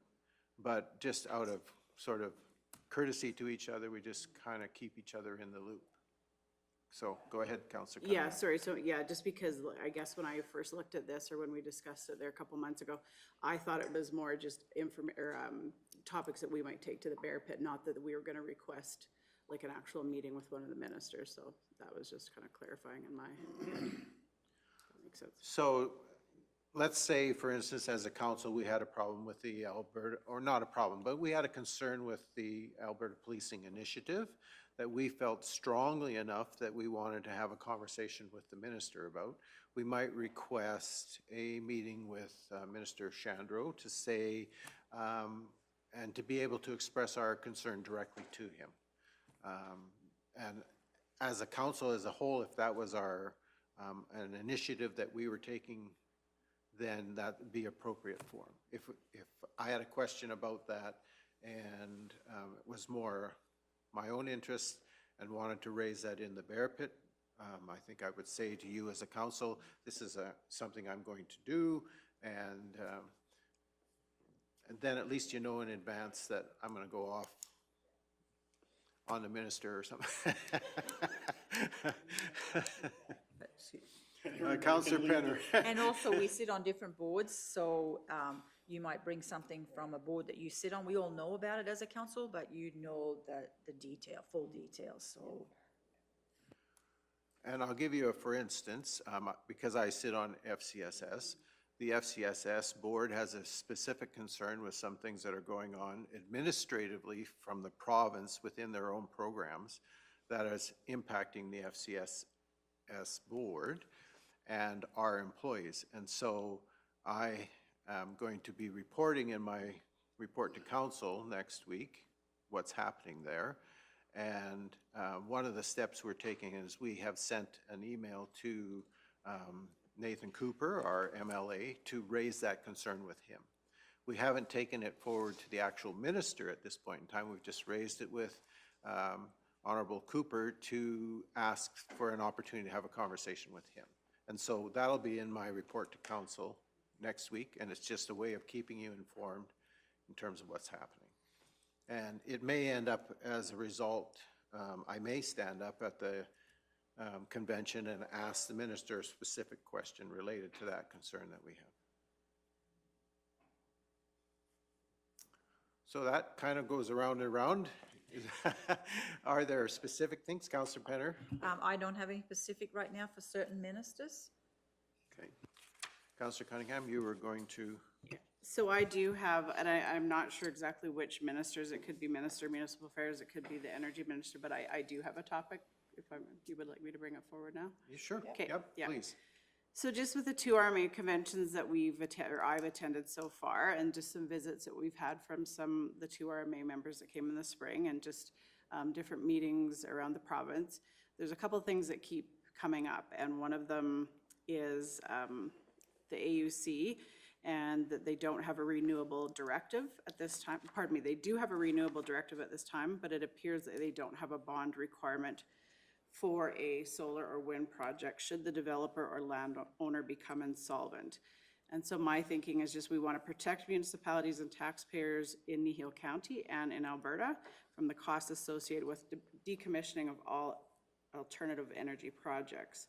but just out of sort of courtesy to each other, we just kind of keep each other in the loop. So go ahead, Councillor Cunningham. Yeah, sorry, so, yeah, just because I guess when I first looked at this, or when we discussed it there a couple months ago, I thought it was more just topics that we might take to the bear pit, not that we were gonna request like an actual meeting with one of the ministers, so that was just kind of clarifying in my head. That makes sense. So let's say, for instance, as a council, we had a problem with the Alberta, or not a problem, but we had a concern with the Alberta Policing Initiative that we felt strongly enough that we wanted to have a conversation with the minister about. We might request a meeting with Minister Shandro to say, and to be able to express our concern directly to him. And as a council as a whole, if that was our, an initiative that we were taking, then that would be appropriate for him. If I had a question about that and it was more my own interest and wanted to raise that in the bear pit, I think I would say to you as a council, this is something I'm going to do, and then at least you know in advance that I'm going to go off on the minister or something. Councillor Penner. And also, we sit on different boards, so you might bring something from a board that you sit on. We all know about it as a council, but you know the detail, full details, so. And I'll give you a for instance, because I sit on FCSS, the FCSS board has a specific concern with some things that are going on administratively from the province within their own programs that is impacting the FCSS board. and our employees. And so I am going to be reporting in my report to council next week what's happening there. And one of the steps we're taking is we have sent an email to Nathan Cooper, our MLA, to raise that concern with him. We haven't taken it forward to the actual minister at this point in time. We've just raised it with Honorable Cooper to ask for an opportunity to have a conversation with him. And so that'll be in my report to council next week, and it's just a way of keeping you informed in terms of what's happening. And it may end up as a result, I may stand up at the convention and ask the minister a specific question related to that concern that we have. So that kind of goes around and around. Are there specific things, Councillor Penner? I don't have any specific right now for certain ministers. Okay. Councillor Cunningham, you were going to... So I do have, and I'm not sure exactly which ministers, it could be Minister of Municipal Affairs, it could be the Energy Minister, but I do have a topic, if you would like me to bring it forward now? You sure? Okay, Yep, yeah. please. So just with the two RMA conventions that I've attended so far, and just some visits that we've had from the two RMA members that came in the spring, and just different meetings around the province, there's a couple of things that keep coming up, and one of them is the AUC, and that they don't have a renewable directive at this time. Pardon me, they do have a renewable directive at this time, but it appears that they don't have a bond requirement for a solar or wind project should the developer or landowner become insolvent. And so my thinking is just we want to protect municipalities and taxpayers in Kneehill County and in Alberta from the costs associated with decommissioning of all alternative energy projects.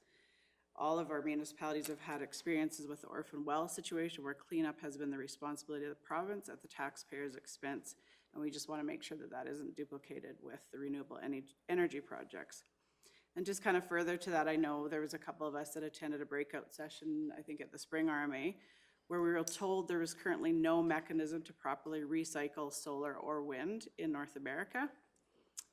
All of our municipalities have had experiences with the orphan well situation where cleanup has been the responsibility of the province at the taxpayer's expense. And we just want to make sure that that isn't duplicated with the renewable energy projects. And just kind of further to that, I know there was a couple of us that attended a breakout session, I think at the spring RMA, where we were told there was currently no mechanism to properly recycle solar or wind in North America.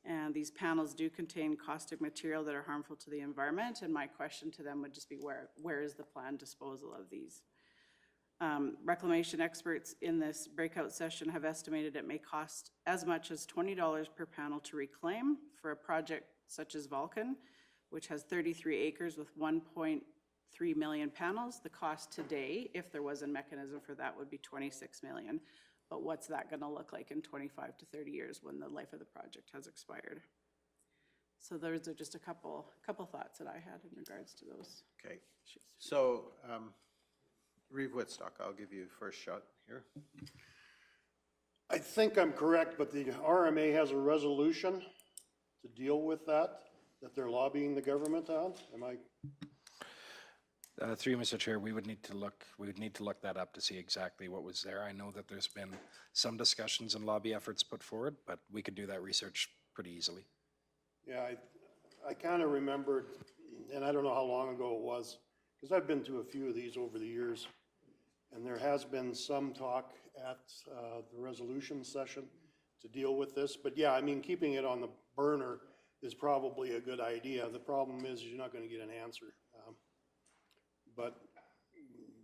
And these panels do contain caustic material that are harmful to the environment. And my question to them would just be where is the planned disposal of these? Reclamation experts in this breakout session have estimated it may cost as much as $20 per panel to reclaim for a project such as Vulcan, which has 33 acres with 1.3 million panels. The cost today, if there was a mechanism for that, would be $26 million. But what's that going to look like in 25 to 30 years when the life of the project has expired? So those are just a couple thoughts that I had in regards to those. Okay. So, Reeve Whitstock, I'll give you first shot here. I think I'm correct, but the RMA has a resolution to deal with that they're lobbying the government on? Am I? Through you, Mr. Chair, we would need to look that up to see exactly what was there. I know that there's been some discussions and lobby efforts put forward, but we could do that research pretty easily. Yeah, I kind of remembered, and I don't know how long ago it was, because I've been to a few of these over the years, and there has been some talk at the resolution session to deal with this. But yeah, I mean, keeping it on the burner is probably a good idea. The problem is you're not going to get an answer. But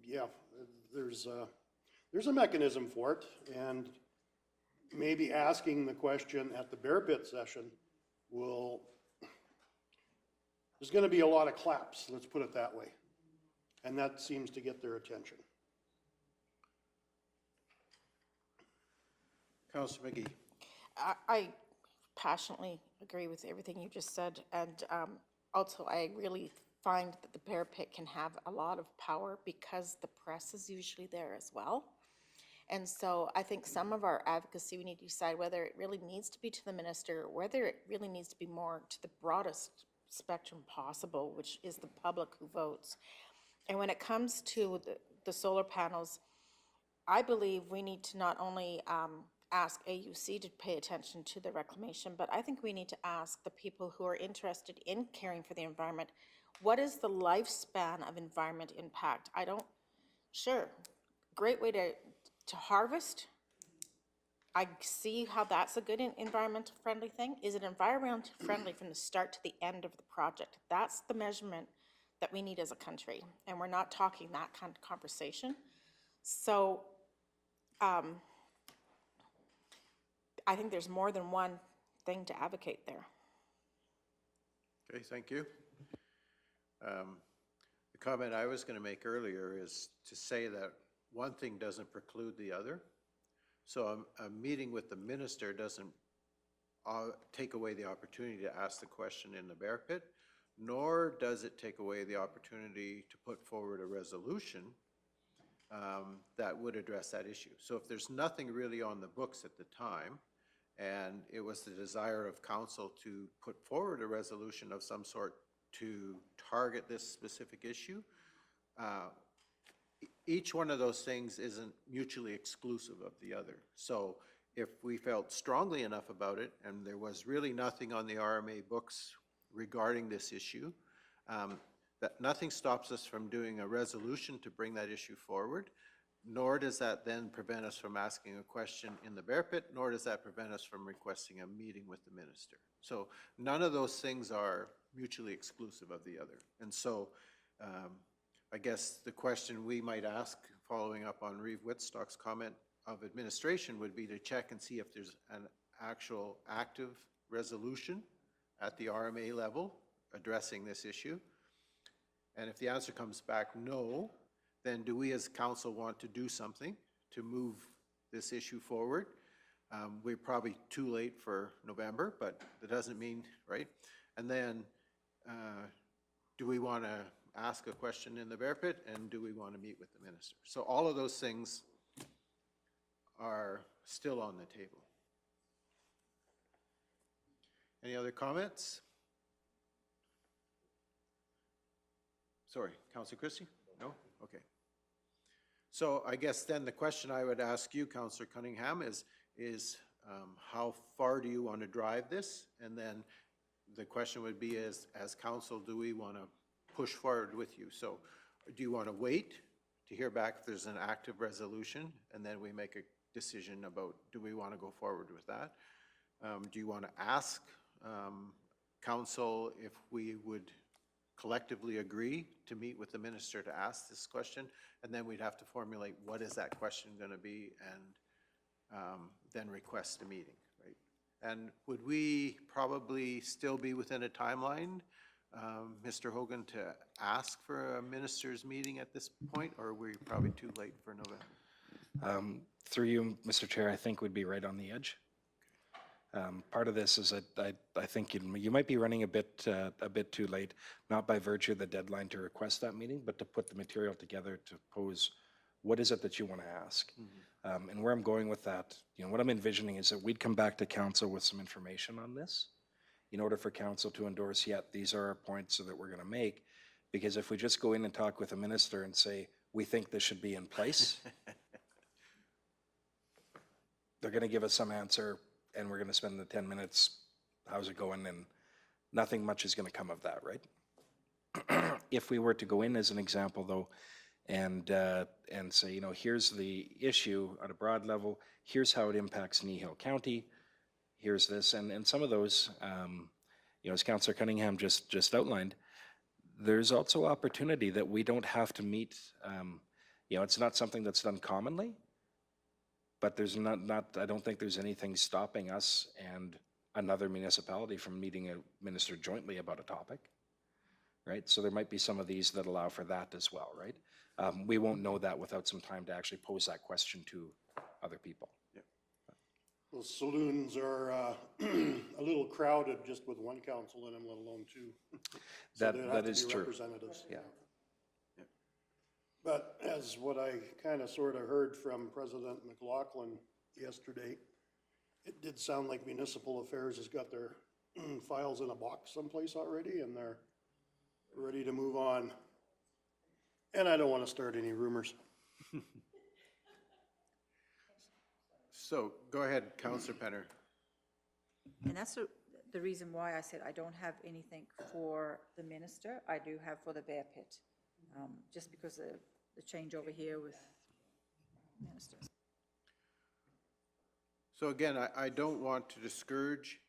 yeah, there's a mechanism for it, and maybe asking the question at the Bear Pit session there's going to be a lot of claps, let's put it that way. And that seems to get their attention. Councillor McGee. I passionately agree with everything you just said, and also I really find that the Bear Pit can have a lot of power because the press is usually there as well. And so I think some of our advocacy, we need to decide whether it really needs to be to the minister, or whether it really needs to be more to the broadest spectrum possible, which is the public who votes. And when it comes to the solar panels, I believe we need to not only ask AUC to pay attention to the reclamation, but I think we need to ask the people who are interested in caring for the environment, what is the lifespan of environment impact? Sure, great way to harvest. I see how that's a good environmental friendly thing. Is it environmental friendly from the start to the end of the project? That's the measurement that we need as a country, and we're not talking that kind of conversation. So, I think there's more than one thing to advocate there. Okay, thank you. The comment I was going to make earlier is to say that one thing doesn't preclude the other. So a meeting with the minister doesn't take away the opportunity to ask the question in the bear pit, nor does it take away the opportunity to put forward a resolution that would address that issue. So if there's nothing really on the books at the time, and it was the desire of council to put forward a resolution of some sort to target this specific issue, each one of those things isn't mutually exclusive of the other. So if we felt strongly enough about it, and there was really nothing on the RMA books regarding this issue, that nothing stops us from doing a resolution to bring that issue forward, nor does that then prevent us from asking a question in the bear pit, nor does that prevent us from requesting a meeting with the minister. So none of those things are mutually exclusive of the other. And so I guess the question we might ask, following up on Reeve Whitstock's comment of administration, would be to check and see if there's an actual active resolution at the RMA level addressing this issue. And if the answer comes back no, then do we as council want to do something to move this issue forward? We're probably too late for November, but that doesn't mean, right? And then do we want to ask a question in the bear pit, and do we want to meet with the minister? So all of those things are still on the table. Any other comments? Sorry, Councillor Christie? No? Okay. So I guess then the question I would ask you, Councillor Cunningham, is how far do you want to drive this? And then the question would be, as council, do we want to push forward with you? So do you want to wait to hear back if there's an active resolution, and then we make a decision about, do we want to go forward with that? Do you want to ask council if we would collectively agree to meet with the minister to ask this question? And then we'd have to formulate what is that question going to be, and then request a meeting, right? And would we probably still be within a timeline, Mr. Hogan, to ask for a minister's meeting at this point, or are we probably too late for November? Through you, Mr. Chair, I think we'd be right on the edge. Part of this is that I think you might be running a bit too late, not by virtue of the deadline to request that meeting, but to put the material together to pose what is it that you want to ask. And where I'm going with that, what I'm envisioning is that we'd come back to council with some information on this in order for council to endorse, yet these are our points that we're going to make. Because if we just go in and talk with the minister and say, we think this should be in place, they're going to give us some answer, and we're going to spend the 10 minutes, how's it going, and nothing much is going to come of that, right? If we were to go in as an example, though, and say, here's the issue at a broad level, here's how it impacts Kneehill County, here's this, and some of those, as Councillor Cunningham just outlined, there's also opportunity that we don't have to meet, it's not something that's done commonly, but there's I don't think there's anything stopping us and another municipality from meeting a minister jointly about a topic, right? So there might be some of these that allow for that as well, right? We won't know that without some time to actually pose that question to other people. Yeah. The saloons are a little crowded just with one council in them, let alone two. So there'd have That to is be true. representatives. Yeah. But as what I kind of sort of heard from President McLaughlin yesterday, it did sound like Municipal Affairs has got their files in a box someplace already, and they're ready to move on. And I don't want to start any rumors. So go ahead, Councillor Penner. And that's the reason why I said I don't have anything for the minister. I do have for the bear pit, just because of the change over here with ministers. So again, I don't want to discourage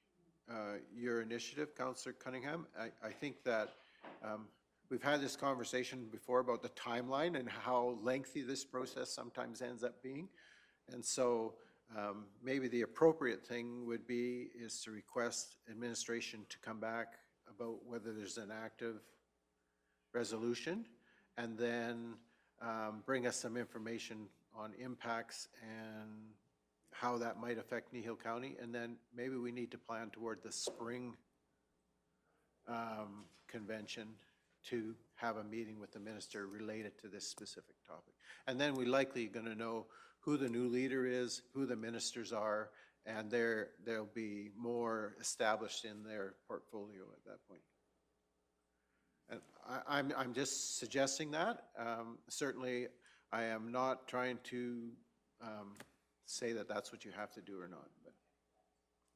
your initiative, Councillor Cunningham. I think that we've had this conversation before about the timeline and how lengthy this process sometimes ends up being. And so maybe the appropriate thing would be is to request administration to come back about whether there's an active resolution, and then bring us some information on impacts and how that might affect Kneehill County. And then maybe we need to plan toward the spring convention to have a meeting with the minister related to this specific topic. And then we're likely going to know who the new leader is, who the ministers are, and they'll be more established in their portfolio at that point. And I'm just suggesting that. Certainly, I am not trying to say that that's what you have to do or not. But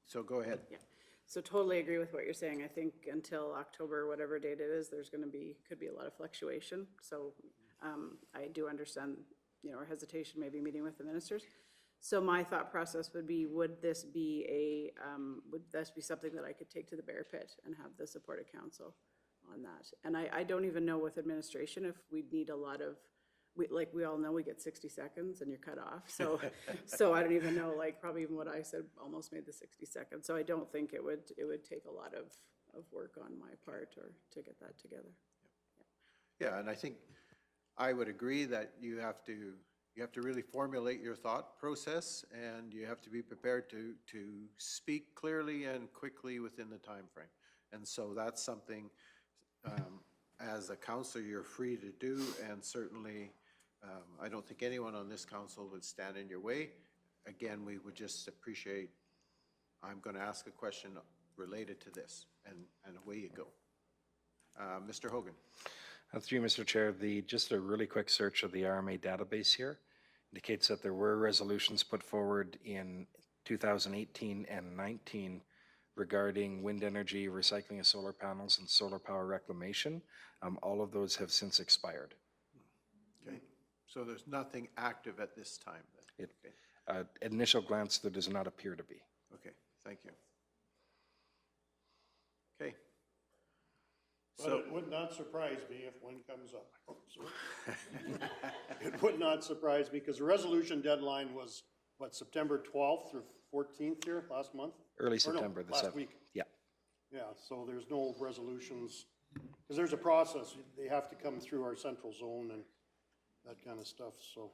so go ahead. Yeah, so totally agree with what you're saying. I think until October, whatever date it is, there's gonna be, could be a lot of fluctuation. So I do understand, you know, our hesitation maybe meeting with the ministers. So my thought process would be, would this be something that I could take to the Bear Pit and have the support of council on that? And I don't even know with administration if we'd need a lot of, we all know we get 60 seconds and you're cut off. So, so I don't even know, like probably even what I said almost made the 60 seconds. So I don't think it would take a lot of work on my part or to get that together. Yeah, and I think I would agree that you have to really formulate your thought process, and you have to be prepared to speak clearly and quickly within the time frame. And so that's something as a councillor you're free to do, and certainly I don't think anyone on this council would stand in your way. Again, we would just appreciate, I'm going to ask a question related to this, and away you go. Mr. Hogan. Through you, Mr. Chair, just a really quick search of the RMA database here indicates that there were resolutions put forward in 2018 and 19 regarding wind energy, recycling of solar panels, and solar power reclamation. All of those have since expired. Okay, so there's nothing active at this time then? Okay. Initial glance, there does not appear to be. Okay, thank you. Okay. But it would not surprise me if one comes up. It would not surprise me, because the resolution deadline was, what, September 12th or 14th here, last month? Early Or no, September, the 7th. last week. Yeah. Yeah, so there's no resolutions, because there's a process. They have to come through our central zone and that kind of stuff, so.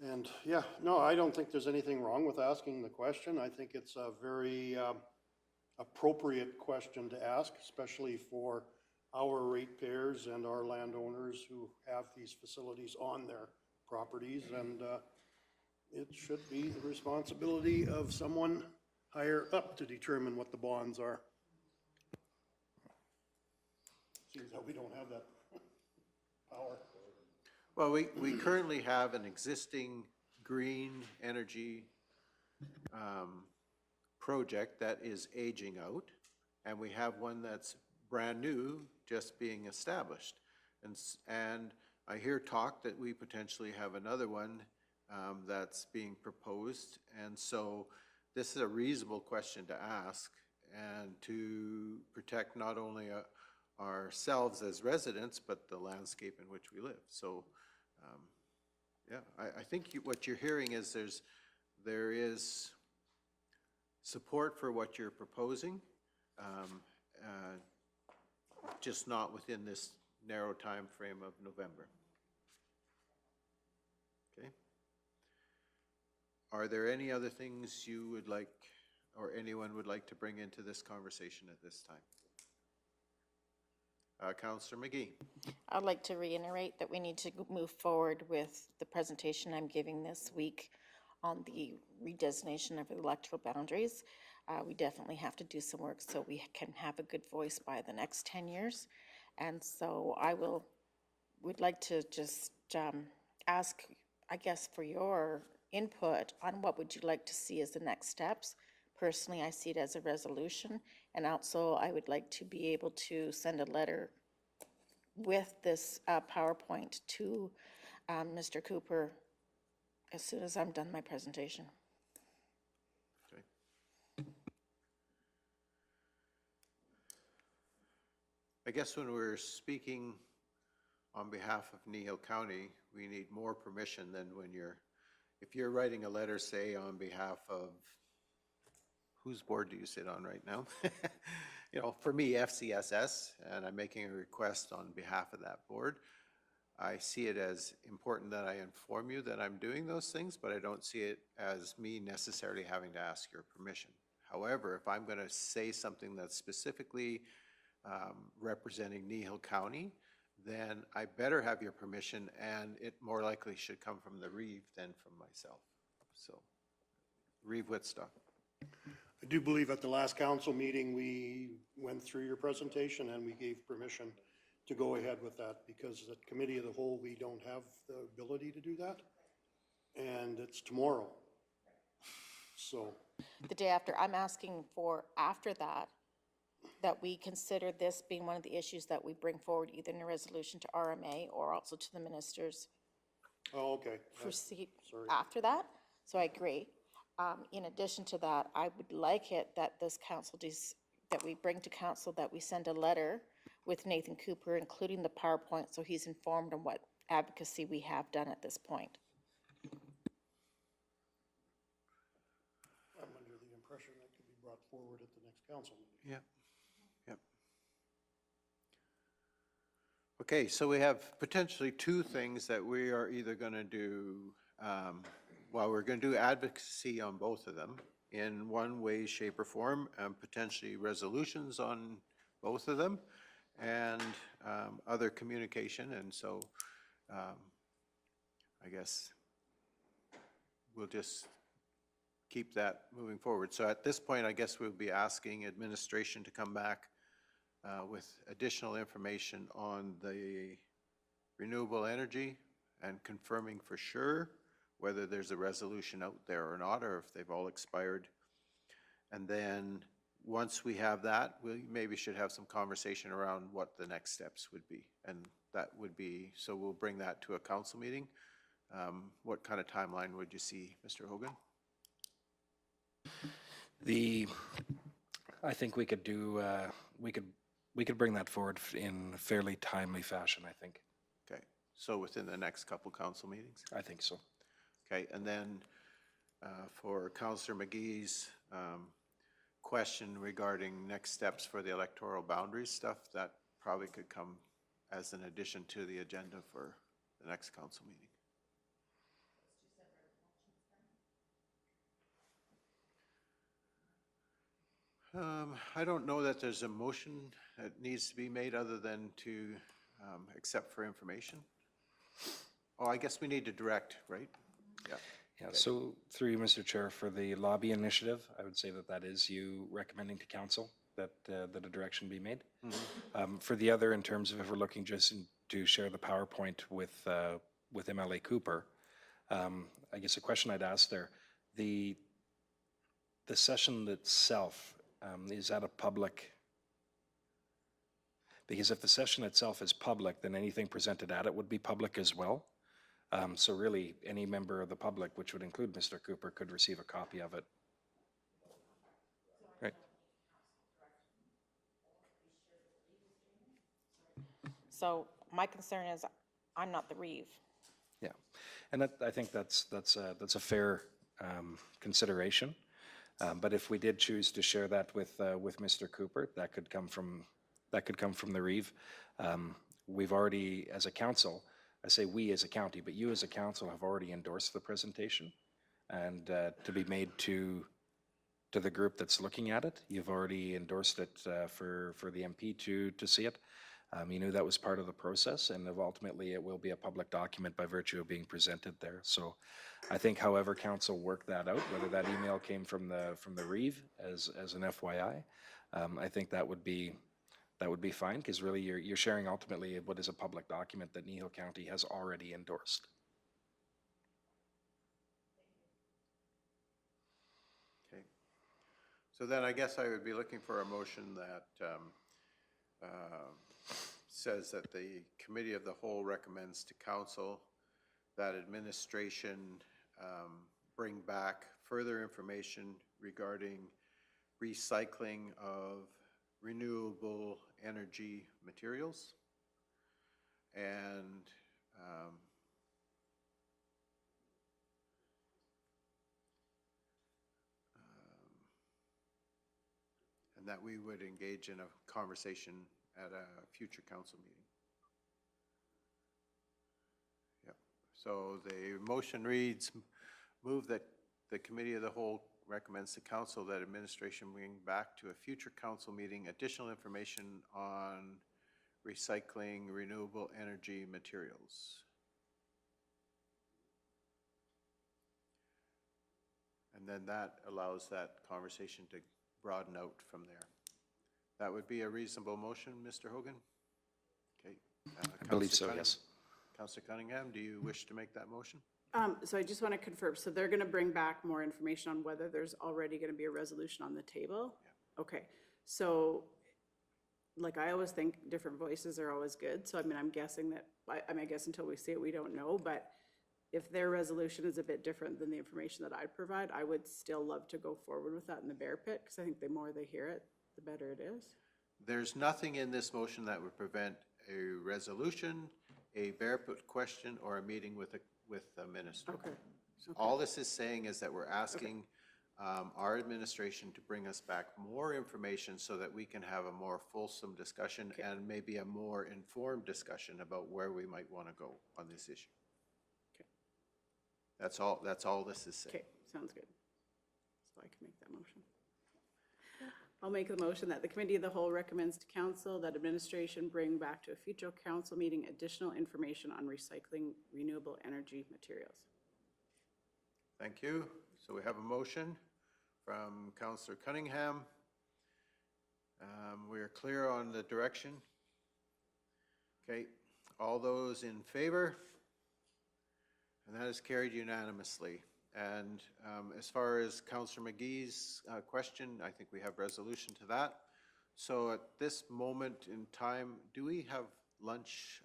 And, yeah, no, I don't think there's anything wrong with asking the question. I think it's a very appropriate question to ask, especially for our ratepayers and our landowners who have these facilities on their properties. And it should be the responsibility of someone higher up to determine what the bonds are. Seems that we don't have that power. Well, we currently have an existing green energy project that is aging out, and we have one that's brand new, just being established. And I hear talk that we potentially have another one that's being proposed. And so this is a reasonable question to ask, and to protect not only ourselves as residents, but the landscape in which we live. So, yeah, I think what you're hearing is there is support for what you're proposing, just not within this narrow time frame of November. Okay. Are there any other things you would like, or anyone would like to bring into this conversation at this time? Councillor McGee. I'd like to reiterate that we need to move forward with the presentation I'm giving this week on the redesignation of electoral boundaries. We definitely have to do some work so we can have a good voice by the next 10 years. And so would like to just ask, I guess, for your input on what would you like to see as the next steps. Personally, I see it as a resolution, and also I would like to be able to send a letter with this PowerPoint to Mr. Cooper as soon as I'm done my presentation. Okay. I guess when we're speaking on behalf of Kneehill County, we need more permission than when if you're writing a letter, say, on behalf of, whose board do you sit on right now? You know, for me, FCSS, and I'm making a request on behalf of that board. I see it as important that I inform you that I'm doing those things, but I don't see it as me necessarily having to ask your permission. However, if I'm going to say something that's specifically representing Kneehill County, then I better have your permission, and it more likely should come from the Reeve than from myself. So, Reeve Whitstock. I do believe at the last council meeting, we went through your presentation and we gave permission to go ahead with that, because at committee of the whole, we don't have the ability to do that. And it's tomorrow. So, The day after, I'm asking for, after that, that we consider this being one of the issues that we bring forward, either in a resolution to RMA or also to the ministers oh, okay. proceed Sorry. after that. So I agree. In addition to that, I would like it that this council, that we bring to council, that we send a letter with Nathan Cooper, including the PowerPoint, so he's informed on what advocacy we have done at this point. I'm under the impression that could be brought forward at the next council meeting. Yep. Yep. Okay, so we have potentially two things that we are either going to do, well, we're going to do advocacy on both of them in one way, shape, or form, potentially resolutions on both of them, and other communication. And so I guess we'll just keep that moving forward. So at this point, I guess we'll be asking administration to come back with additional information on the renewable energy and confirming for sure whether there's a resolution out there or not, or if they've all expired. And then once we have that, we maybe should have some conversation around what the next steps would be. And that would be, so we'll bring that to a council meeting. What kind of timeline would you see, Mr. Hogan? I think we could do, we could bring that forward in a fairly timely fashion, I think. Okay, so within the next couple council meetings? I think so. Okay, and then for Councillor McGee's question regarding next steps for the electoral boundaries stuff, that probably could come as an addition to the agenda for the next council meeting. I don't know that there's a motion that needs to be made other than to accept for information. Oh, I guess we need to direct, right? Yeah. Yeah, so through you, Mr. Chair, for the lobby initiative, I would say that that is you recommending to council that that a direction be made. For the other, in terms of if we're looking just to share the PowerPoint with MLA Cooper, I guess a question I'd ask there, the session itself, is that a public? Because if the session itself is public, then anything presented at it would be public as well. So really, any member of the public, which would include Mr. Cooper, could receive a copy of it. Right. So my concern is I'm not the Reeve. Yeah, and I think that's a fair consideration. But if we did choose to share that with Mr. Cooper, that could come from the Reeve. We've already, as a council, I say we as a county, but you as a council have already endorsed the presentation, and to be made to the group that's looking at it, you've already endorsed it for the MP to see it. You knew that was part of the process, and ultimately it will be a public document by virtue of being presented there. So I think however council worked that out, whether that email came from the Reeve as an FYI, I think that would be fine, because really you're sharing ultimately what is a public document that Kneehill County has already endorsed. Okay. So then I guess I would be looking for a motion that says that the Committee of the Whole recommends to Council that administration bring back further information regarding recycling of renewable energy materials. And and that we would engage in a conversation at a future council meeting. Yep. So the motion reads, move that the committee of the whole recommends to council that administration bring back to a future council meeting additional information on recycling renewable energy materials. And then that allows that conversation to broaden out from there. That would be a reasonable motion, Mr. Hogan? Okay. I believe so, yes. Councillor Cunningham, do you wish to make that motion? So I just want to confirm, so they're going to bring back more information on whether there's already going to be a resolution on the table? Yeah. Okay, so, like, I always think different voices are always good, so I mean, I'm guessing that, I mean, I guess until we see it, we don't know, but if their resolution is a bit different than the information that I provide, I would still love to go forward with that in the bear pit, because I think the more they hear it, the better it is. There's nothing in this motion that would prevent a resolution, a bear pit question, or a meeting with the minister. Okay. All this is saying is that we're asking our administration to bring us back more information so that we can have a more fulsome discussion and maybe a more informed discussion about where we might want to go on this issue. Okay. That's all this is saying. Okay, sounds good. So I can make that motion. I'll make the motion that the committee of the whole recommends to council that administration bring back to a future council meeting additional information on recycling renewable energy materials. Thank you. So we have a motion from Councillor Cunningham. We are clear on the direction. Okay, all those in favor? And that is carried unanimously. And as far as Councillor McGee's question, I think we have resolution to that. So at this moment in time, do we have lunch?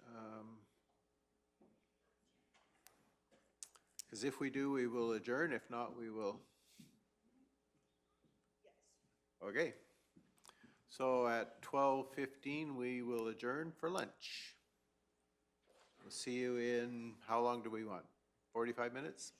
Because if we do, we will adjourn. If not, we will. Yes. Okay. So at 12:15, we will adjourn for lunch. We'll see you in, how long do we want? 45 minutes?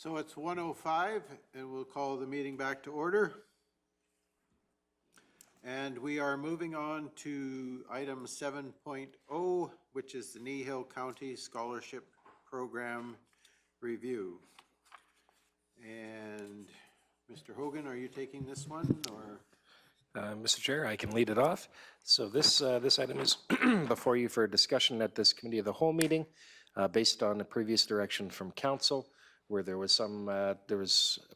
So it's 1:05, and we'll call the meeting back to order. And we are moving on to item 7.0, which is the Kneehill County Scholarship Program Review. And Mr. Hogan, are you taking this one, or? Mr. Chair, I can lead it off. So this item is before you for discussion at this Committee of the Whole meeting, based on the previous direction from Council, where there was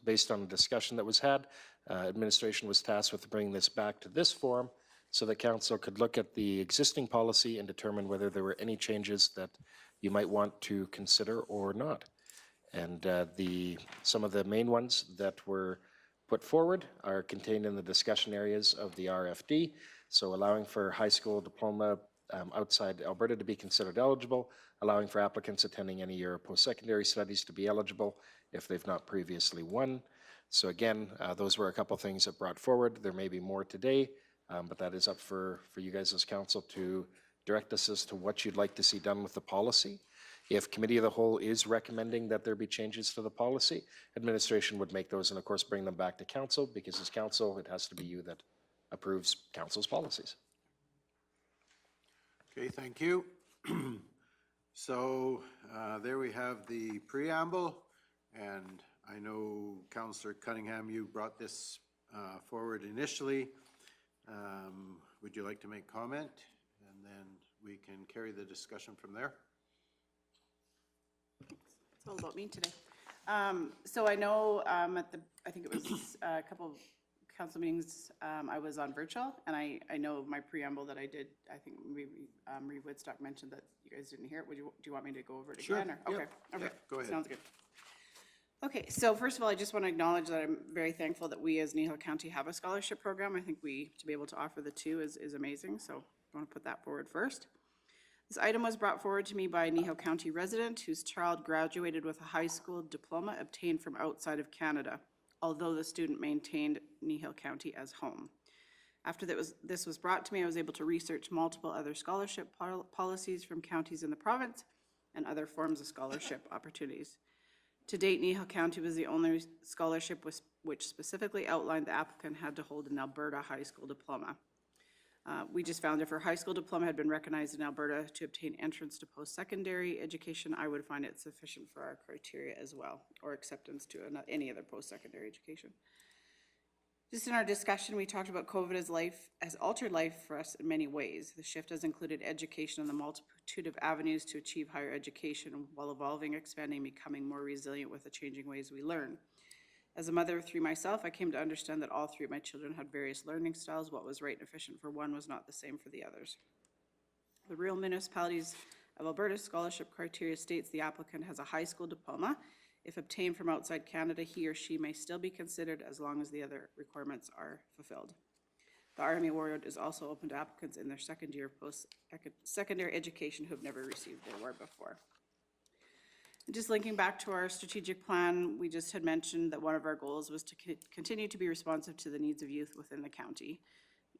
based on the discussion that was had, administration was tasked with bringing this back to this forum so that Council could look at the existing policy and determine whether there were any changes that you might want to consider or not. And some of the main ones that were put forward are contained in the discussion areas of the RFD. So allowing for high school diploma outside Alberta to be considered eligible, allowing for applicants attending any year of post-secondary studies to be eligible if they've not previously won. So again, those were a couple things that brought forward. There may be more today, but that is up for you guys as council to direct us as to what you'd like to see done with the policy. If Committee of the Whole is recommending that there be changes to the policy, administration would make those and of course bring them back to council, because as council, it has to be you that approves council's policies. Okay, thank you. So there we have the preamble, and I know Councillor Cunningham, you brought this forward initially. Would you like to make comment? And then we can carry the discussion from there. It's all about me today. So I know I think it was a couple of council meetings, I was on virtual, and I know my preamble that I did, I think maybe Marie Woodstock mentioned that you guys didn't hear it. Do you want me to go over it again? Or? Sure. Okay. Yeah. Okay. Go ahead. Sounds good. Okay, so first of all, I just want to acknowledge that I'm very thankful that we as Kneehill County have a scholarship program. I think to be able to offer the two is amazing, so I want to put that forward first. This item was brought forward to me by a Kneehill County resident whose child graduated with a high school diploma obtained from outside of Canada, although the student maintained Kneehill County as home. After this was brought to me, I was able to research multiple other scholarship policies from counties in the province and other forms of scholarship opportunities. To date, Kneehill County was the only scholarship which specifically outlined the applicant had to hold an Alberta high school diploma. We just found if her high school diploma had been recognized in Alberta to obtain entrance to post-secondary education, I would find it sufficient for our criteria as well, or acceptance to any other post-secondary education. Just in our discussion, we talked about COVID has altered life for us in many ways. The shift has included education and the multitude of avenues to achieve higher education while evolving, expanding, becoming more resilient with the changing ways we learn. As a mother of three myself, I came to understand that all three of my children had various learning styles. What was right and efficient for one was not the same for the others. The Rural Municipalities of Alberta scholarship criteria states the applicant has a high school diploma. If obtained from outside Canada, he or she may still be considered as long as the other requirements are fulfilled. The RME award is also open to applicants in their second year of post-secondary education who have never received the award before. Just linking back to our strategic plan, we just had mentioned that one of our goals was to continue to be responsive to the needs of youth within the county.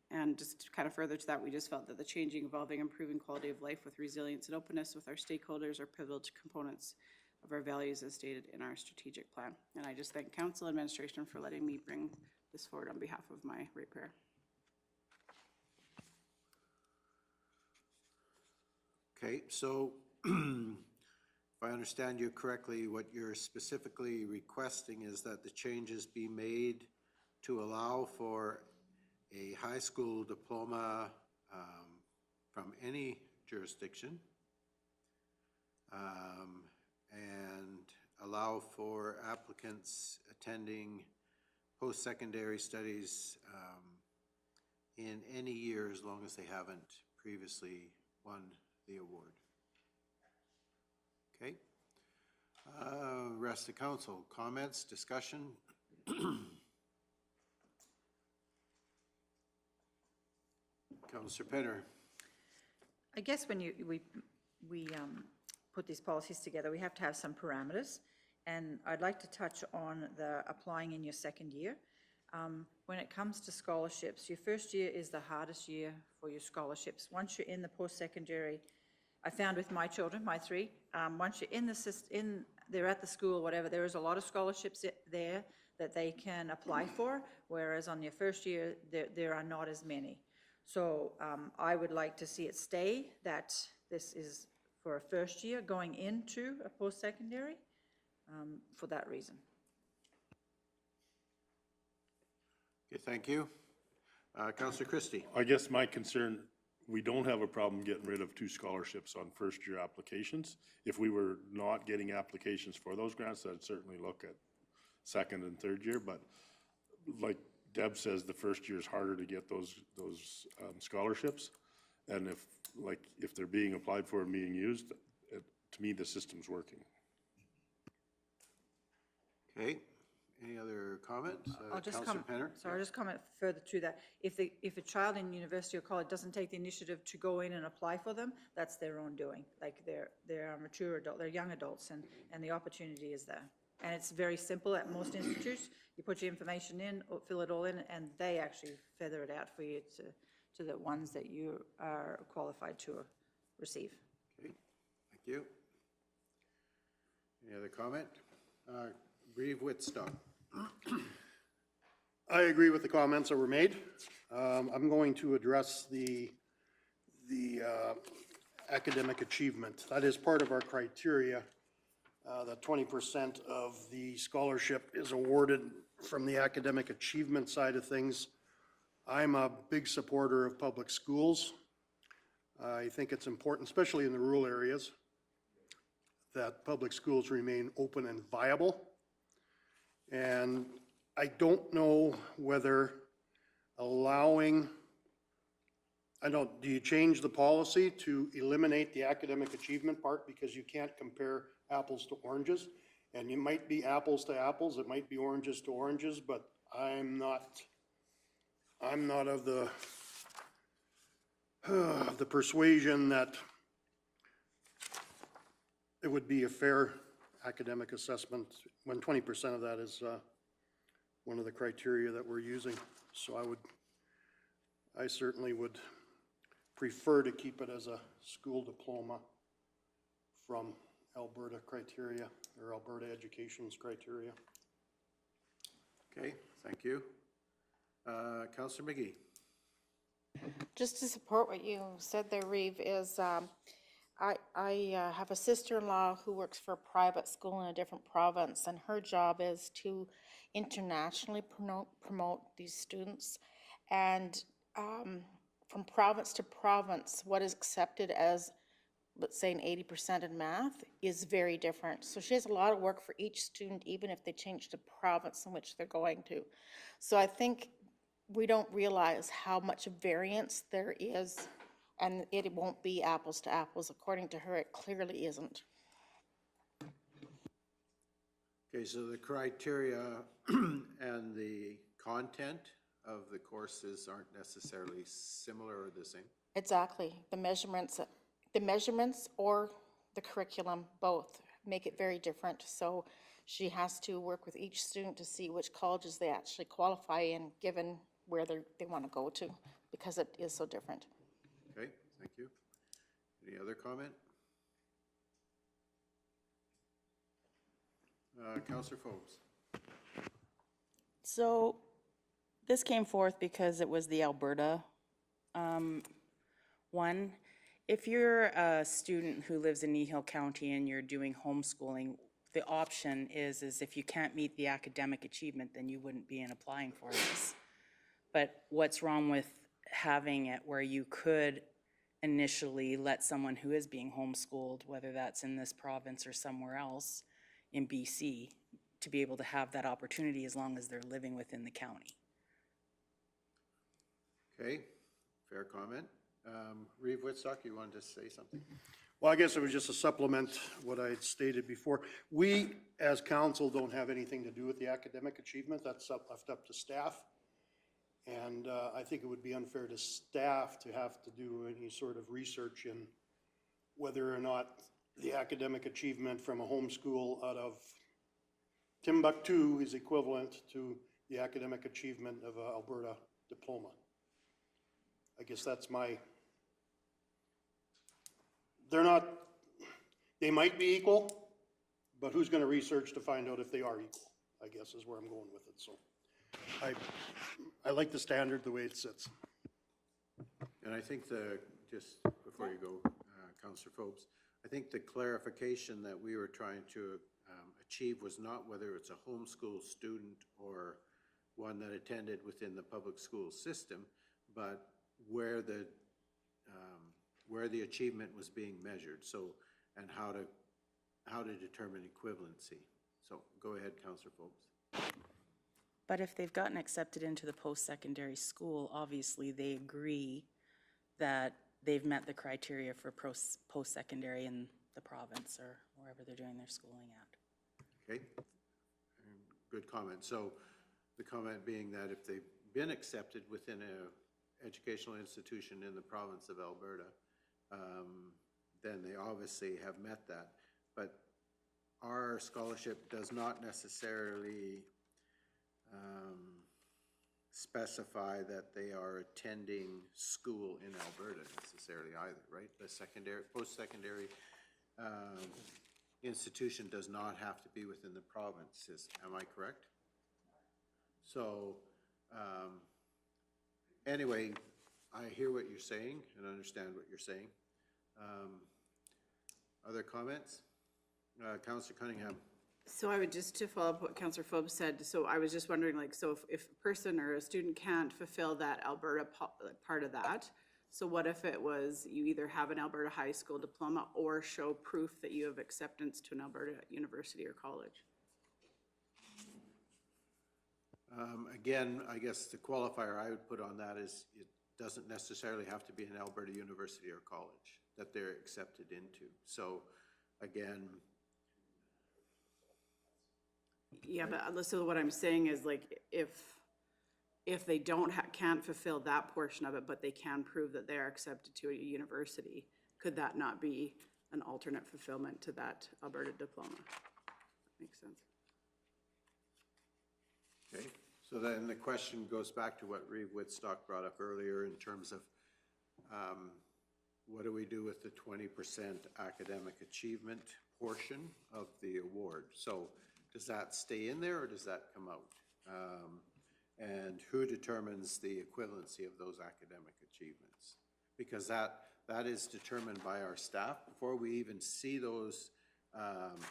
And just kind of further to that, we just felt that the changing, evolving, improving quality of life with resilience and openness with our stakeholders are pivotal components of our values as stated in our strategic plan. And I just thank council administration for letting me bring this forward on behalf of my ratepayer. Okay, so if I understand you correctly, what you're specifically requesting is that the changes be made to allow for a high school diploma from any jurisdiction, and allow for applicants attending post-secondary studies in any year as long as they haven't previously won the award. Okay. Rest of council, comments, discussion? Councillor Penner. I guess when we put these policies together, we have to have some parameters. And I'd like to touch on the applying in your second year. When it comes to scholarships, your first year is the hardest year for your scholarships. Once you're in the post-secondary, I found with my children, my three, once you're in they're at the school, whatever, there is a lot of scholarships there that they can apply for, whereas on your first year, there are not as many. So I would like to see it stay, that this is for a first year going into a post-secondary, for that reason. Okay, thank you. Counselor Christie? I guess my concern, we don't have a problem getting rid of 2 scholarships on first-year applications. If we were not getting applications for those grants, I'd certainly look at second and third year, but like Deb says, the first year is harder to get those scholarships. And if they're being applied for and being used, to me, the system's working. Okay, any other comments? I'll just Counselor Penner? I'll just comment further to that. If a child in university or college doesn't take the initiative to go in and apply for them, that's their own doing. Like they're mature adult, they're young adults, and the opportunity is there. And it's very simple at most institutes. You put your information in, fill it all in, and they actually feather it out for you to the ones that you are qualified to receive. Okay, thank you. Any other comment? Reeve Whitstock. I agree with the comments that were made. I'm going to address the academic achievement. That is part of our criteria, that 20% of the scholarship is awarded from the academic achievement side of things. I'm a big supporter of public schools. I think it's important, especially in the rural areas, that public schools remain open and viable. And I don't know whether allowing, do you change the policy to eliminate the academic achievement part because you can't compare apples to oranges? And it might be apples to apples, it might be oranges to oranges, but I'm not of the persuasion that it would be a fair academic assessment when 20% of that is one of the criteria that we're using. So I certainly would prefer to keep it as a school diploma from Alberta criteria, or Alberta Education's criteria. Okay, thank you. Counselor McGee. Just to support what you said there, Reeve, is I have a sister-in-law who works for a private school in a different province, and her job is to internationally promote these students. And from province to province, what is accepted as, let's say, an 80% in math is very different. So she has a lot of work for each student, even if they change the province in which they're going to. So I think we don't realize how much variance there is, and it won't be apples to apples. According to her, it clearly isn't. Okay, so the criteria and the content of the courses aren't necessarily similar or the same? Exactly. The measurements or the curriculum, both, make it very different. So she has to work with each student to see which colleges they actually qualify in, given where they want to go to, because it is so different. Okay, thank you. Any other comment? Councillor Forbes. So this came forth because it was the Alberta one. If you're a student who lives in Kneehill County and you're doing homeschooling, the option is if you can't meet the academic achievement, then you wouldn't be in applying for this. But what's wrong with having it where you could initially let someone who is being homeschooled, whether that's in this province or somewhere else in BC, to be able to have that opportunity as long as they're living within the county? Okay, fair comment. Reeve Whitstock, you wanted to say something? Well, I guess it was just to supplement what I had stated before. We, as council, don't have anything to do with the academic achievement. That's left up to staff. And I think it would be unfair to staff to have to do any sort of research in whether or not the academic achievement from a homeschool out of Timbuktu is equivalent to the academic achievement of an Alberta diploma. I guess that's my, they might be equal, But who's gonna research to find out if they are equal, I guess is where I'm going with it, so. I like the standard the way it sits. And I think just before you go, Counselor Phobes, I think the clarification that we were trying to achieve was not whether it's a homeschool student or one that attended within the public school system, but where the achievement was being measured, so, and how to determine equivalency. So go ahead, Counselor Phobes. But if they've gotten accepted into the post-secondary school, obviously they agree that they've met the criteria for post-secondary in the province or wherever they're doing their schooling at. Okay, good comment. So the comment being that if they've been accepted within an educational institution in the province of Alberta, then they obviously have met that. But our scholarship does not necessarily specify that they are attending school in Alberta necessarily either, right? The post-secondary institution does not have to be within the province, am I correct? So, anyway, I hear what you're saying and understand what you're saying. Other comments? Councillor Cunningham. So I would just to follow up what Councillor Phobes said, so I was just wondering, like, so if a person or a student can't fulfill that Alberta part of that, so what if it was you either have an Alberta high school diploma or show proof that you have acceptance to an Alberta university or college? Again, I guess the qualifier I would put on that is it doesn't necessarily have to be an Alberta university or college that they're accepted into. So again, Yeah, but so what I'm saying is, like, if they can't fulfill that portion of it, but they can prove that they are accepted to a university, could that not be an alternate fulfillment to that Alberta diploma? Makes sense. okay, so then the question goes back to what Reeve Woodstock brought up earlier in terms of what do we do with the 20% academic achievement portion of the award? So does that stay in there or does that come out? And who determines the equivalency of those academic achievements? Because that is determined by our staff. Before we even see those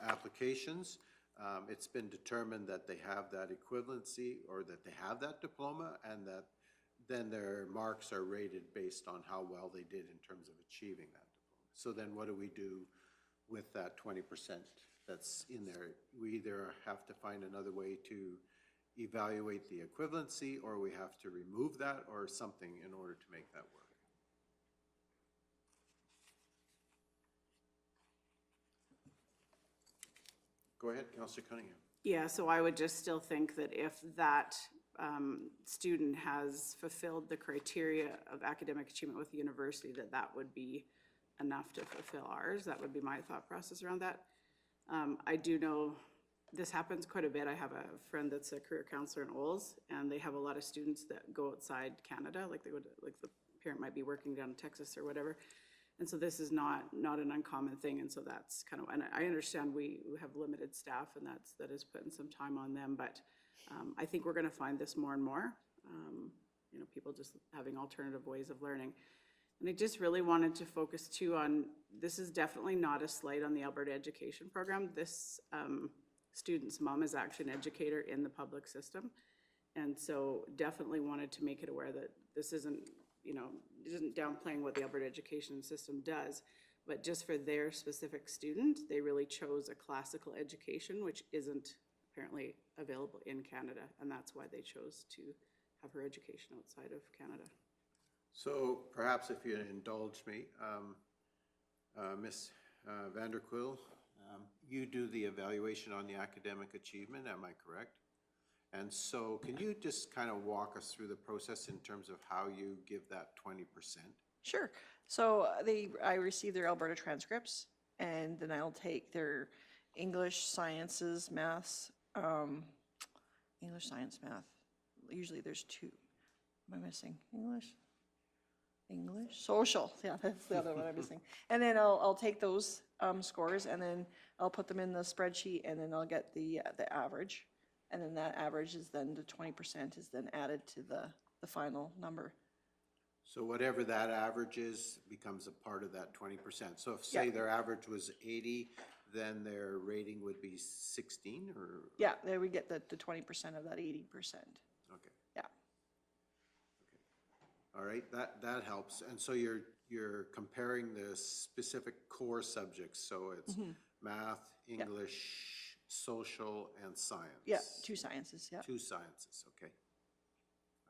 applications, it's been determined that they have that equivalency or that they have that diploma, and that then their marks are rated based on how well they did in terms of achieving that diploma. So then what do we do with that 20% that's in there? We either have to find another way to evaluate the equivalency, or we have to remove that or something in order to make that work. Go ahead, Councillor Cunningham. Yeah, so I would just still think that if that student has fulfilled the criteria of academic achievement with the university, that would be enough to fulfill ours. That would be my thought process around that. I do know this happens quite a bit. I have a friend that's a career counselor in Olds, and they have a lot of students that go outside Canada, like they go to, like the parent might be working down in Texas or whatever. And so this is not an uncommon thing, and so that's kind of, and I understand we have limited staff, and that is putting some time on them, but I think we're gonna find this more and more, you know, people just having alternative ways of learning. And I just really wanted to focus too on, this is definitely not a slight on the Alberta education program. This student's mom is actually an educator in the public system, and so definitely wanted to make it aware that this isn't, you know, isn't downplaying what the Alberta education system does, but just for their specific student, they really chose a classical education, which isn't apparently available in Canada, and that's why they chose to have her education outside of Canada. So perhaps if you indulge me, Ms. Vanderquill, you do the evaluation on the academic achievement, am I correct? And so can you just kind of walk us through the process in terms of how you give that 20%? Sure. So I receive their Alberta transcripts, and then I'll take their English, sciences, maths, English, science, math. Usually there's two. Am I missing? English, social. Yeah, that's the other one I'm missing. And then I'll take those scores, and then I'll put them in the spreadsheet, and then I'll get the average. And then that average is then, the 20% is then added to the final number. So whatever that average is becomes a part of that 20%. So if, say, Yeah. their average was 80, then their rating would be 16, or? Yeah, there we get the 20% of that 80%. Okay. Yeah. All right, that helps. And so you're comparing the specific core subjects, so it's math, English, social, and science. Yeah, 2 sciences, yeah. 2 sciences, okay.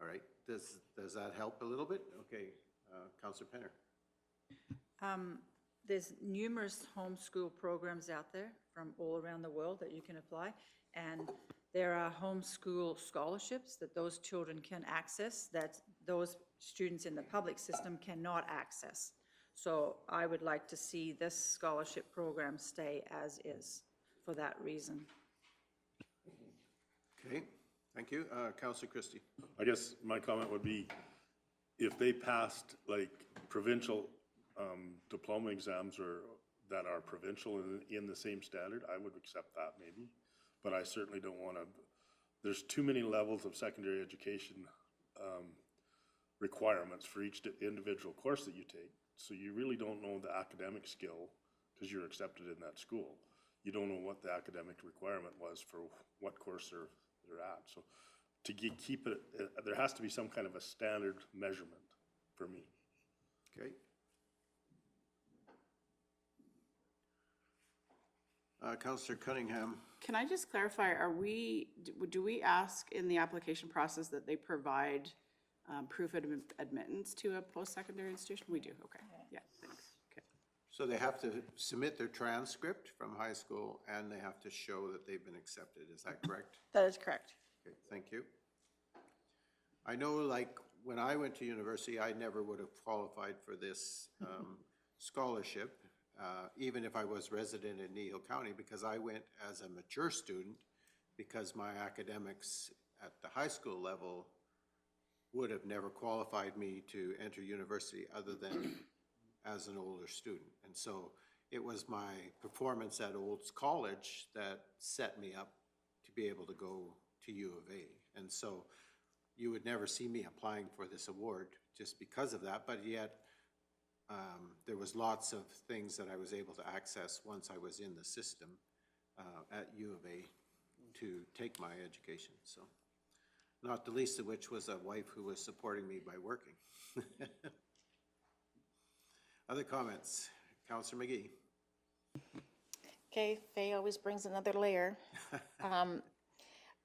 All right, does that help a little bit? Okay, Counselor Penner. There's numerous homeschool programs out there from all around the world that you can apply, and there are homeschool scholarships that those children can access that those students in the public system cannot access. So I would like to see this scholarship program stay as is for that reason. Okay, thank you. Counselor Christie. I guess my comment would be, if they passed like provincial diploma exams or that are provincial in the same standard, I would accept that maybe. But I certainly don't want to, there's too many levels of secondary education requirements for each individual course that you take. So you really don't know the academic skill because you're accepted in that school. You don't know what the academic requirement was for what course they're at. So to keep it, there has to be some kind of a standard measurement for me. Okay. Counselor Cunningham. Can I just clarify, do we ask in the application process that they provide proof of admittance to a post-secondary institution? We do, okay, yeah, thanks, okay. So they have to submit their transcript from high school, and they have to show that they've been accepted, is that correct? That is correct. Okay, thank you. I know, like, when I went to university, I never would have qualified for this scholarship, even if I was resident in Kneehill County, because I went as a mature student, because my academics at the high school level would have never qualified me to enter university other than as an older student. And so it was my performance at Olds College that set me up to be able to go to U of A. And so you would never see me applying for this award just because of that, but yet there was lots of things that I was able to access once I was in the system at U of A to take my education. So, not the least of which was a wife who was supporting me by working. Other comments? Councillor McGee. Okay, Faye always brings another layer.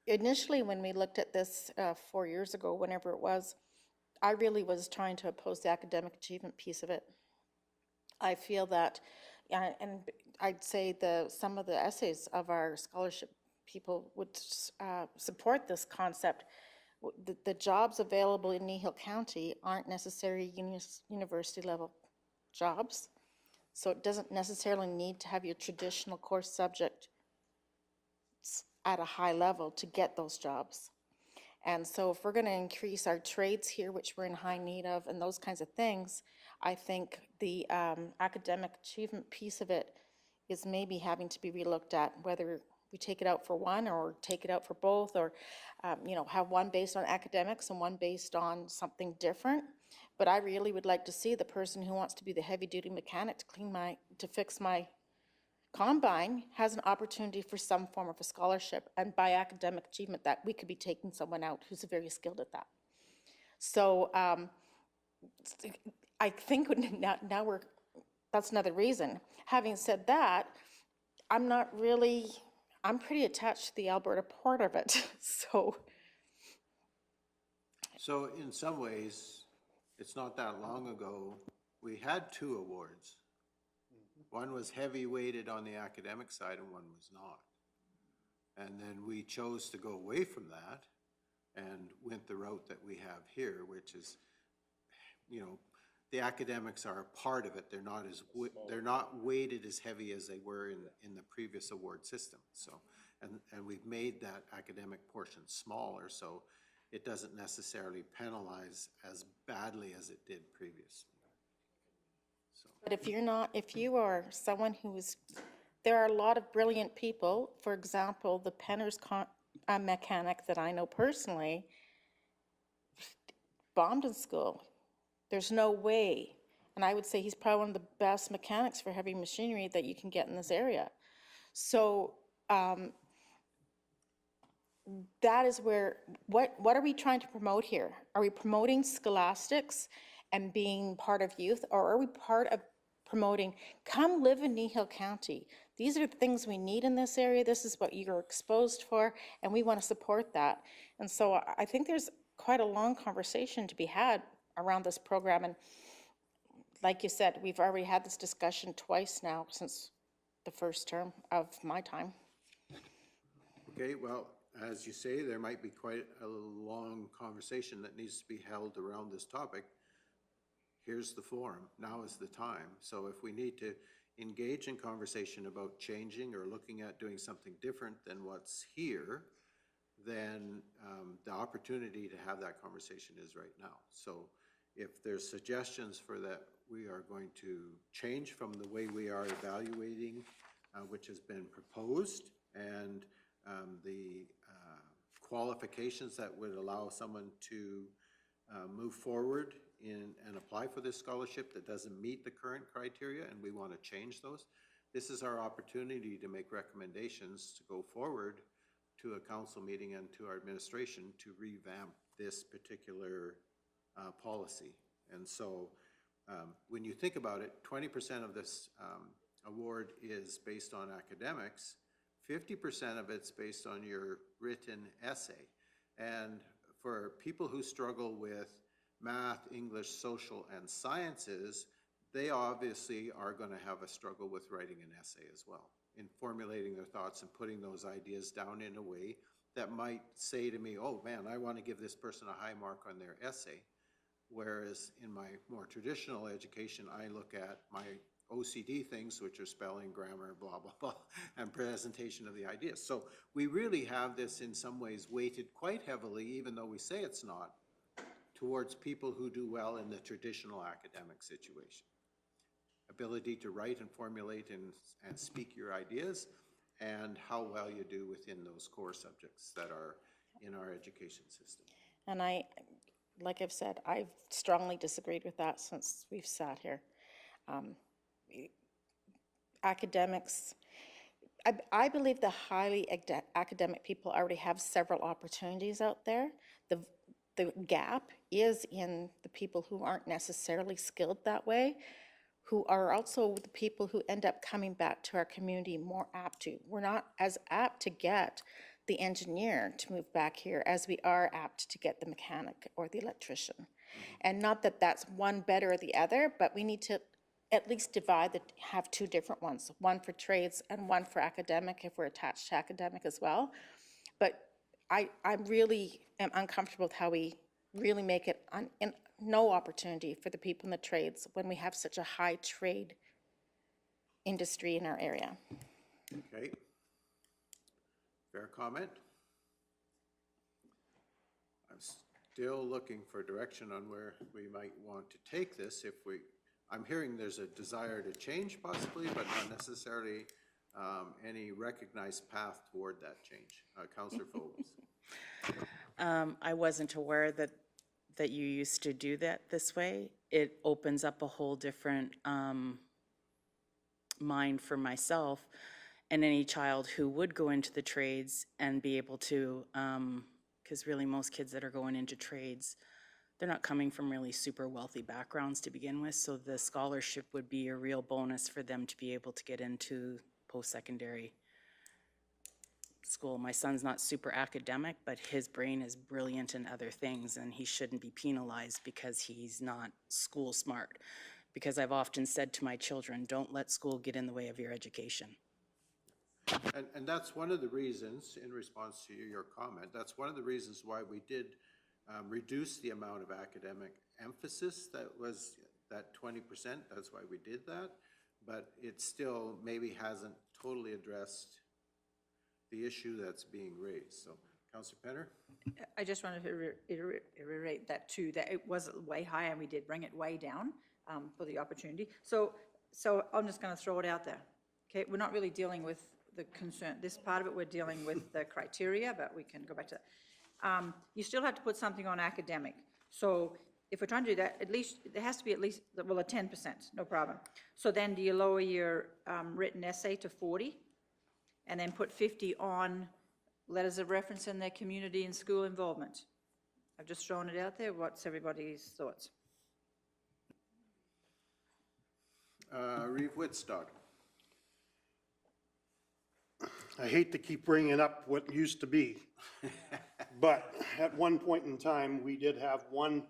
Initially, when we looked at this 4 years ago, whenever it was, I really was trying to oppose the academic achievement piece of it. I feel that, and I'd say some of the essays of our scholarship people would support this concept. The jobs available in Kneehill County aren't necessarily university level jobs. So it doesn't necessarily need to have your traditional course subject at a high level to get those jobs. And so if we're going to increase our trades here, which we're in high need of, and those kinds of things, I think the academic achievement piece of it is maybe having to be relooked at, whether we take it out for one or take it out for both, or have one based on academics and one based on something different. But I really would like to see the person who wants to be the heavy-duty mechanic to fix my combine has an opportunity for some form of a scholarship, and by academic achievement that we could be taking someone out who's very skilled at that. So I think now that's another reason. Having said that, I'm pretty attached to the Alberta part of it, so. So in some ways, it's not that long ago, we had 2 awards. One was heavy weighted on the academic side and one was not. And then we chose to go away from that and went the route that we have here, which is, the academics are a part of it. They're not weighted as heavy as they were in the previous award system. So, and we've made that academic portion smaller, so it doesn't necessarily penalize as badly as it did previously. so. But if you're not, if you are someone who's, there are a lot of brilliant people, for example, the Penner's mechanic that I know personally, bombed in school. There's no way. And I would say he's probably one of the best mechanics for heavy machinery that you can get in this area. So that is where, what are we trying to promote here? Are we promoting scholastics and being part of youth, or are we part of promoting, come live in Kneehill County? These are the things we need in this area. This is what you're exposed for, and we want to support that. And so I think there's quite a long conversation to be had around this program. And like you said, we've already had this discussion twice now since the first term of my time. Okay, well, as you say, there might be quite a long conversation that needs to be held around this topic. Here's the forum. Now is the time. So if we need to engage in conversation about changing or looking at doing something different than what's here, then the opportunity to have that conversation is right now. So if there's suggestions for that, we are going to change from the way we are evaluating, which has been proposed, and the qualifications that would allow someone to move forward and apply for this scholarship that doesn't meet the current criteria, and we want to change those. This is our opportunity to make recommendations to go forward to a council meeting and to our administration to revamp this particular policy. And so when you think about it, 20% of this award is based on academics, 50% of it's based on your written essay. And for people who struggle with math, English, social, and sciences, they obviously are going to have a struggle with writing an essay as well, in formulating their thoughts and putting those ideas down in a way that might say to me, oh man, I want to give this person a high mark on their essay. Whereas in my more traditional education, I look at my OCD things, which are spelling, grammar, blah, blah, blah, and presentation of the ideas. So we really have this in some ways weighted quite heavily, even though we say it's not, towards people who do well in the traditional academic situation. Ability to write and formulate and speak your ideas, and how well you do within those core subjects that are in our education system. And I, like I've said, I've strongly disagreed with that since we've sat here. Academics, I believe the highly academic people already have several opportunities out there. The gap is in the people who aren't necessarily skilled that way, who are also the people who end up coming back to our community more apt to. We're not as apt to get the engineer to move back here as we are apt to get the mechanic or the electrician. And not that that's one better or the other, but we need to at least have two different ones, one for trades and one for academic if we're attached to academic as well. But I really am uncomfortable with how we really make it no opportunity for the people in the trades when we have such a high trade industry in our area. Okay. Fair comment. I'm still looking for direction on where we might want to take this. I'm hearing there's a desire to change possibly, but not necessarily any recognized path toward that change. Councillor Phobos. I wasn't aware that you used to do that this way. It opens up a whole different mind for myself and any child who would go into the trades and be able to, because really most kids that are going into trades, they're not coming from really super wealthy backgrounds to begin with, so the scholarship would be a real bonus for them to be able to get into post-secondary school. My son's not super academic, but his brain is brilliant in other things, and he shouldn't be penalized because he's not school smart. Because I've often said to my children, don't let school get in the way of your education. And that's one of the reasons, in response to your comment, that's one of the reasons why we did reduce the amount of academic emphasis that was that 20%. That's why we did that. But it still maybe hasn't totally addressed the issue that's being raised. So, Councillor Penner? I just wanted to reiterate that too, that it was way high and we did bring it way down. for the opportunity. So I'm just going to throw it out there. Okay, we're not really dealing with the concern, this part of it, we're dealing with the criteria, but we can go back to that. You still have to put something on academic. So if we're trying to do that, at least, there has to be at least, well, a 10%, no problem. So then do you lower your written essay to 40? And then put 50 on letters of reference in their community and school involvement? I've just thrown it out there. What's everybody's thoughts? Reeve Whitstock. I hate to keep bringing up what used to be, but at one point in time, we did have one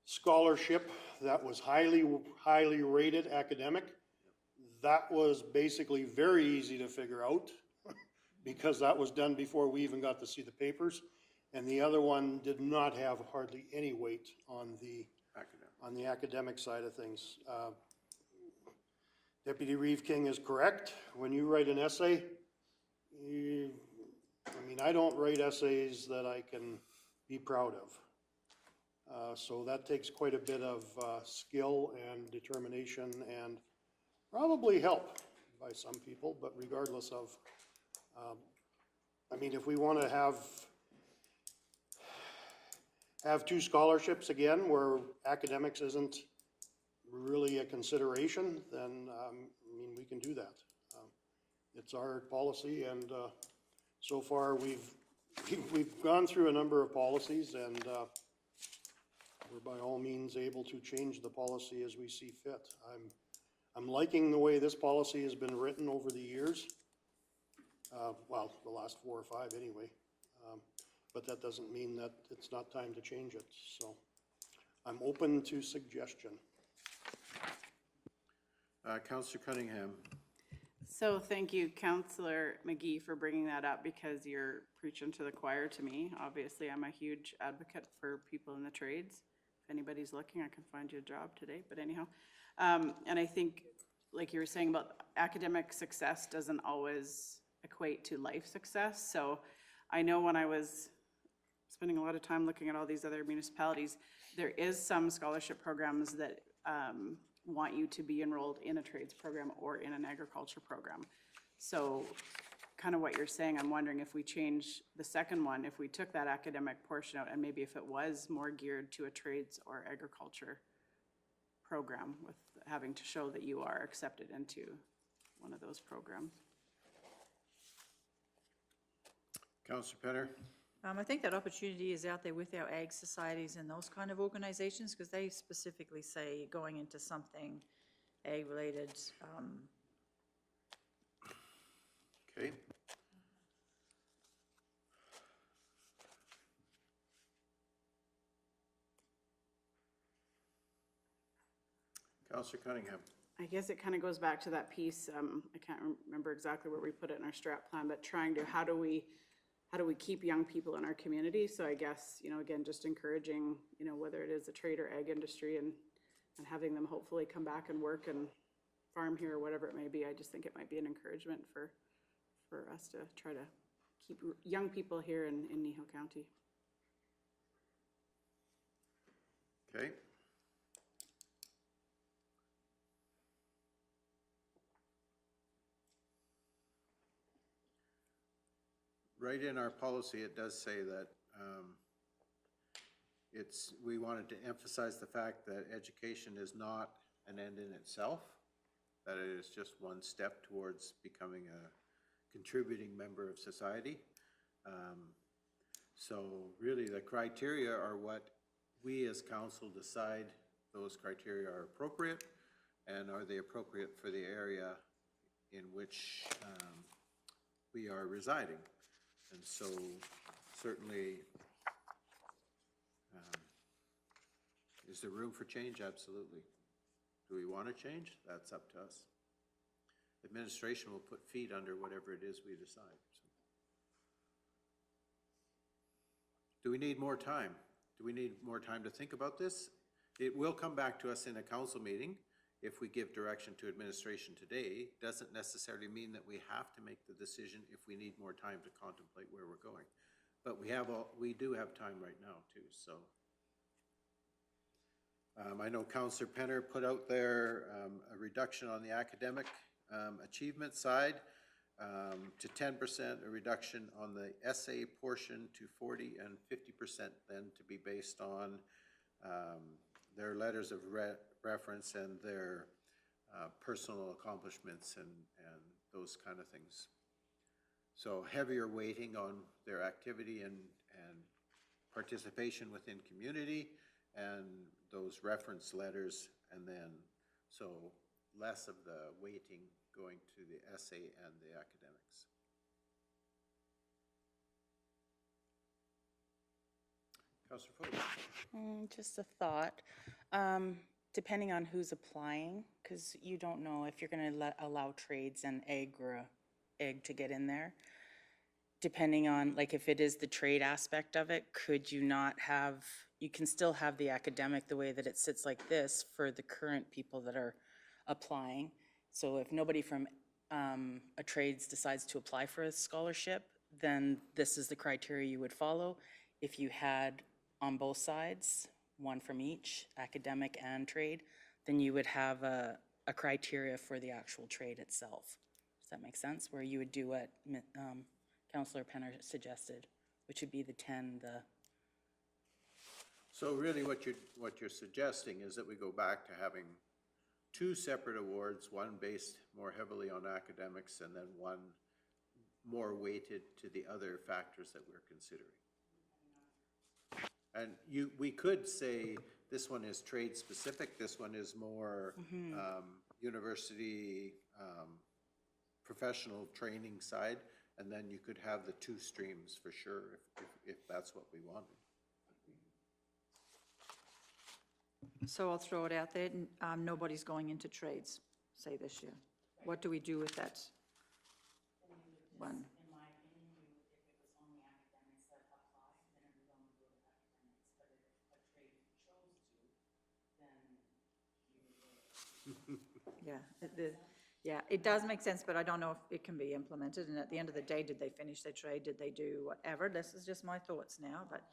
scholarship that was highly rated academic. That was basically very easy to figure out because that was done before we even got to see the papers. And the other one did not have hardly any weight on the academic side of things. Deputy Reeve King is correct. When you write an essay, I don't write essays that I can be proud of. So that takes quite a bit of skill and determination and probably help by some people, but regardless of, if we want to have two scholarships again where academics isn't really a consideration, then, we can do that. It's our policy, and so far we've gone through a number of policies, and we're by all means able to change the policy as we see fit. I'm liking the way this policy has been written over the years. Well, the last 4 or 5 anyway. But that doesn't mean that it's not time to change it, so I'm open to suggestion. Councillor Cunningham. So thank you, Councillor McGee, for bringing that up because you're preaching to the choir to me. Obviously, I'm a huge advocate for people in the trades. If anybody's looking, I can find you a job today, but anyhow. And I think, like you were saying about academic success doesn't always equate to life success. So I know when I was spending a lot of time looking at all these other municipalities, there is some scholarship programs that want you to be enrolled in a trades program or in an agriculture program. So kind of what you're saying, I'm wondering if we change the second one, if we took that academic portion out and maybe if it was more geared to a trades or agriculture program with having to show that you are accepted into one of those programs. Councillor Penner. I think that opportunity is out there with our ag societies and those kind of organizations because they specifically say going into something ag-related. Okay. Councillor Cunningham. I guess it kind of goes back to that piece, I can't remember exactly where we put it in our strat plan, but trying to, how do we keep young people in our community? So I guess, again, just encouraging, whether it is the trade or ag industry and having them hopefully come back and work and farm here or whatever it may be. I just think it might be an encouragement for us to try to keep young people here in Kneehill County. Okay. Right in our policy, it does say that we wanted to emphasize the fact that education is not an end in itself, that it is just one step towards becoming a contributing member of society. So really the criteria are what we as council decide those criteria are appropriate, and are they appropriate for the area in which we are residing. And so certainly, is there room for change? Absolutely. Do we want to change? That's up to us. Administration will put feet under whatever it is we decide. So. Do we need more time? Do we need more time to think about this? It will come back to us in a council meeting. If we give direction to administration today, doesn't necessarily mean that we have to make the decision if we need more time to contemplate where we're going. But we do have time right now too, so. I know Counselor Penner put out there a reduction on the academic achievement side to 10%, a reduction on the essay portion to 40%, and 50% then to be based on their letters of reference and their personal accomplishments and those kind of things. So heavier weighting on their activity and participation within community and those reference letters, and then so less of the weighting going to the essay and the academics. Councillor Fogarty. Just a thought. Depending on who's applying, because you don't know if you're going to allow trades and egg to get in there. Depending on, like, if it is the trade aspect of it, could you not have, you can still have the academic the way that it sits like this for the current people that are applying. So if nobody from a trades decides to apply for a scholarship, then this is the criteria you would follow. If you had on both sides, one from each, academic and trade, then you would have a criteria for the actual trade itself. Does that make sense? Where you would do what Councillor Penner suggested, which would be the 10, the... So really what you're suggesting is that we go back to having two separate awards, one based more heavily on academics and then one more weighted to the other factors that we're considering. And we could say this one is trade specific, this one is more university professional training side, and then you could have the two streams for sure if that's what we wanted. So I'll throw it out there, nobody's going into trades, say this year. What do we do with that one? In my opinion, if it was only academics that apply, then it would only go to academics. But if a trade chose to, then you would Yeah, yeah, it does make sense, but I don't know if it can be implemented. And at the end of the day, did they finish their trade? Did they do whatever? This is just my thoughts now, but.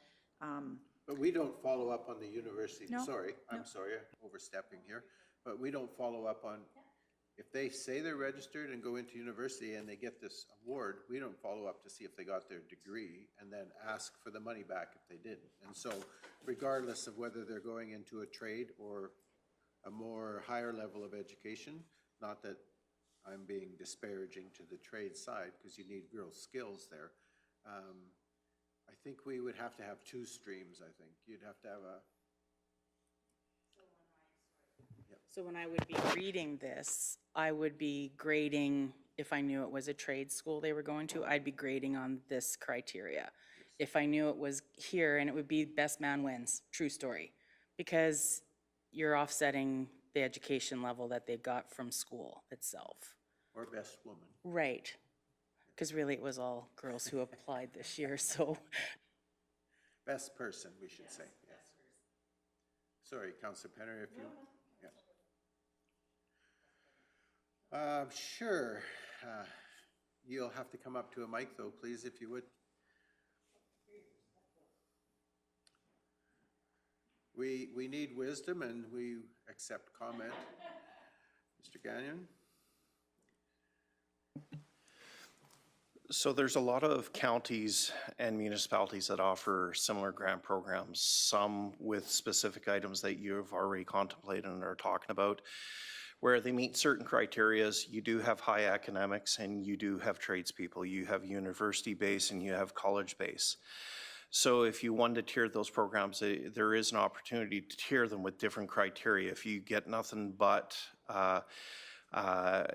But we don't follow up on the university, No, sorry, no. I'm sorry, I'm overstepping here, but we don't follow up on, if they say they're registered and go into university and they get this award, we don't follow up to see if they got their degree and then ask for the money back if they didn't. And so regardless of whether they're going into a trade or a more higher level of education, not that I'm being disparaging to the trade side because you need real skills there, I think we would have to have two streams, I think. You'd have to have a... So when I would be reading this, I would be grading, if I knew it was a trade school they were going to, I'd be grading on this criteria. If I knew it was here, and it would be best man wins, true story. Because you're offsetting the education level that they got from school itself. Or best woman. Right. Because really it was all girls who applied this year, so. Best person, we should say, yes. Sorry, Councillor Penner, if you, yeah. Sure. You'll have to come up to a mic though, please, if you would. We need wisdom and we accept comment. Mr. Gagnon? So there's a lot of counties and municipalities that offer similar grant programs, some with specific items that you've already contemplated and are talking about, where they meet certain criterias. You do have high academics and you do have tradespeople. You have university base and you have college base. So if you wanted to tier those programs, there is an opportunity to tier them with different criteria. If you get nothing but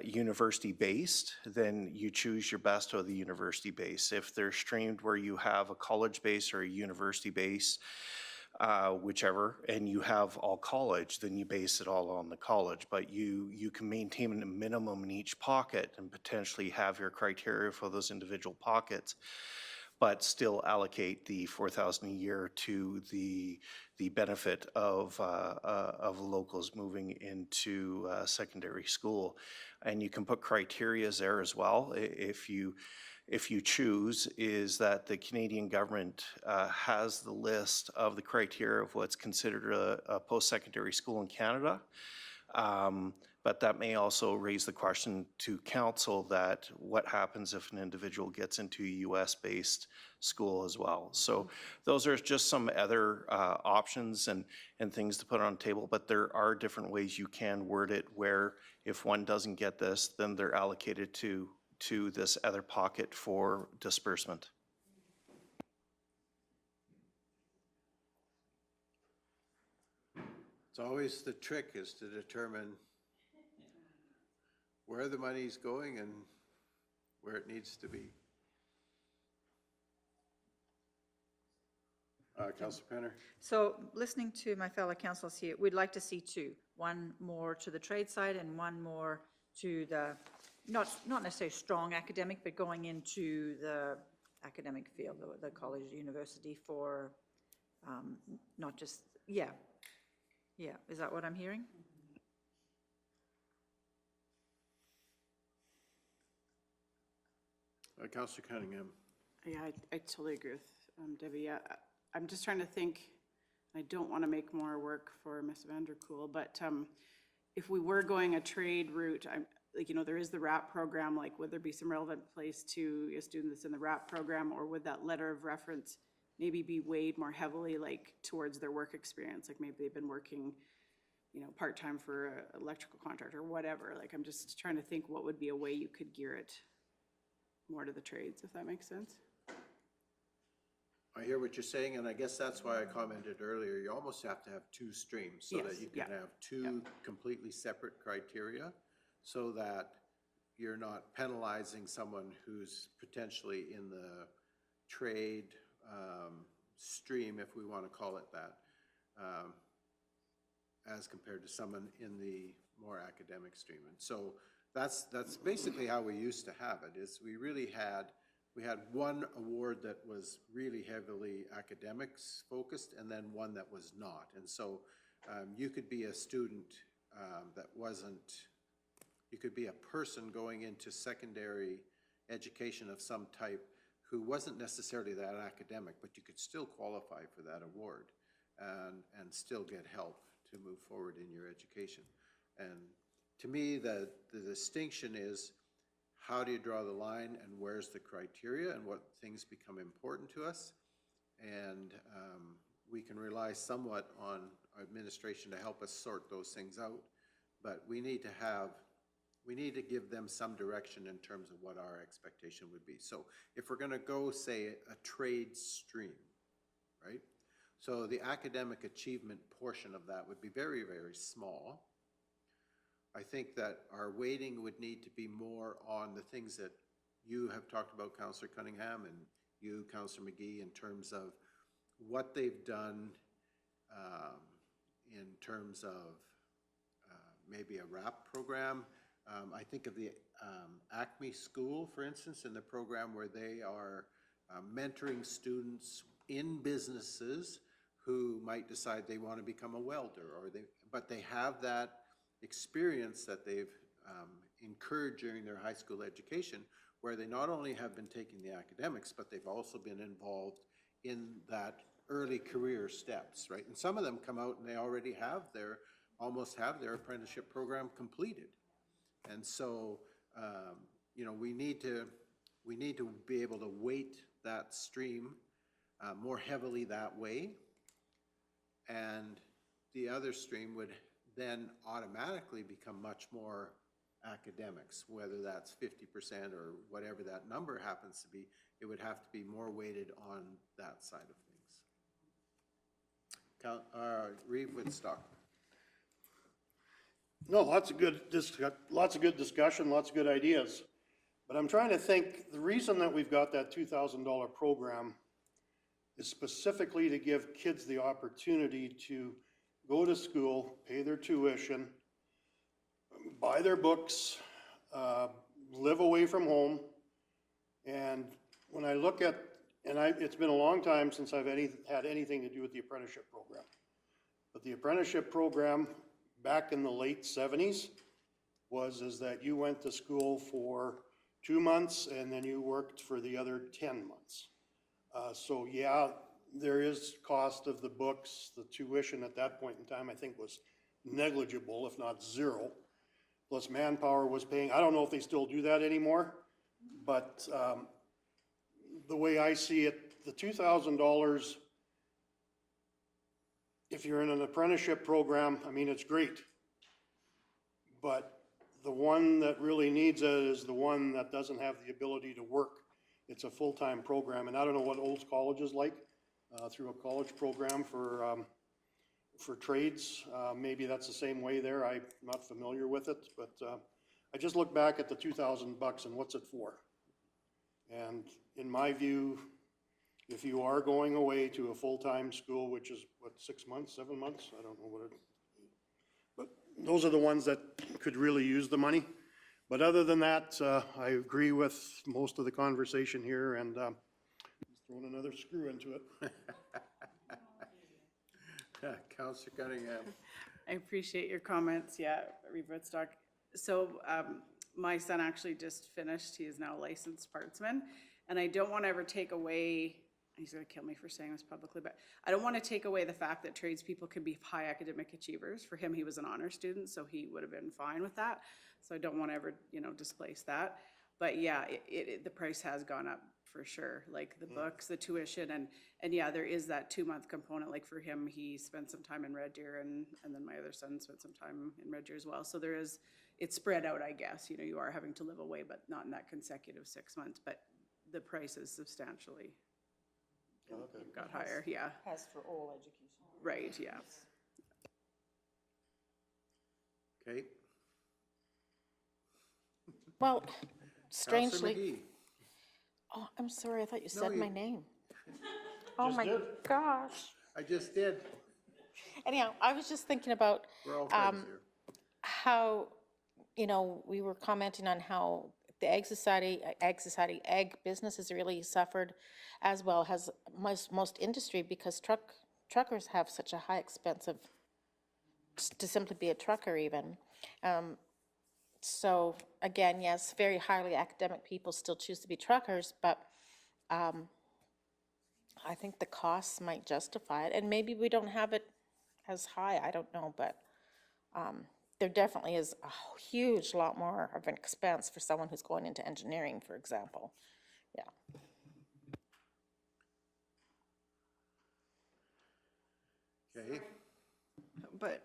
university-based, then you choose your best of the university base. If they're streamed where you have a college base or a university base, whichever, and you have all college, then you base it all on the college. But you can maintain a minimum in each pocket and potentially have your criteria for those individual pockets, but still allocate the $4,000 a year to the benefit of locals moving into secondary school. And you can put criterias there as well. If you if you choose, is that the Canadian government has the list of the criteria of what's considered a post-secondary school in Canada. But that may also raise the question to council that what happens if an individual gets into a US-based school as well. So those are just some other options and things to put on the table, but there are different ways you can word it where if one doesn't get this, then they're allocated to this other pocket for disbursement. It's always the trick is to determine where the money's going and where it needs to be. Councillor Penner? So listening to my fellow councillors here, we'd like to see two, one more to the trade side and one more to the, not necessarily strong academic, but going into the academic field, the college, university for not just, yeah. Is that what I'm hearing? Councillor Cunningham. Yeah, I totally agree with Debbie. Yeah, I'm just trying to think, I don't want to make more work for Ms. Vanderkool, but if we were going a trade route, like, you know, there is the RAP program, like would there be some relevant place to a student that's in the RAP program, or would that letter of reference maybe be weighed more heavily like towards their work experience? Like maybe they've been working, you know, part-time for an electrical contractor or whatever. Like I'm just trying to think what would be a way you could gear it more to the trades, if that makes sense. I hear what you're saying, and I guess that's why I commented earlier, you almost have to have two streams so that Yes, you can have two completely separate criteria so that you're not penalizing someone who's potentially in the trade stream, if we want to call it that, as compared to someone in the more academic stream. And so that's basically how we used to have it, is we had one award that was really heavily academics focused and then one that was not. And so you could be a student that wasn't, you could be a person going into secondary education of some type who wasn't necessarily that academic, but you could still qualify for that award and still get help to move forward in your education. And to me, the distinction is, how do you draw the line and where's the criteria and what things become important to us? And we can rely somewhat on our administration to help us sort those things out, but we need to give them some direction in terms of what our expectation would be. So if we're gonna go, say, a trade stream, right? So the academic achievement portion of that would be very, very small. I think that our weighting would need to be more on the things that you have talked about, Councillor Cunningham, and you, Councillor McGee, in terms of what they've done in terms of maybe a RAP program. I think of the Acme School, for instance, in the program where they are mentoring students in businesses who might decide they want to become a welder, but they have that experience that they've incurred during their high school education, where they not only have been taking the academics, but they've also been involved in that early career steps, right? And some of them come out and they already have almost have their apprenticeship program completed. And so, you know, we need to be able to weight that stream more heavily that way. And the other stream would then automatically become much more academics, whether that's 50% or whatever that number happens to be. It would have to be more weighted on that side of things. Reeve Woodstock. No, lots of good discussion, lots of good ideas. But I'm trying to think, the reason that we've got that $2,000 program is specifically to give kids the opportunity to go to school, pay their tuition, buy their books, live away from home. And when I look at, it's been a long time since I've had anything to do with the apprenticeship program. But the apprenticeship program back in the late 70s is that you went to school for 2 months, and then you worked for the other 10 months. So yeah, there is cost of the books. The tuition at that point in time, I think, was negligible, if not zero. Plus manpower was paying. I don't know if they still do that anymore, but the way I see it, the $2,000, if you're in an apprenticeship program, I mean, it's great. But the one that really needs it is the one that doesn't have the ability to work. It's a full-time program, and I don't know what Olds College is like, through a college program for trades. Maybe that's the same way there. I'm not familiar with it, but I just look back at the $2,000 and what's it for? And in my view, if you are going away to a full-time school, which is what, 6 months, 7 months? I don't know what it, but those are the ones that could really use the money. But other than that, I agree with most of the conversation here, and throwing another screw into it. Counselor Cunningham. I appreciate your comments, yeah, Reeve Woodstock. So my son actually just finished, he is now a licensed sportsman, and I don't want to ever take away, he's going to kill me for saying this publicly, but I don't want to take away the fact that tradespeople can be high academic achievers. For him, he was an honor student, so he would have been fine with that. So I don't want to ever, displace that. But yeah, the price has gone up for sure, like the books, the tuition, and yeah, there is that 2-month component. Like for him, he spent some time in Red Deer, and then my other son spent some time in Red Deer as well. So it's spread out, I guess. You are having to live away, but not in that consecutive 6 months. But the price is substantially got higher, yeah. As for all education. Right, yeah. Okay. Well, Counselor strangely, McGee. oh, I'm sorry, I thought you said you- my name. Oh my gosh. I just did. Anyhow, I was just thinking about We're all friends here. how, we were commenting on how the egg business has really suffered, as well as most industry, because truckers have such a high expense to simply be a trucker even. So again, yes, very highly academic people still choose to be truckers, but I think the costs might justify it, and maybe we don't have it as high, I don't know, but there definitely is a huge lot more of an expense for someone who's going into engineering, for example. Yeah. Okay. But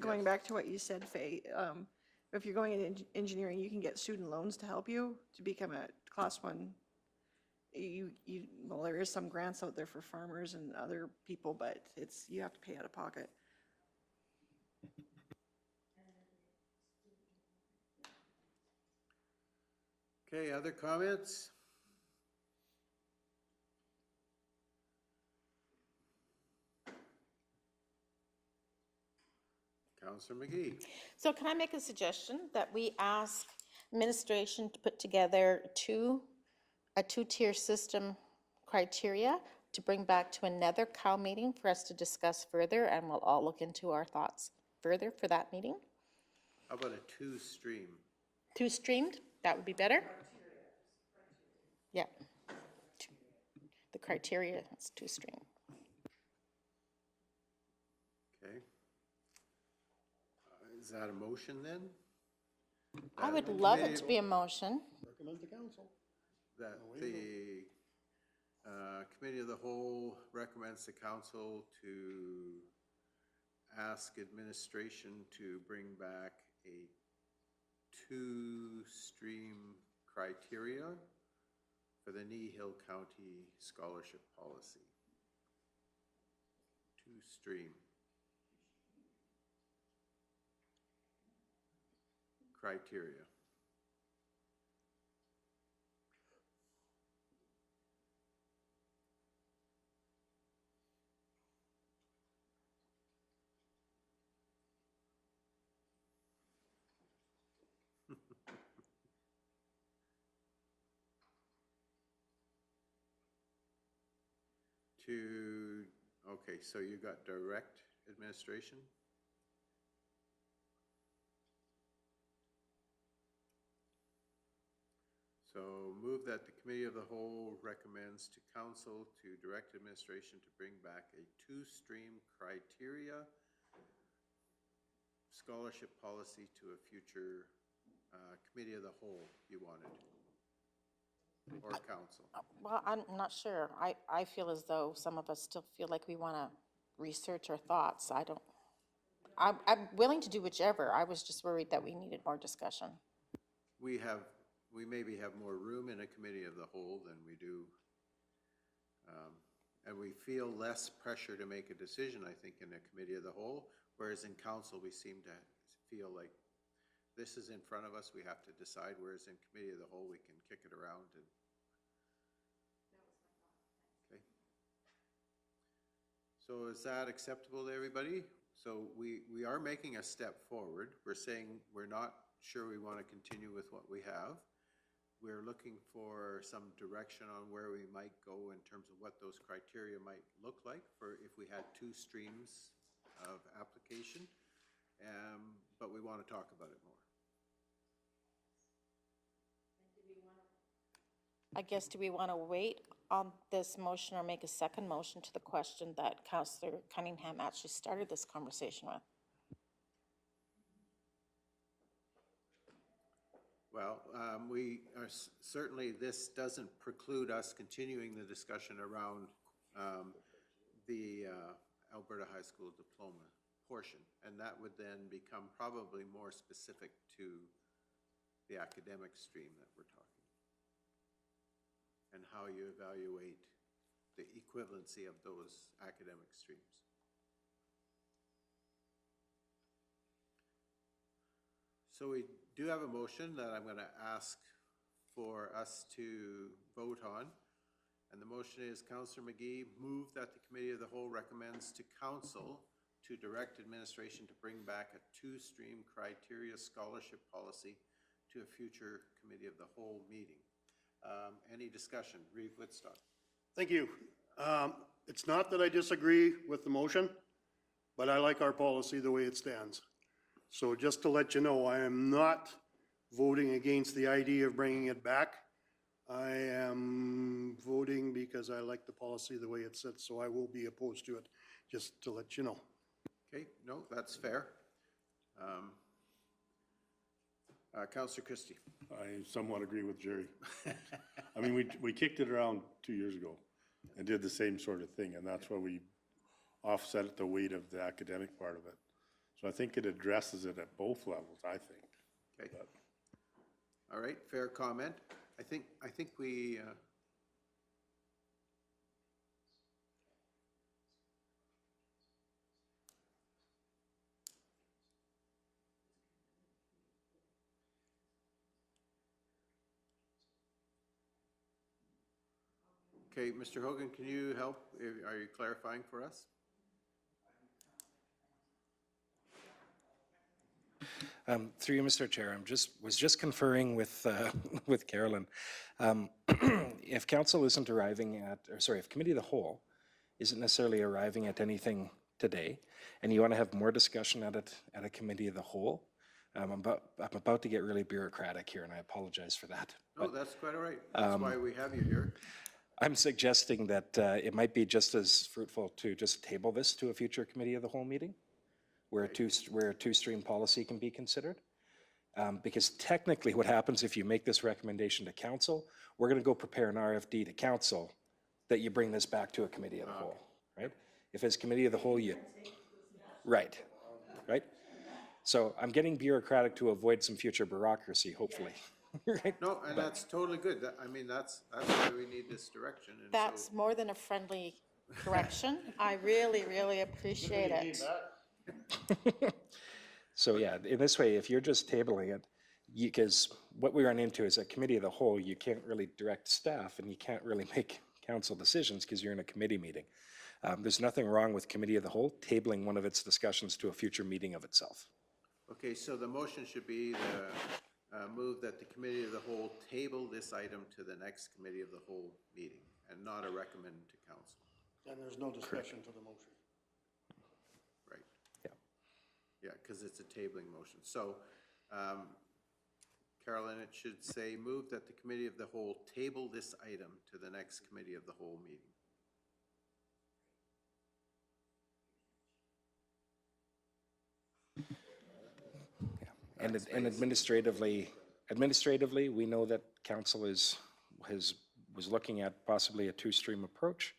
going back to what you said, Faye, if you're going into engineering, you can get student loans to help you to become a class 1. Well, there is some grants out there for farmers and other people, but you have to pay out of pocket. Okay, other comments? Counselor McGee. So can I make a suggestion that we ask administration to put together a two-tier system criteria to bring back to another COW meeting for us to discuss further, and we'll all look into our thoughts further for that meeting? How about a two-stream? Two-streamed, that would be better? Yeah. The criteria is two-stream. Okay. Is that a motion then? I would That the love it committee- to be a motion. Recommend to council. That the Committee of the Whole recommends the council to ask administration to bring back a two-stream criteria for the Kneehill County scholarship policy. Two-stream criteria. Okay, so you got direct administration? So move that the committee of the whole recommends to council to direct administration to bring back a two-stream criteria scholarship policy to a future committee of the whole you wanted, or council. Well, I'm not sure. I feel as though some of us still feel like we want to research our thoughts. I'm willing to do whichever. I was just worried that we needed more discussion. We maybe have more room in a committee of the whole than we do, and we feel less pressure to make a decision, I think, in a committee of the whole, whereas in council, we seem to feel like this is in front of us, we have to decide, whereas in committee of the whole, we can kick it around and. Okay. So is that acceptable to everybody? So we are making a step forward. We're saying we're not sure we want to continue with what we have. We're looking for some direction on where we might go in terms of what those criteria might look like for if we had two streams of application, but we want to talk about it more. I guess, do we want to wait on this motion or make a second motion to the question that Councillor Cunningham actually started this conversation with? Well, we are certainly, this doesn't preclude us continuing the discussion around the Alberta High School diploma portion, and that would then become probably more specific to the academic stream that we're talking, and how you evaluate the equivalency of those academic streams. So we do have a motion that I'm going to ask for us to vote on. And the motion is Councillor McGee move that the Committee of the Whole recommends to Council to direct administration to bring back a two-stream criteria scholarship policy to a future Committee of the Whole meeting. Any discussion? Reeve Woodstock. Thank you. It's not that I disagree with the motion, but I like our policy the way it stands. So just to let you know, I am not voting against the idea of bringing it back. I am voting because I like the policy the way it sits, so I will be opposed to it, just to let you know. Okay, no, that's fair. Councillor Christie. I somewhat agree with Jerry. I mean, we kicked it around 2 years ago and did the same sort of thing, and that's why we offset the weight of the academic part of it. So I think it addresses it at both levels, I think. Okay. All right, fair comment. I think we, okay, Mr. Hogan, can you help? Are you clarifying for us? Through you, Mr. Chair, was just conferring with with Carolyn. If council isn't arriving at, or sorry, if committee of the whole isn't necessarily arriving at anything today, and you want to have more discussion at it at a committee of the whole, I'm about to get really bureaucratic here, and I apologize for that. No, that's quite all right. That's why we have you here. I'm suggesting that it might be just as fruitful to just table this to a future committee of the whole meeting, where a two-stream policy can be considered. Because technically what happens if you make this recommendation to council, we're going to go prepare an RFD to council that you bring this back to a committee of the whole, right? If as committee of the whole you, right. So I'm getting bureaucratic to avoid some future bureaucracy, hopefully. Right? No, and that's totally good. I mean, that's why we need this direction. And That's so, more than a friendly correction. I really, really appreciate it. So yeah, in this way, if you're just tabling it, because what we run into is a committee of the whole, you can't really direct staff and you can't really make council decisions because you're in a committee meeting. There's nothing wrong with committee of the whole tabling one of its discussions to a future meeting of itself. okay, so the motion should be the move that the committee of the whole table this item to the next committee of the whole meeting and not a recommend to council. And there's no discussion to the motion. Right. Yeah, because it's a tabling motion. So, Carolyn, it should say, move that the committee of the whole table this item to the next committee of the whole meeting. And administratively, we know that council was looking at possibly a two-stream approach.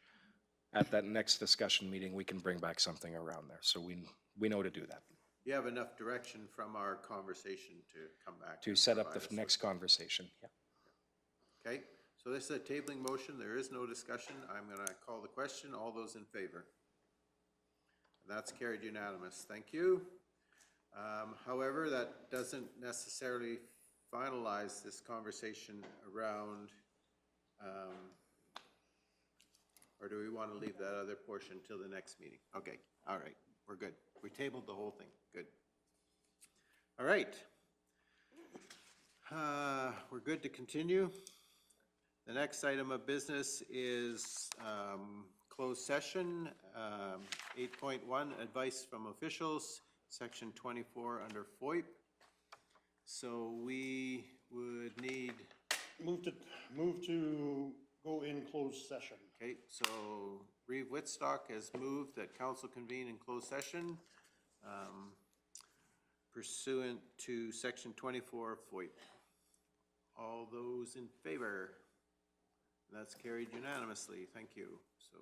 At that next discussion meeting, we can bring back something around there. So we know to do that, You have enough direction from our conversation to come back. to and set up provide the us with- next conversation, yeah. Okay, so this is a tabling motion. There is no discussion. I'm gonna call the question. All those in favor? That's carried unanimous. Thank you. However, that doesn't necessarily finalize this conversation around, or do we want to leave that other portion till the next meeting? Okay, all right, we're good. We tabled the whole thing, good. All right. We're good to continue. The next item of business is closed session, 8.1, advice from officials, section 24 under FOIP. So we would need, Move to go in closed session. okay, so Reeve Whitstock has moved that council convene in closed session pursuant to section 24 of FOIP. All those in favor? That's carried unanimously. Thank you. So.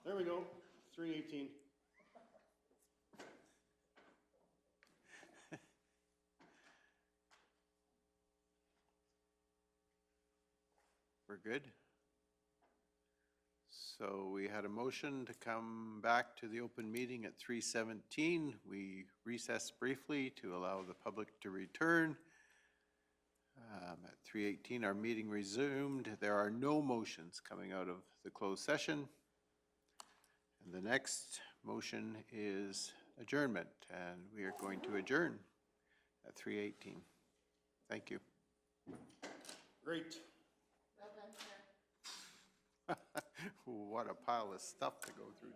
There we go, 3:18. We're good? So we had a motion to come back to the open meeting at 3:17. We recessed briefly to allow the public to return. At 3:18, our meeting resumed. There are no motions coming out of the closed session. And the next motion is adjournment, and we are going to adjourn at 3:18. Thank you. Great. What a pile of stuff to go through.